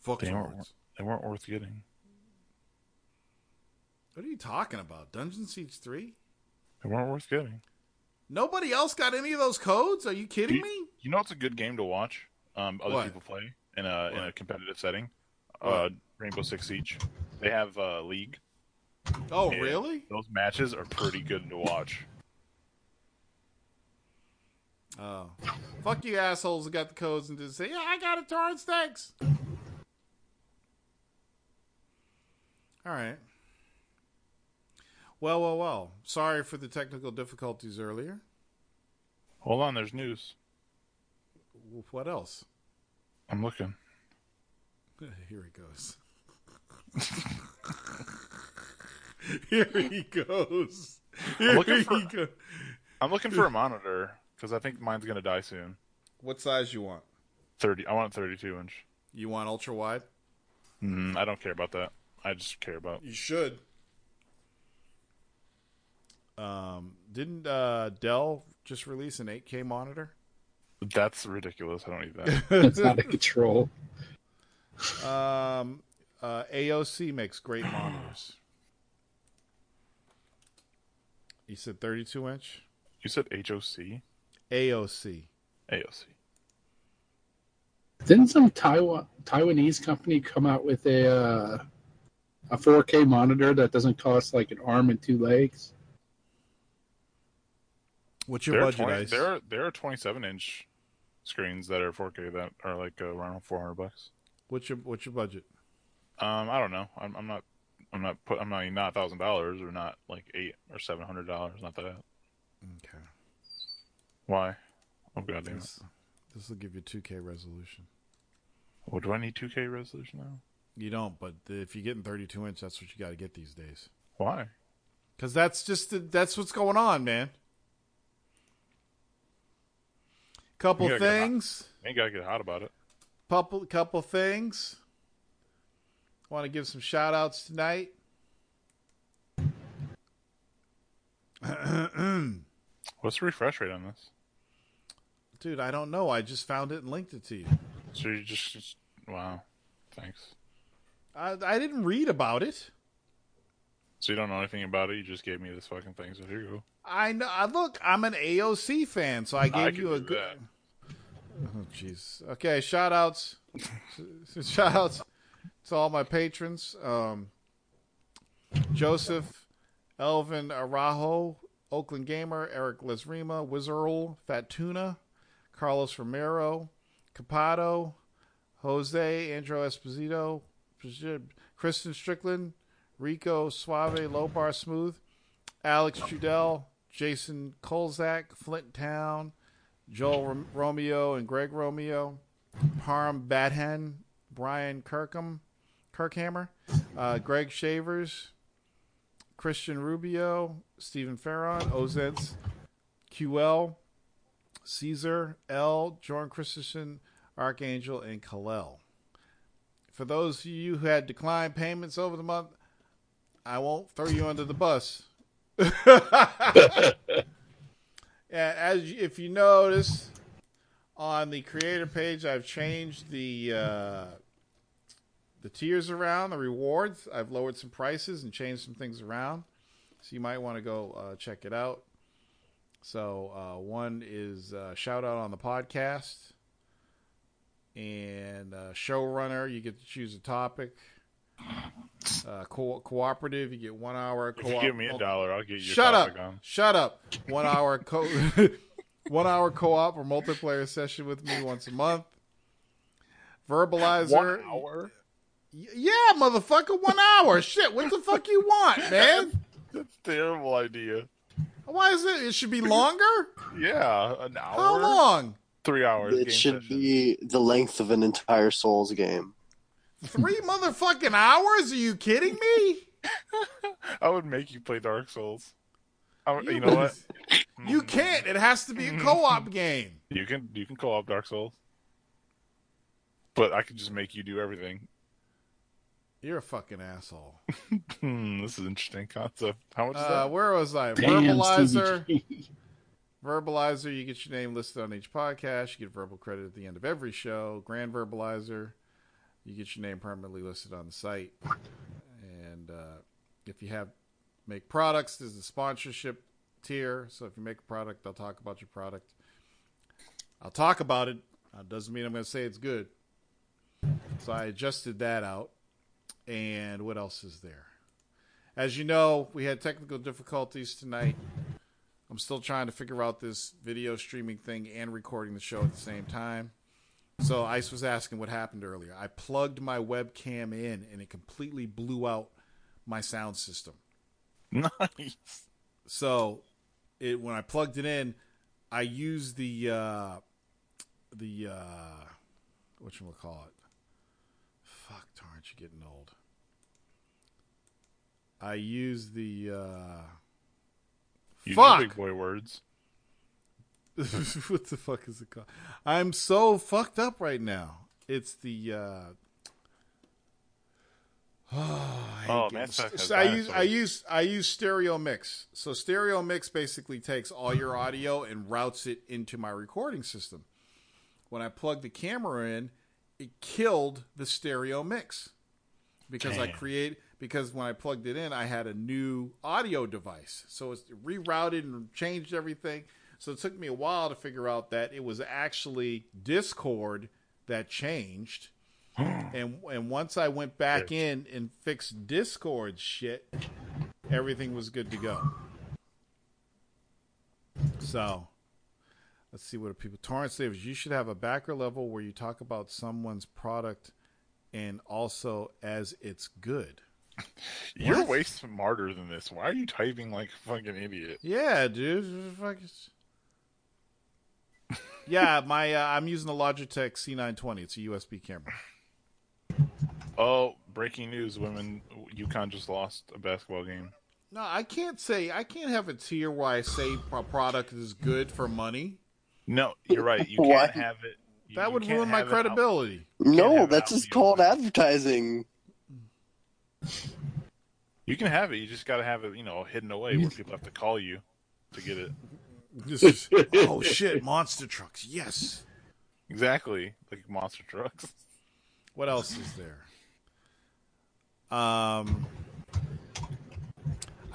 Fuck they weren't worth getting. What are you talking about? Dungeon Siege 3? They weren't worth getting. Nobody else got any of those codes? Are you kidding me? You know it's a good game to watch other people play in a competitive setting? Rainbow Six Siege. They have League. Oh, really? Those matches are pretty good to watch. Oh. Fuck you assholes who got the codes and didn't say, yeah, I got it, Torrance, thanks. All right. Well. Sorry for the technical difficulties earlier. Hold on, there's news. What else? I'm looking. Here he goes. Here he goes. I'm looking for a monitor because I think mine's going to die soon. What size you want? 30. I want 32 inch. You want ultra wide? I don't care about that. I just care about... You should. Didn't Dell just release an 8K monitor? That's ridiculous. I don't need that. It's out of control. AOC makes great monitors. You said 32 inch? You said HOC? AOC. AOC. Didn't some Taiwanese company come out with a a 4K monitor that doesn't cost like an arm and 2 legs. What's your budget, Ice? There are 27-inch screens that are 4K that are like around $400. What's your budget? I don't know. I'm not $1,000 or not like $800 or $700. Not that. Okay. Why? Oh god damn it! This will give you 2K resolution. Well, do I need 2K resolution now? You don't, but if you're getting 32-inch, that's what you got to get these days. Why? Because that's what's going on, man. Couple things. Ain't gotta get hot about it. Couple things. Want to give some shout outs tonight. What's the refresh rate on this? Dude, I don't know. I just found it and linked it to you. So you just wow. Thanks. I didn't read about it. So you don't know anything about it? You just gave me this fucking thing, so here you go. I know. Look, I'm an AOC fan, so I gave you a good... Oh, jeez. Okay, shout outs. Shout outs to all my patrons. Joseph, Elvin Arajo, Oakland Gamer, Eric Lesrima, Wizarl, Fat Tuna, Carlos Romero, Capado, Jose, Andrew Esposito, Kristen Strickland, Rico Suave, Low Bar Smooth, Alex Trudell, Jason Kolzak, Flint Town, Joel Romeo and Greg Romeo, Parm Badhen, Brian Kirkhammer, Greg Shavers, Christian Rubio, Stephen Farron, Ozens, QL, Caesar, L, Jordan Christensen, Archangel, and Kalel. For those of you who had declined payments over the month, I won't throw you under the bus. If you notice, on the creator page, I've changed the tiers around, the rewards. I've lowered some prices and changed some things around. So you might want to go check it out. So one is shout out on the podcast. And showrunner, you get to choose a topic. Cooperative, you get 1 hour. If you give me $1, I'll get you. Shut up! Shut up! 1 hour 1 hour co-op or multiplayer session with me once a month. Verbalizer. 1 hour. Yeah, motherfucker, 1 hour. Shit, what the fuck you want, man? That's a terrible idea. Why is it? It should be longer. Yeah, an hour. How long? 3 hours. It should be the length of an entire Souls game. 3 motherfucking hours? Are you kidding me? I would make you play Dark Souls. You know what? You can't. It has to be a co-op game. You can co-op Dark Souls, but I could just make you do everything. You're a fucking asshole. This is an interesting concept. How much is that? Where was I? Damn, Verbalizer. CBG. Verbalizer, you get your name listed on each podcast. You get verbal credit at the end of every show. Grand Verbalizer, you get your name permanently listed on the site. And if you make products, there's a sponsorship tier. So if you make a product, I'll talk about your product. I'll talk about it. Doesn't mean I'm going to say it's good. So I adjusted that out. And what else is there? As you know, we had technical difficulties tonight. I'm still trying to figure out this video streaming thing and recording the show at the same time. So Ice was asking what happened earlier. I plugged my webcam in and it completely blew out my sound system. Nice. So when I plugged it in, I used the whatchamacallit. Fuck, darn, you're getting old. I used the Use fuck big boy words. what the fuck is it called? I'm so fucked up right now. It's the Madcatz. I use Stereo Mix. So Stereo Mix basically takes all your audio and routes it into my recording system. When I plugged the camera in, it killed the Stereo Mix because because when I plugged it in, I had a new audio device. So it's rerouted and changed everything. So it took me a while to figure out that it was actually Discord that changed. and once I went back in and fixed Discord shit, everything was good to go. So, let's see what people. Torrance says you should have a backer level where you talk about someone's product and also as it's good. You're way smarter than this. Why are you typing like a fucking idiot? Yeah, dude. Yeah, I'm using the Logitech C920. It's a USB camera. Oh, breaking news! UConn just lost a basketball game. No, I can't have a tier where I say a product is good for money. No, you're right. You can't have it. That would ruin my credibility. No, that's just called advertising. You can have it. You just got to have it, hidden away where people have to call you to get it. Oh shit! Monster trucks. Yes. Exactly, like monster trucks. What else is there? I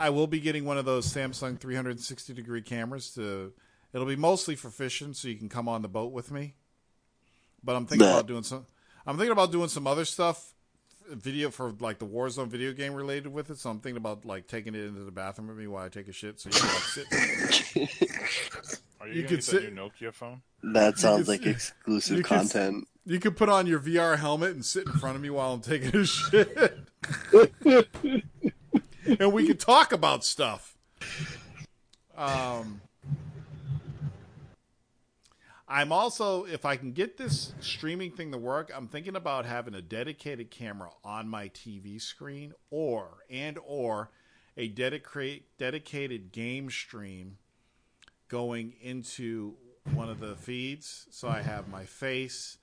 will be getting one of those Samsung 360-degree cameras. It'll be mostly for fishing, so you can come on the boat with me. But I'm thinking about doing some other stuff, video for like the Warzone video game related with it. So I'm thinking about like taking it into the bathroom with me while I take a shit, so you can like sit. Are you gonna get the new Nokia phone? That sounds like exclusive content. You could put on your VR helmet and sit in front of me while I'm taking a shit. And we could talk about stuff. I'm also, if I can get this streaming thing to work, I'm thinking about having a dedicated camera on my TV screen or a dedicated game stream going into one of the feeds. So I have my face,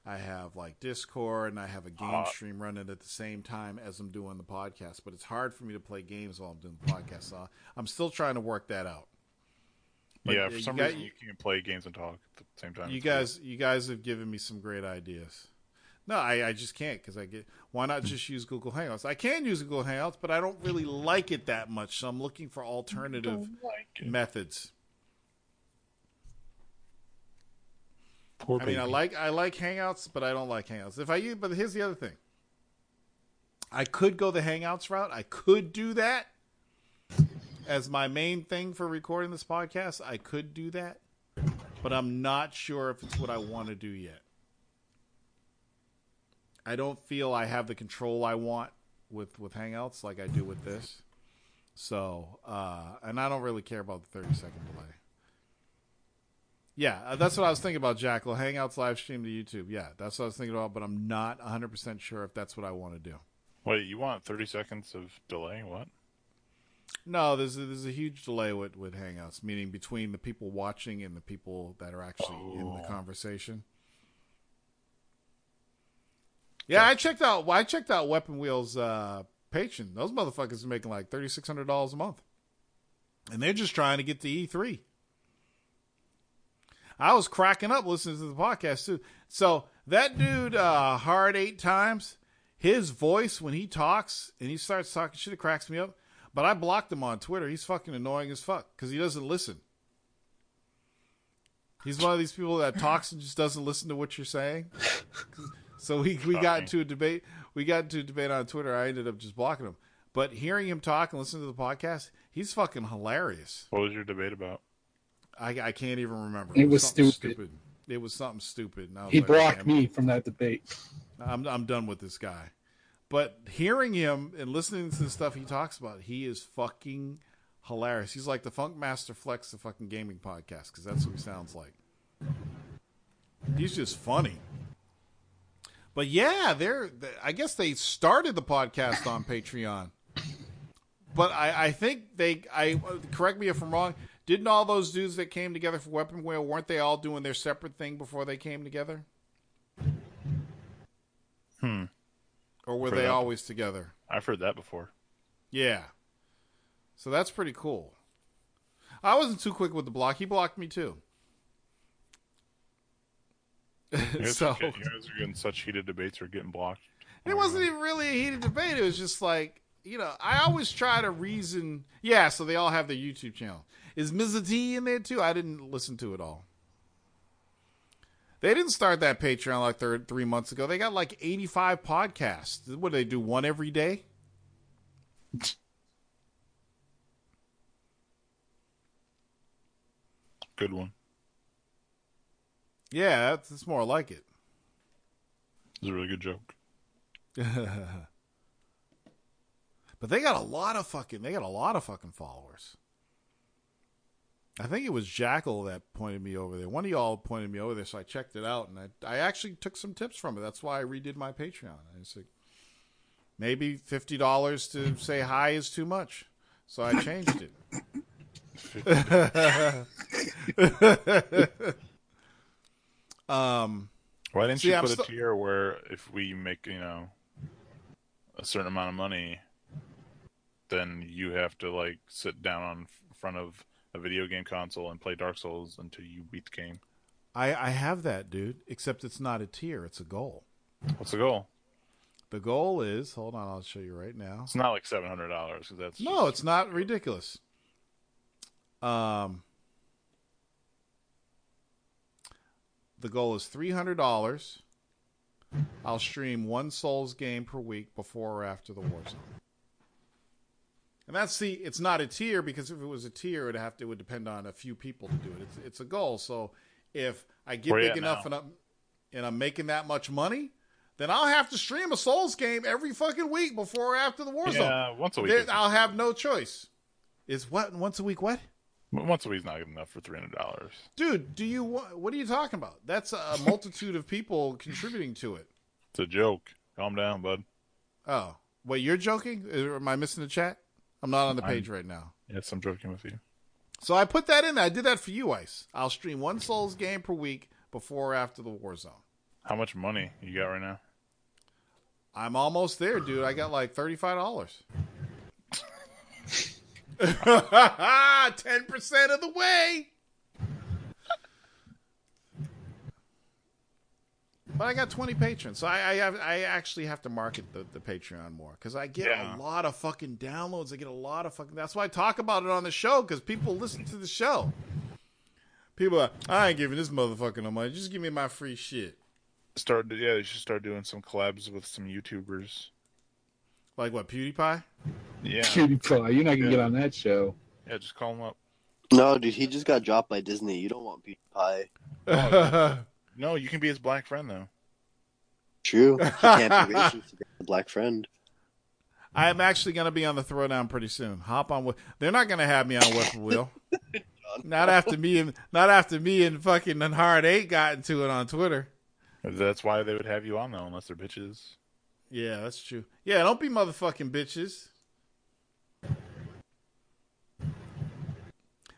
I have like Discord, and I have a game stream running at the same time as I'm doing the podcast. But it's hard for me to play games while I'm doing the podcast. So I'm still trying to work that out. But yeah, for some reason you can play games and talk at the same time. You guys have given me some great ideas. No, I just can't because why not just use Google Hangouts? I can use Google Hangouts, but I don't really like it that much. So I'm looking for alternative methods. I mean, I like Hangouts, but I don't like Hangouts. But here's the other thing. I could go the Hangouts route. I could do that as my main thing for recording this podcast. I could do that, but I'm not sure if it's what I want to do yet. I don't feel I have the control I want with Hangouts like I do with this. So, and I don't really care about the 30-second delay. Yeah, that's what I was thinking about, Jackal. Hangouts live stream to YouTube. Yeah, that's what I was thinking about, but I'm not 100% sure if that's what I want to do. Wait, you want 30 seconds of delay? What? No, there's a huge delay with Hangouts, meaning between the people watching and the people that are actually in the conversation. Yeah, I checked out Weapon Wheel's Patreon. Those motherfuckers are making like $3,600 a month, and they're just trying to get to E3. I was cracking up listening to the podcast too. So that dude, Hard 8 Times, his voice when he talks and he starts talking shit, it cracks me up. But I blocked him on Twitter. He's fucking annoying as fuck because he doesn't listen. He's one of these people that talks and just doesn't listen to what you're saying. So we got into a debate. We got into a debate on Twitter. I ended up just blocking him. But hearing him talk and listening to the podcast, he's fucking hilarious. What was your debate about? I can't even remember. It was stupid. It was something stupid. And he blocked me from that debate. I'm done with this guy. But hearing him and listening to the stuff he talks about, he is fucking hilarious. He's like the Funk Master Flex, the fucking gaming podcast, because that's what he sounds like. He's just funny. But yeah, I guess they started the podcast on Patreon. But I think correct me if I'm wrong, didn't all those dudes that came together for Weapon Wheel, weren't they all doing their separate thing before they came together? Or were they always together? I've heard that before. Yeah. So that's pretty cool. I wasn't too quick with the block. He blocked me too. You guys are getting such heated debates or getting blocked. It wasn't even really a heated debate. It was just like, I always try to reason. Yeah, so they all have their YouTube channel. Is Mizza T in there too? I didn't listen to it all. They didn't start that Patreon like 3 months ago. They got like 85 podcasts. What do they do? One every day? Good one. Yeah, that's more like it. It's a really good joke. But they got a lot of fucking followers. I think it was Jackal that pointed me over there. One of y'all pointed me over there, so I checked it out, and I actually took some tips from it. That's why I redid my Patreon. I said, maybe $50 to say hi is too much, so I changed it. Why didn't you put a tier where if we make, a certain amount of money, then you have to like sit down on front of a video game console and play Dark Souls until you beat the game? I have that, dude, except it's not a tier, it's a goal. What's the goal? The goal is, hold on, I'll show you right now. It's not like $700. No, it's not ridiculous. The goal is $300. I'll stream one Souls game per week before or after the Warzone. And it's not a tier, because if it was a tier, it would depend on a few people to do it. It's a goal. So if I get big enough and I'm making that much money, then I'll have to stream a Souls game every fucking week before or after the Warzone. Yeah, once a week. I'll have no choice. Is what? Once a week what? Once a week's not enough for $300. Dude, what are you talking about? That's a multitude of people contributing to it. It's a joke. Calm down, bud. Oh. Wait, you're joking? Am I missing the chat? I'm not on the page right now. Yes, I'm joking with you. So I put that in there. I did that for you, Ice. I'll stream one Souls game per week before or after the Warzone. How much money you got right now? I'm almost there, dude. I got like $35. 10% of the way. But I got 20 patrons, so I actually have to market the Patreon more, because I get a lot of fucking downloads. I get a lot of fucking. That's why I talk about it on the show, because people listen to the show. People are, I ain't giving this motherfucker no money. Just give me my free shit. They should start doing some collabs with some YouTubers. Like what, PewDiePie? Yeah. PewDiePie, you're not gonna get on that show. Yeah, just call him up. No, dude, he just got dropped by Disney. You don't want PewDiePie. No, you can be his black friend, though. True. He can't be racist to be a black friend. I'm actually going to be on the Throwdown pretty soon. Hop on. They're not going to have me on Weapon Wheel. Not after me and fucking Hard 8 got into it on Twitter. That's why they would have you on, though, unless they're bitches. Yeah, that's true. Yeah, don't be motherfucking bitches.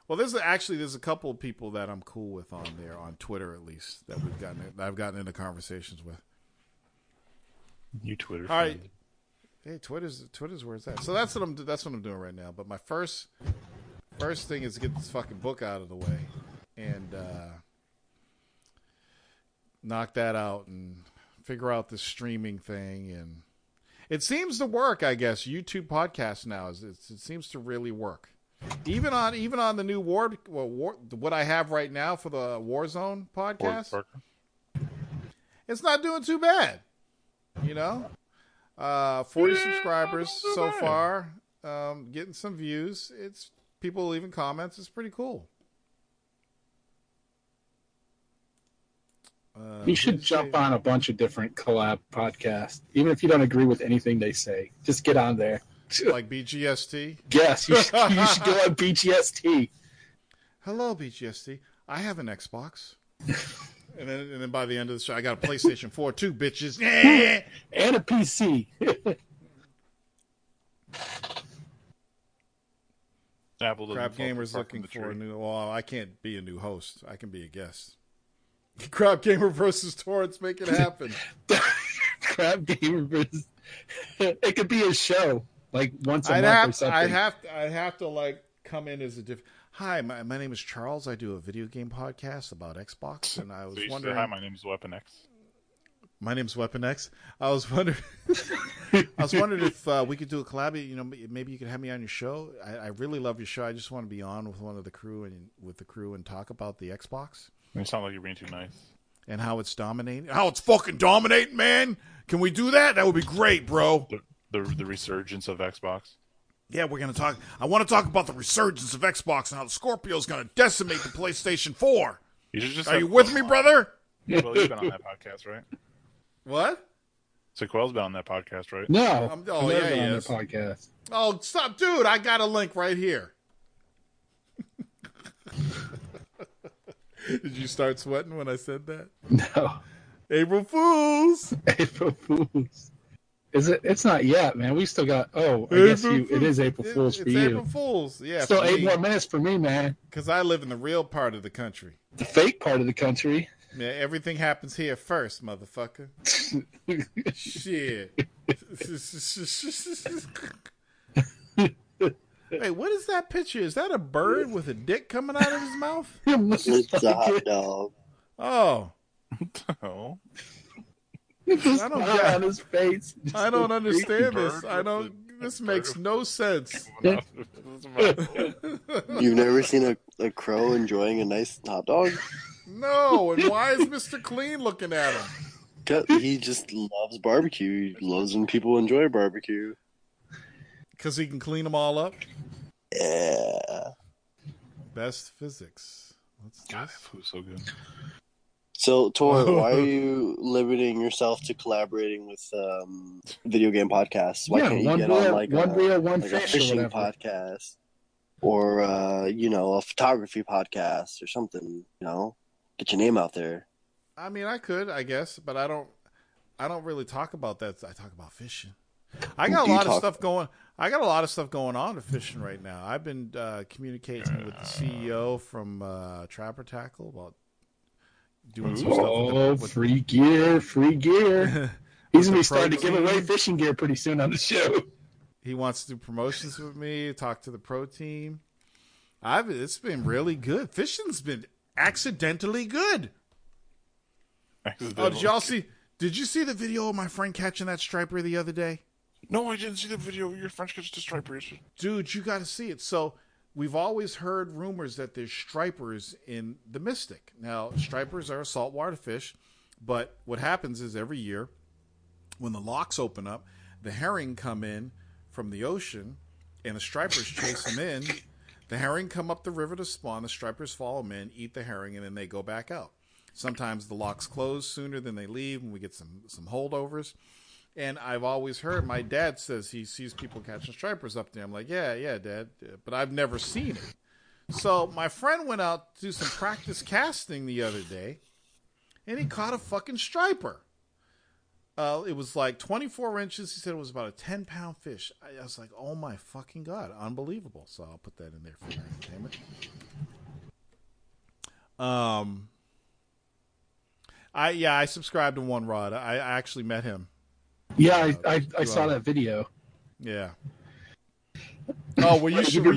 Well, there's a couple of people that I'm cool with on there, on Twitter at least, that I've gotten into conversations with. You Twitter. All right. Hey, Twitter's where it's at. So that's what I'm doing right now. But my first thing is to get this fucking book out of the way and knock that out and figure out this streaming thing. And it seems to work, I guess. YouTube podcast now it seems to really work. Even on the new what I have right now for the Warzone podcast, it's not doing too bad. 40 subscribers so far, getting some views. It's people leaving comments. It's pretty cool. You should jump on a bunch of different collab podcasts, even if you don't agree with anything they say. Just get on there. Like BGST? Yes, you should go on BGST. Hello, BGST. I have an Xbox. and then by the end of the show, I got a PlayStation 4 too, bitches. And a PC. Crab Gamer's looking for a new... Well, I can't be a new host. I can be a guest. Crab Gamer versus Torrance. Make it happen. Crab Gamer versus... It could be a show. Like once a month or something. I'd have to like come in as a different. Hi, my name is Charles. I do a video game podcast about Xbox, and I was wondering. Hi, my name is Weapon X. My name's Weapon X. I was wondering. If we could do a collab. Maybe you could have me on your show. I really love your show. I just want to be on with one of the crew and talk about the Xbox. You sound like you're being too nice. and how it's dominating. How it's fucking dominating, man. Can we do that? That would be great, bro. The resurgence of Xbox. Yeah, we're going to talk. I want to talk about the resurgence of Xbox and how the Scorpio's going to decimate the PlayStation 4. Are you with me, brother? Well, you've been on that podcast, right? What? Sequel's been on that podcast, right? No. Yeah, on their podcast. Oh, stop, dude! I got a link right here. Did you start sweating when I said that? No. April Fools. April Fools. Is it? It's not yet, man. We still got. Oh, I guess it is April Fools for you. It's April Fools. Yeah. Still 8 more minutes for me, man. Because I live in the real part of the country. The fake part of the country. Yeah, everything happens here first, motherfucker. Shit. Hey, what is that picture? Is that a bird with a dick coming out of his mouth? It's a hot dog. Oh. Oh. I don't get on his face. I don't understand this. This makes no sense. You've never seen a crow enjoying a nice hot dog? No, and why is Mr. Clean looking at him? He just loves barbecue. He loves when people enjoy barbecue. Because he can clean them all up? Yeah. Best physics. God, that food's so good. So, Tor, why are you limiting yourself to collaborating with video game podcasts? Why can't you get on like a fishing podcast or a photography podcast or something? Get your name out there. I mean, I could, I guess, but I don't really talk about that. I talk about fishing. I got a lot of stuff going on to fishing right now. I've been communicating with the CEO from Trapper Tackle about doing some stuff with free gear. He's going to be starting to give away fishing gear pretty soon on the show. He wants to do promotions with me, talk to the pro team. It's been really good. Fishing's been accidentally good. Did you see the video of my friend catching that striper the other day? No, I didn't see the video of your friend catching the striper. Dude, you got to see it. So we've always heard rumors that there's stripers in the Mystic. Now, stripers are a saltwater fish, but what happens is every year when the locks open up, the herring come in from the ocean and the stripers chase them in. The herring come up the river to spawn, the stripers follow them in, eat the herring, and then they go back out. Sometimes the locks close sooner than they leave, and we get some holdovers. And I've always heard, my dad says he sees people catching stripers up there. I'm like, yeah, Dad, but I've never seen it. So my friend went out to do some practice casting the other day, and he caught a fucking striper. It was like 24 inches. He said it was about a 10-pound fish. I was like, oh my fucking God, unbelievable. So I'll put that in there for your entertainment. I subscribed to One Rod. I actually met him. Yeah, I saw that video. Yeah. Oh, were you were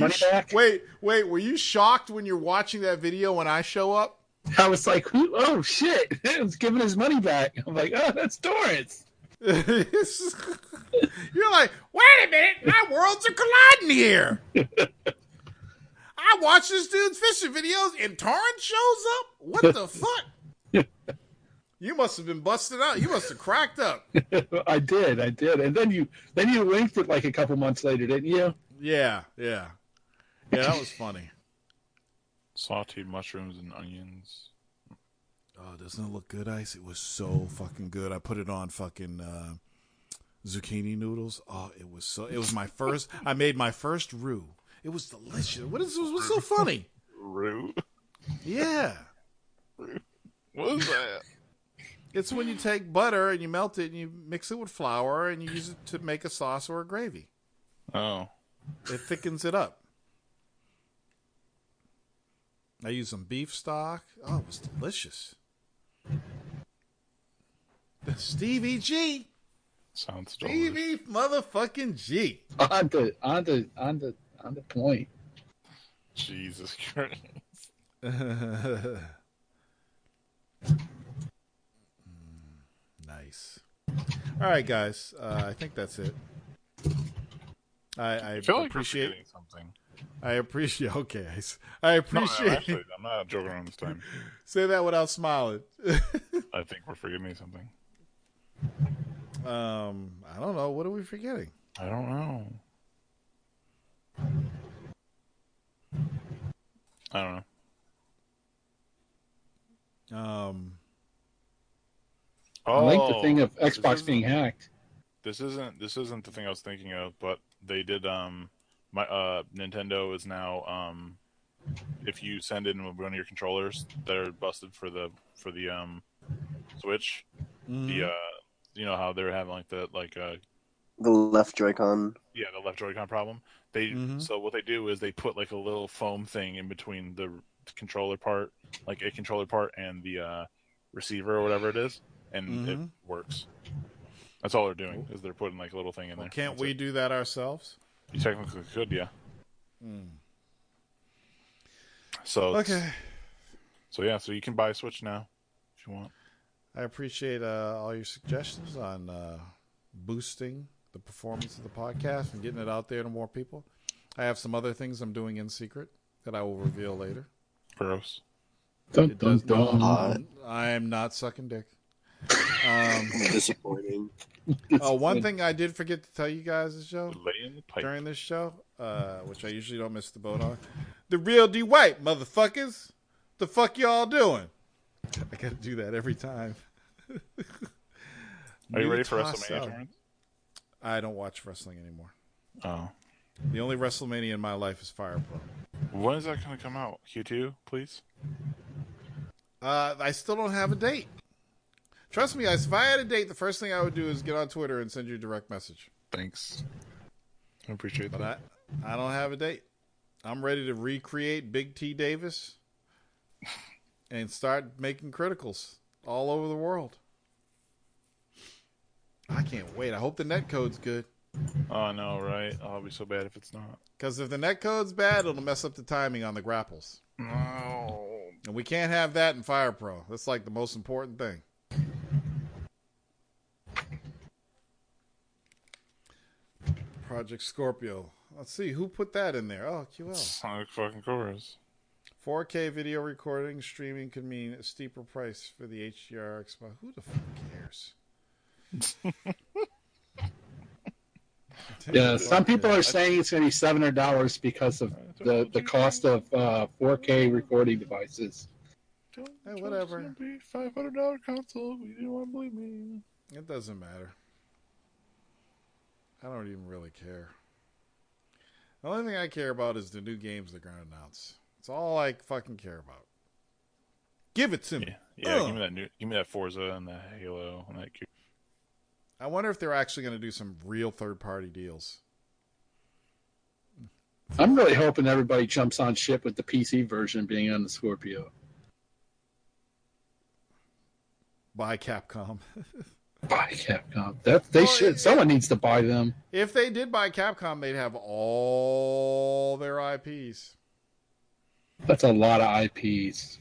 you shocked when you're watching that video when I show up? I was like, oh shit, he was giving his money back. I'm like, oh, that's Torrance. You're like, wait a minute, my worlds are colliding here. I watch this dude's fishing videos and Torrance shows up? What the fuck? You must have been busted out. You must have cracked up. I did. And then you linked it like a couple months later, didn't you? Yeah, that was funny. Sauteed mushrooms and onions. Oh, doesn't it look good, Ice? It was so fucking good. I put it on fucking zucchini noodles. Oh, it was my first. I made my first roux. It was delicious. What's so funny? Roux? Yeah. Roux? What is that? It's when you take butter and you melt it and you mix it with flour and you use it to make a sauce or a gravy. Oh. It thickens it up. I used some beef stock. Oh, it was delicious. Stevie G. Sounds delicious. Stevie motherfucking G. On the point. Jesus Christ. Nice. All right, guys. I think that's it. I feel like appreciate we're something. I appreciate. Okay, I appreciate. No, actually, I'm not joking around this time. Say that without smiling. I think we're forgetting something. I don't know. What are we forgetting? I don't know. I don't know. I like the thing of Xbox being hacked. This isn't the thing I was thinking of, but they did. Nintendo is now. If you send in one of your controllers that are busted for the Switch, the you know how they're having the left Joy-Con. Yeah, the left Joy-Con problem. So what they do is they put like a little foam thing in between the controller part, like a controller part, and the receiver or whatever it is, and it works. That's all they're doing is they're putting like a little thing in there. Can't we do that ourselves? You technically could, yeah. So okay. So yeah, so you can buy a Switch now if you want. I appreciate all your suggestions on boosting the performance of the podcast and getting it out there to more people. I have some other things I'm doing in secret that I will reveal later. Gross. Dun, dun, dun. I am not sucking dick. Disappointing. One thing I did forget to tell you guys during this show, which I usually don't miss the boat on. The real D White, motherfuckers. The fuck y'all doing? I gotta do that every time. Are you ready for WrestleMania tournament? I don't watch wrestling anymore. Oh. The only WrestleMania in my life is Fire Pro. When is that going to come out? Q2, please? I still don't have a date. Trust me, if I had a date, the first thing I would do is get on Twitter and send you a direct message. Thanks. I appreciate that. But I don't have a date. I'm ready to recreate Big T Davis and start making criticals all over the world. I can't wait. I hope the netcode's good. Oh, no, right? Oh, it'll be so bad if it's not. Because if the netcode's bad, it'll mess up the timing on the grapples. No. And we can't have that in Fire Pro. That's like the most important thing. Project Scorpio. Let's see. Who put that in there? Oh, QL. Sonic fucking chorus. 4K video recording, streaming could mean a steeper price for the HDR Xbox. Who the fuck cares? Yeah, some people are saying it's going to be $700 because of the cost of 4K recording devices. Hey, whatever. It's going to be $500 console. You didn't want to believe me. It doesn't matter. I don't even really care. The only thing I care about is the new games they're going to announce. It's all I fucking care about. Give it to me. Yeah, give me that Forza and that Halo and that. I wonder if they're actually going to do some real third-party deals. I'm really hoping everybody jumps on ship with the PC version being on the Scorpio. Buy Capcom. Buy Capcom. They should. Someone needs to buy them. If they did buy Capcom, they'd have all their IPs. That's a lot of IPs.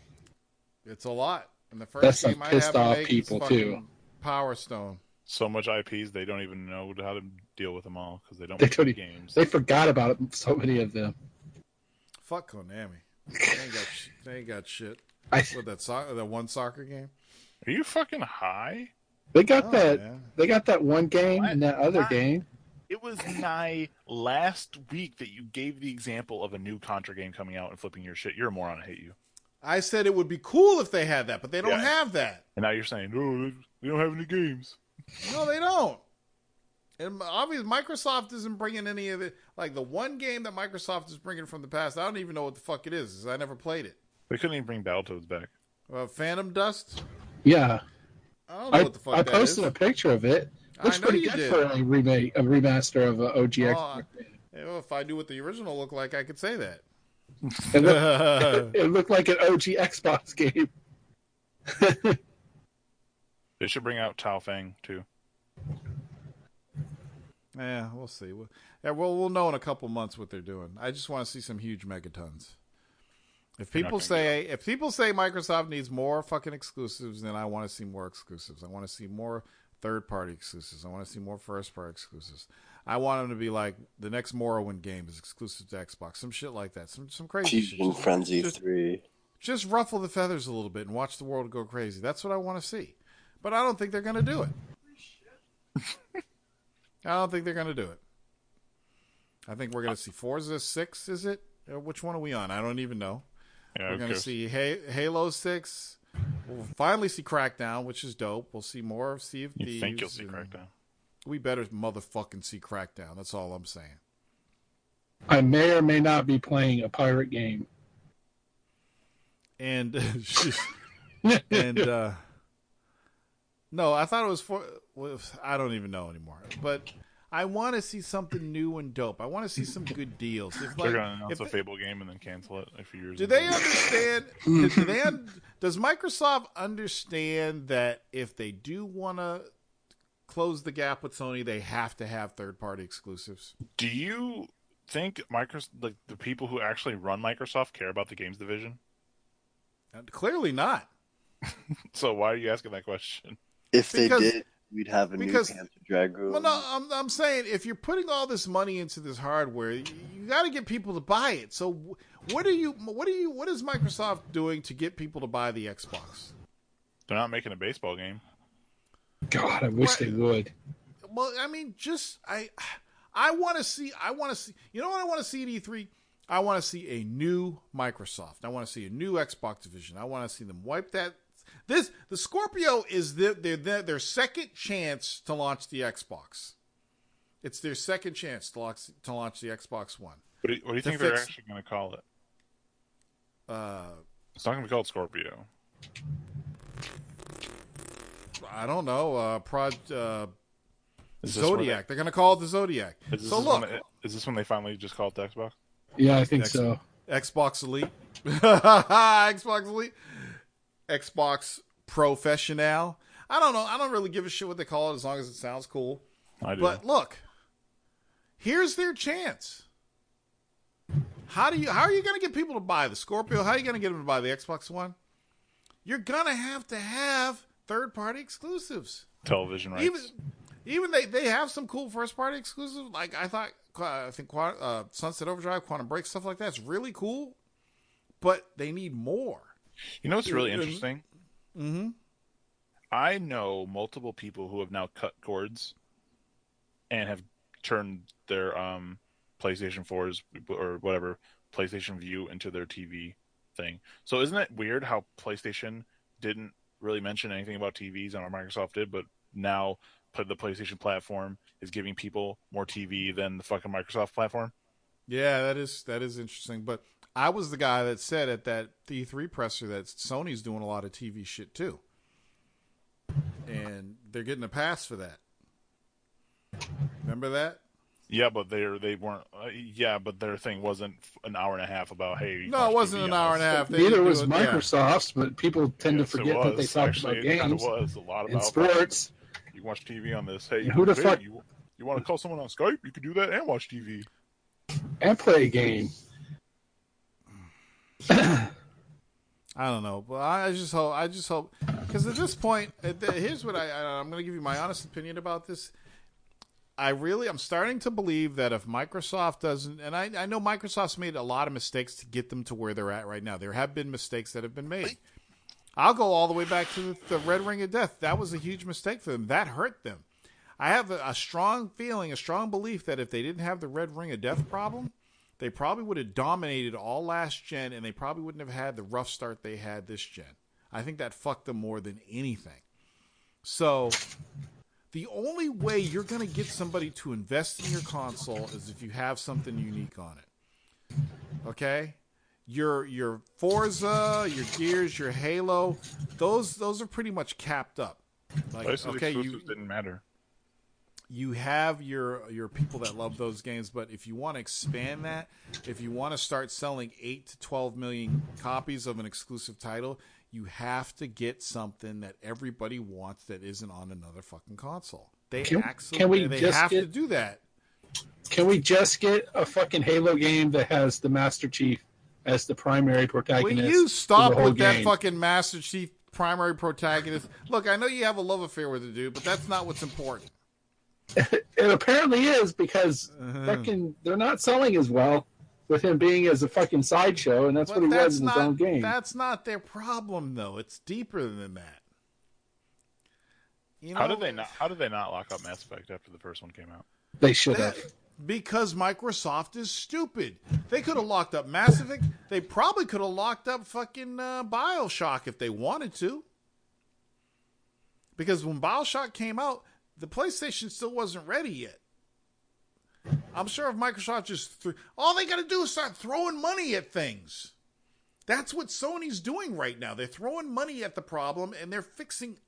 It's a lot. And the first That's game some I pissed have to off make people is too. Power Stone. So much IPs, they don't even know how to deal with them all because they don't make games. They forgot about it, so many of them. Fuck Konami. They ain't got shit. With that one soccer game. Are you fucking high? They got that. Man. They got that one game and that other game. It was nigh last week that you gave the example of a new Contra game coming out and flipping your shit. You're a moron. I hate you. I said it would be cool if they had that, but they don't have that. And now you're saying, oh, they don't have any games. No, they don't. And obviously, Microsoft isn't bringing any of it. Like the one game that Microsoft is bringing from the past, I don't even know what the fuck it is because I never played it. They couldn't even bring Battletoads back. Phantom Dust? Yeah. I don't know what the fuck that is. I posted a picture of it. Looks pretty good for a remaster of OGX. If I knew what the original looked like, I could say that. It looked like an OG Xbox game. They should bring out Tao Feng too. Yeah, we'll see. We'll know in a couple months what they're doing. I just want to see some huge megatons. If people say Microsoft needs more fucking exclusives, then I want to see more exclusives. I want to see more third-party exclusives. I want to see more first-party exclusives. I want them to be like the next Morrowind game is exclusive to Xbox. Some shit like that. Some crazy Fusion shit. Frenzy 3. Just ruffle the feathers a little bit and watch the world go crazy. That's what I want to see. But I don't think they're going to do it. I don't think they're going to do it. I think we're going to see Forza 6, is it? Which one are we on? I don't even know. Yeah, we're going to see Halo 6. We'll finally see Crackdown, which is dope. We'll see more of Sea of Thieves. You think you'll see Crackdown? We better motherfucking see Crackdown. That's all I'm saying. I may or may not be playing a pirate game. And no, I thought it was I don't even know anymore. But I want to see something new and dope. I want to see some good deals. They're going to announce a Fable game and then cancel it a few years ago. Do they understand? Does Microsoft understand that if they do want to close the gap with Sony, they have to have third-party exclusives? Do you think the people who actually run Microsoft care about the games division? Clearly not. So why are you asking that question? If they did, we'd have a new Panzer Dragoon. Well, no, I'm saying if you're putting all this money into this hardware, you got to get people to buy it. So what is Microsoft doing to get people to buy the Xbox? They're not making a baseball game. God, I wish they would. Well, I mean, I want to see. You know what I want to see at E3? I want to see a new Microsoft. I want to see a new Xbox division. I want to see them wipe that. The Scorpio is their second chance to launch the Xbox. It's their second chance to launch the Xbox One. What do you think they're actually going to call it? It's not going to be called Scorpio. I don't know. Zodiac. They're going to call it the Zodiac. Is this when they finally just call it the Xbox? Yeah, I think so. Xbox Elite. Xbox Elite. Xbox Professional. I don't know. I don't really give a shit what they call it as long as it sounds cool. I do. But look, here's their chance. How are you going to get people to buy the Scorpio? How are you going to get them to buy the Xbox One? You're going to have third-party exclusives. Television rights. Even they have some cool first-party exclusives. Like I think Sunset Overdrive, Quantum Break, stuff like that's really cool. But they need more. You know what's really interesting? Mm-hmm. I know multiple people who have now cut cords and have turned their PlayStation 4s or whatever PlayStation View into their TV thing. So isn't it weird how PlayStation didn't really mention anything about TVs and Microsoft did, but now the PlayStation platform is giving people more TV than the fucking Microsoft platform? Yeah, that is interesting. But I was the guy that said at that E3 presser that Sony's doing a lot of TV shit too. And they're getting a pass for that. Remember that? Yeah, but they weren't. But their thing wasn't an hour and a half about hey. No, it wasn't an hour and a half. Neither was Microsoft's, but people tend to forget that they talked about games. It was a lot about sports. You can watch TV on this. Hey, who the fuck? You want to call someone on Skype? You can do that and watch TV and play a game. I don't know, but I just hope, because at this point, here's what I'm going to give you my honest opinion about this. I'm starting to believe that if Microsoft doesn't, and I know Microsoft's made a lot of mistakes to get them to where they're at right now. There have been mistakes that have been made. I'll go all the way back to the Red Ring of Death. That was a huge mistake for them. That hurt them. I have a strong feeling, a strong belief that if they didn't have the Red Ring of Death problem, they probably would have dominated all last gen, and they probably wouldn't have had the rough start they had this gen. I think that fucked them more than anything. So the only way you're going to get somebody to invest in your console is if you have something unique on it. Okay? Your Forza, your Gears, your Halo, those are pretty much capped up. Like, exclusives didn't matter. You have your people that love those games, but if you want to expand that, if you want to start selling 8 to 12 million copies of an exclusive title, you have to get something that everybody wants that isn't on another fucking console. They have to do that. Can we just get a fucking Halo game that has the Master Chief as the primary protagonist? Will you stop with that fucking Master Chief primary protagonist? Look, I know you have a love affair with the dude, but that's not what's important. It apparently is, because fucking they're not selling as well with him being as a fucking sideshow, and that's what he was in his own game. That's not their problem, though. It's deeper than that. How did they not lock up Mass Effect after the first one came out? They should have. Because Microsoft is stupid. They could have locked up Mass Effect. They probably could have locked up fucking BioShock if they wanted to. Because when BioShock came out, the PlayStation still wasn't ready yet. I'm sure if Microsoft just all they got to do is start throwing money at things. That's what Sony's doing right now. They're throwing money at the problem, and they're fixing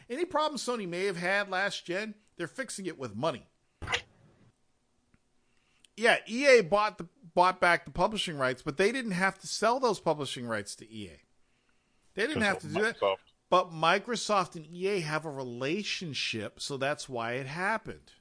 any problem Sony may have had last gen. They're fixing it with money. Yeah, EA bought back the publishing rights, but they didn't have to sell those publishing rights to EA. They didn't have to do that. But Microsoft and EA have a relationship, so that's why it happened.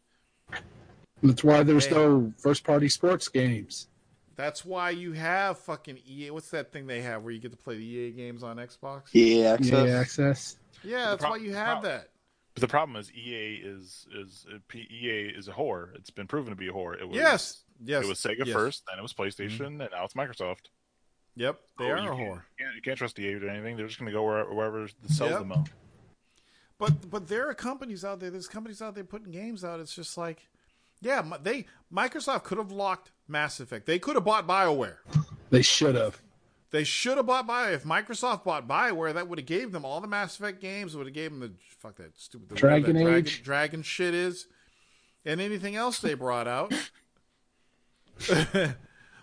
That's why there's no first-party sports games. That's why you have fucking EA. What's that thing they have where you get to play the EA games on Xbox? EA Access. EA Access. Yeah, that's why you have that. But the problem is EA is a whore. It's been proven to be a whore. It was, yes. It was Sega first, then it was PlayStation, and now it's Microsoft. Yep, they are a whore. You can't trust EA or anything. They're just going to go wherever sells them out. But there are companies out there. There's companies out there putting games out. It's just like, yeah, Microsoft could have locked Mass Effect. They could have bought BioWare. They should have. They should have bought BioWare. If Microsoft bought BioWare, that would have gave them all the Mass Effect games. It would have gave them that stupid Dragon Age. Dragon shit is, and anything else they brought out.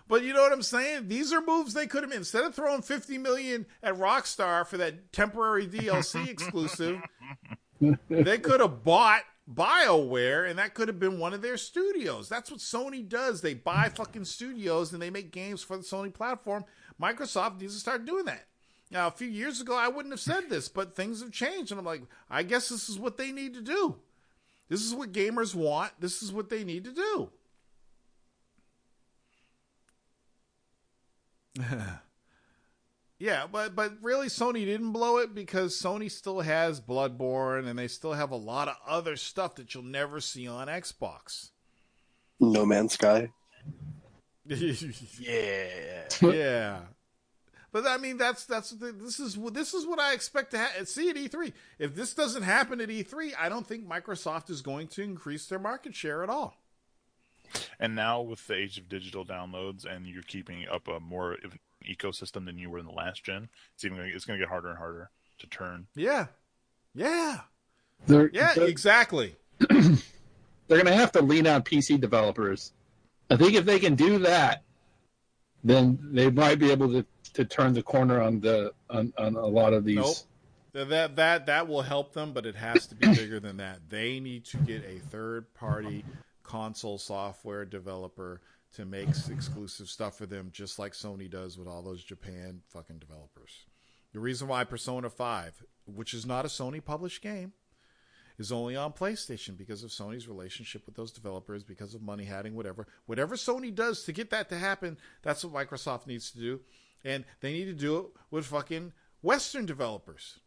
But you know what I'm saying? These are moves they could have made. Instead of throwing $50 million at Rockstar for that temporary DLC exclusive, they could have bought BioWare, and that could have been one of their studios. That's what Sony does. They buy fucking studios, and they make games for the Sony platform. Microsoft needs to start doing that. Now, a few years ago, I wouldn't have said this, but things have changed, and I'm like, I guess this is what they need to do. This is what gamers want. This is what they need to do. Yeah, but really Sony didn't blow it because Sony still has Bloodborne and they still have a lot of other stuff that you'll never see on Xbox. No Man's Sky. Yeah. But I mean this is what I expect to see at E3. If this doesn't happen at E3, I don't think Microsoft is going to increase their market share at all. And now with the age of digital downloads and you're keeping up a more ecosystem than you were in the last gen, it's going to get harder and harder to turn. Yeah. Exactly. They're going to have to lean on PC developers. I think if they can do that, then they might be able to turn the corner on a lot of these. Nope. That will help them, but it has to be bigger than that. They need to get a third-party console software developer to make exclusive stuff for them, just like Sony does with all those Japan fucking developers. The reason why Persona 5, which is not a Sony published game, is only on PlayStation because of Sony's relationship with those developers, because of money having whatever Sony does to get that to happen. That's what Microsoft needs to do, and they need to do it with fucking Western developers.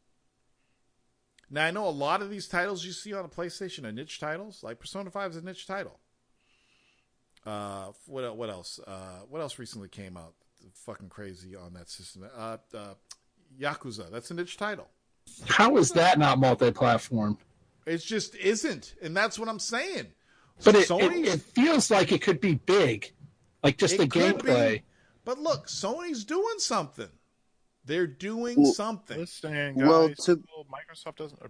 Now, I know a lot of these titles you see on a PlayStation are niche titles. Like Persona 5 is a niche title. What else? What else recently came out? Fucking crazy on that system. Yakuza. That's a niche title. How is that not multi-platform? It just isn't, and that's what I'm saying. But it feels like it could be big, like just the gameplay. But look, Sony's doing something. They're doing something. Listen, guys, Microsoft doesn't.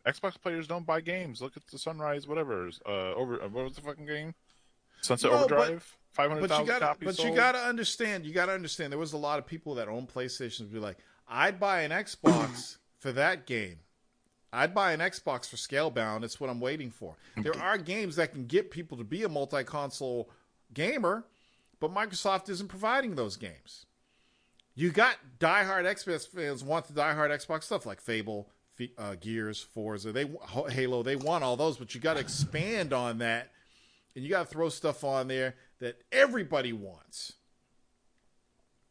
Xbox players don't buy games. Look at the Sunrise, whatever. What was the fucking game? Sunset Overdrive. 500,000 copies. But you gotta understand. There was a lot of people that own PlayStations would be like, "I'd buy an Xbox for that game. I'd buy an Xbox for Scalebound. It's what I'm waiting for." There are games that can get people to be a multi-console gamer, but Microsoft isn't providing those games. You got diehard Xbox fans want the diehard Xbox stuff like Fable, Gears, Forza, Halo. They want all those, but you got to expand on that, and you got to throw stuff on there that everybody wants.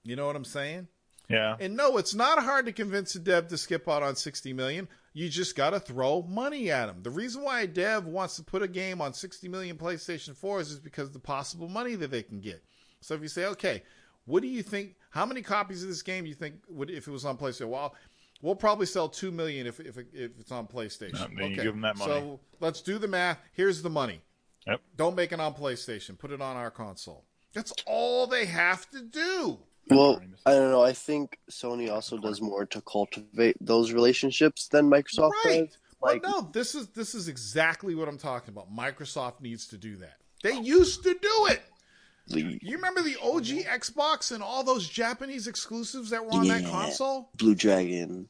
You know what I'm saying? Yeah. And no, it's not hard to convince a dev to skip out on $60 million. You just got to throw money at them. The reason why a dev wants to put a game on 60 million PlayStation 4s is because of the possible money that they can get. So if you say, okay, what do you think? How many copies of this game do you think would, if it was on PlayStation? Well, We'll probably sell 2 million if it's on PlayStation. Then you give them that money. So let's do the math. Here's the money. Yep. Don't make it on PlayStation. Put it on our console. That's all they have to do. Well, I don't know. I think Sony also does more to cultivate those relationships than Microsoft does. Like, well, no, this is exactly what I'm talking about. Microsoft needs to do that. They used to do it. You remember the OG Xbox and all those Japanese exclusives that were on that console? Blue Dragon.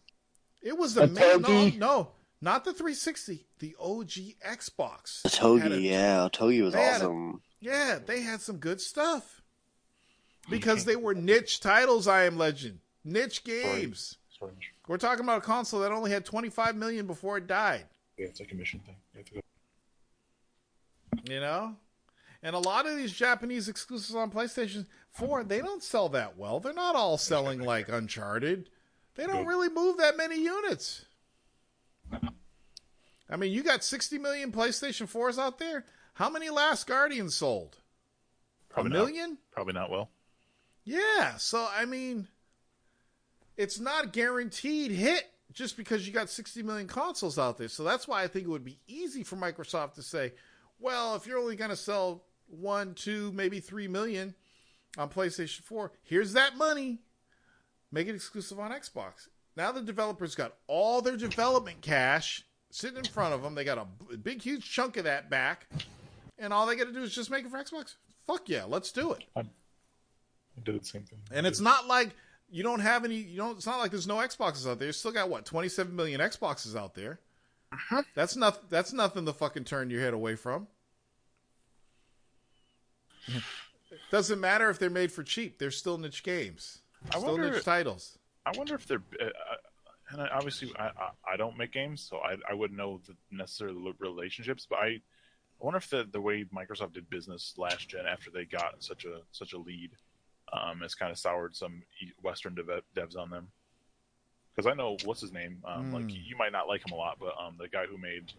It was amazing. No, not the 360. The OG Xbox. The Togi, Togi was awesome. They had some good stuff. Because they were niche titles, I Am Legend. Niche games. Sorry. We're talking about a console that only had 25 million before it died. Yeah, it's like a mission thing. You have to go. You know? And a lot of these Japanese exclusives on PlayStation 4, they don't sell that well. They're not all selling like Uncharted. They don't really move that many units. I mean, you got 60 million PlayStation 4s out there. How many Last Guardians sold? Probably a million? Probably not well. Yeah, so I mean, it's not a guaranteed hit just because you got 60 million consoles out there. So that's why I think it would be easy for Microsoft to say, well, if you're only going to sell 1, 2, maybe 3 million on PlayStation 4, here's that money. Make it exclusive on Xbox. Now the developers got all their development cash sitting in front of them. They got a big, huge chunk of that back. And all they got to do is just make it for Xbox. Fuck yeah, let's do it. I did the same thing. And it's not like you don't have any, it's not like there's no Xboxes out there. You still got, 27 million Xboxes out there. Uh-huh. That's nothing to fucking turn your head away from. Doesn't matter if they're made for cheap. They're still niche games. Still niche titles. I wonder if they're... and obviously, I don't make games, so I wouldn't know the necessary relationships, but I wonder if the way Microsoft did business last gen after they got such a lead has kind of soured some Western devs on them. Because I know, what's his name? Like you might not like him a lot, but the guy who made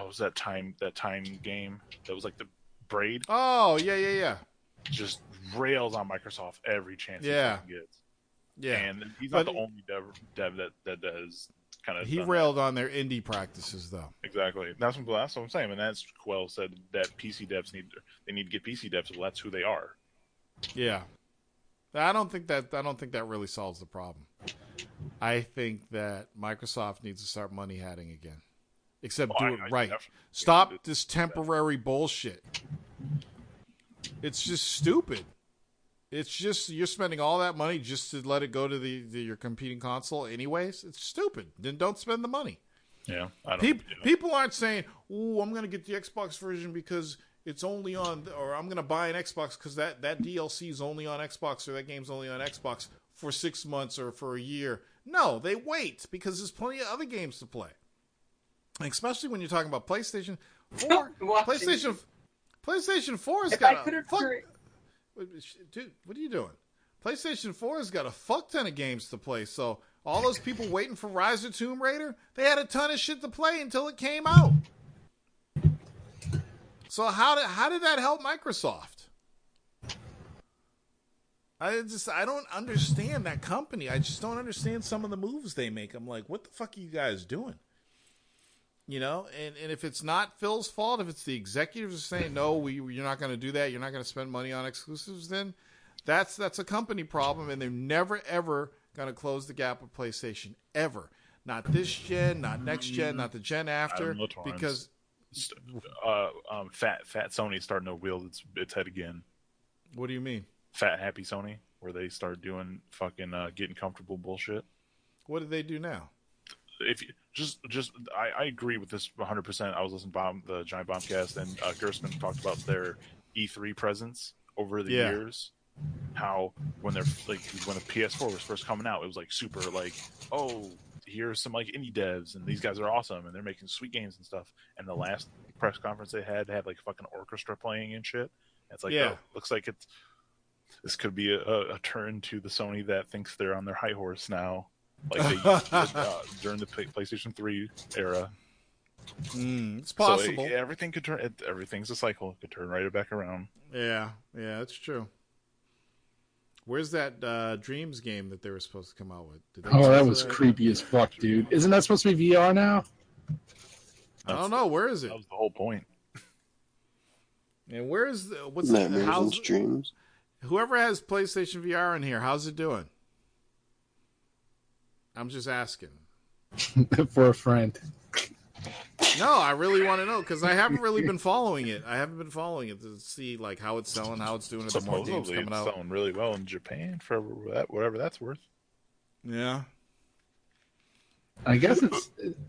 was that time game that was like the Braid? Oh yeah. Just rails on Microsoft every chance he gets. Yeah, and he's not the only dev that does kind of. He railed on their indie practices, though. Exactly. That's what I'm saying, and that's Quell said that PC devs need to get PC devs. Well, that's who they are. Yeah, I don't think that really solves the problem. I think that Microsoft needs to start money hatting again, except do it right. Stop this temporary bullshit. It's just stupid. It's just you're spending all that money just to let it go to your competing console anyways. It's stupid. Then don't spend the money. Yeah. People aren't saying, "Ooh, I'm going to get the Xbox version because it's only on," or "I'm going to buy an Xbox because that DLC is only on Xbox or that game's only on Xbox for 6 months or for a year." No, they wait because there's plenty of other games to play. And especially when you're talking about PlayStation 4. PlayStation 4 has got Dude, what are you doing? PlayStation 4 has got a fuck ton of games to play, so all those people waiting for Rise of Tomb Raider, they had a ton of shit to play until it came out. So how did that help Microsoft? I don't understand that company. I just don't understand some of the moves they make. I'm like, what the fuck are you guys doing? You know, and if it's not Phil's fault, if it's the executives are saying, no, you're not going to do that, you're not going to spend money on exclusives, then that's a company problem, and they're never, ever going to close the gap with PlayStation, ever. Not this gen, not next gen, not the gen after, because... Fat Sony's starting to wield its head again. What do you mean? Fat Happy Sony, where they start doing fucking getting comfortable bullshit. What do they do now? If you I agree with this 100%. I was listening to the Giant Bombcast, and Gerstmann talked about their E3 presence over the years. How when the PS4 was first coming out, it was like super like, oh, here's some like indie devs, and these guys are awesome, and they're making sweet games and stuff. And the last press conference they had like fucking orchestra playing and shit. And it's like, oh, looks like this could be a turn to the Sony that thinks they're on their high horse now. Like they used during the PlayStation 3 era. It's possible. So everything could turn. Everything's a cycle. It could turn right back around. Yeah, that's true. Where's that Dreams game that they were supposed to come out with? That was creepy as fuck, dude. Isn't that supposed to be VR now? I don't know. Where is it? That was the whole point. And where is what's Nightmares and Dreams? Whoever has PlayStation VR in here, how's it doing? I'm just asking. For a friend. No, I really want to know because I haven't really been following it. I haven't been following it to see like how it's selling, how it's doing. The more games coming out, selling really well in Japan for whatever that's worth. Yeah, I guess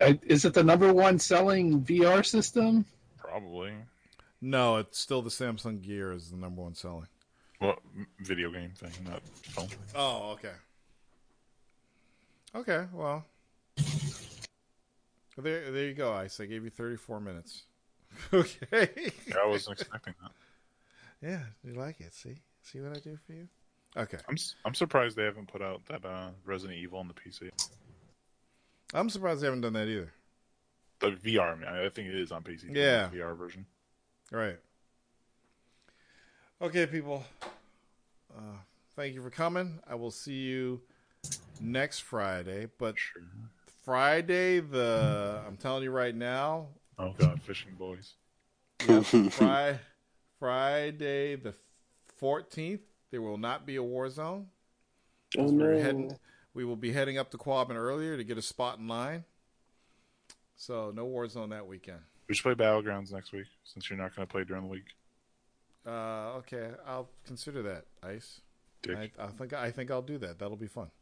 is it the number one selling VR system? Probably. No, it's still the Samsung Gear is the number one selling. Well, video game thing, not phone. Oh, okay. Okay, well. There you go, Ice. I gave you 34 minutes. Okay. Yeah, I wasn't expecting that. Yeah, you like it. See what I do for you? Okay. I'm surprised they haven't put out that Resident Evil on the PC. I'm surprised they haven't done that either. The VR, I think it is on PC. Yeah. The VR version. Right. Okay, people. Thank you for coming. I will see you next Friday, but sure. Friday, I'm telling you right now. Oh God, fishing boys. Yeah, Friday the 14th, there will not be a Warzone. Oh, no. We will be heading up to Quabbin earlier to get a spot in line. So no Warzone that weekend. We should play Battlegrounds next week since you're not going to play during the week. Okay, I'll consider that, Ice. Dick. I think I'll do that. That'll be fun.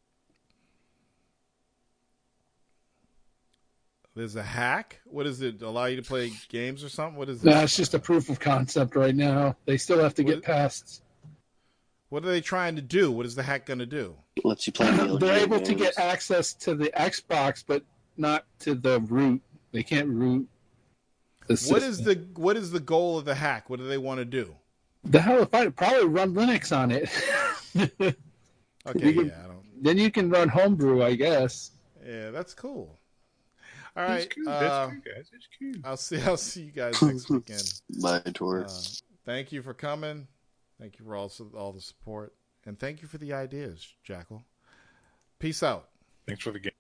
There's a hack? What does it allow you to play games or something? What is it? No, it's just a proof of concept right now. They still have to get past. What are they trying to do? What is the hack going to do? Lets you play. They're able to get access to the Xbox, but not to the root. They can't root the system. What is the goal of the hack? What do they want to do? The hell if I probably run Linux on it. Okay, Then you can run homebrew, I guess. Yeah, that's cool. All right, it's cool. That's cool, guys. It's cool. I'll see you guys next weekend. Bye, Tor. Thank you for coming. Thank you for all the support, and thank you for the ideas, Jackal. Peace out. Thanks for the game.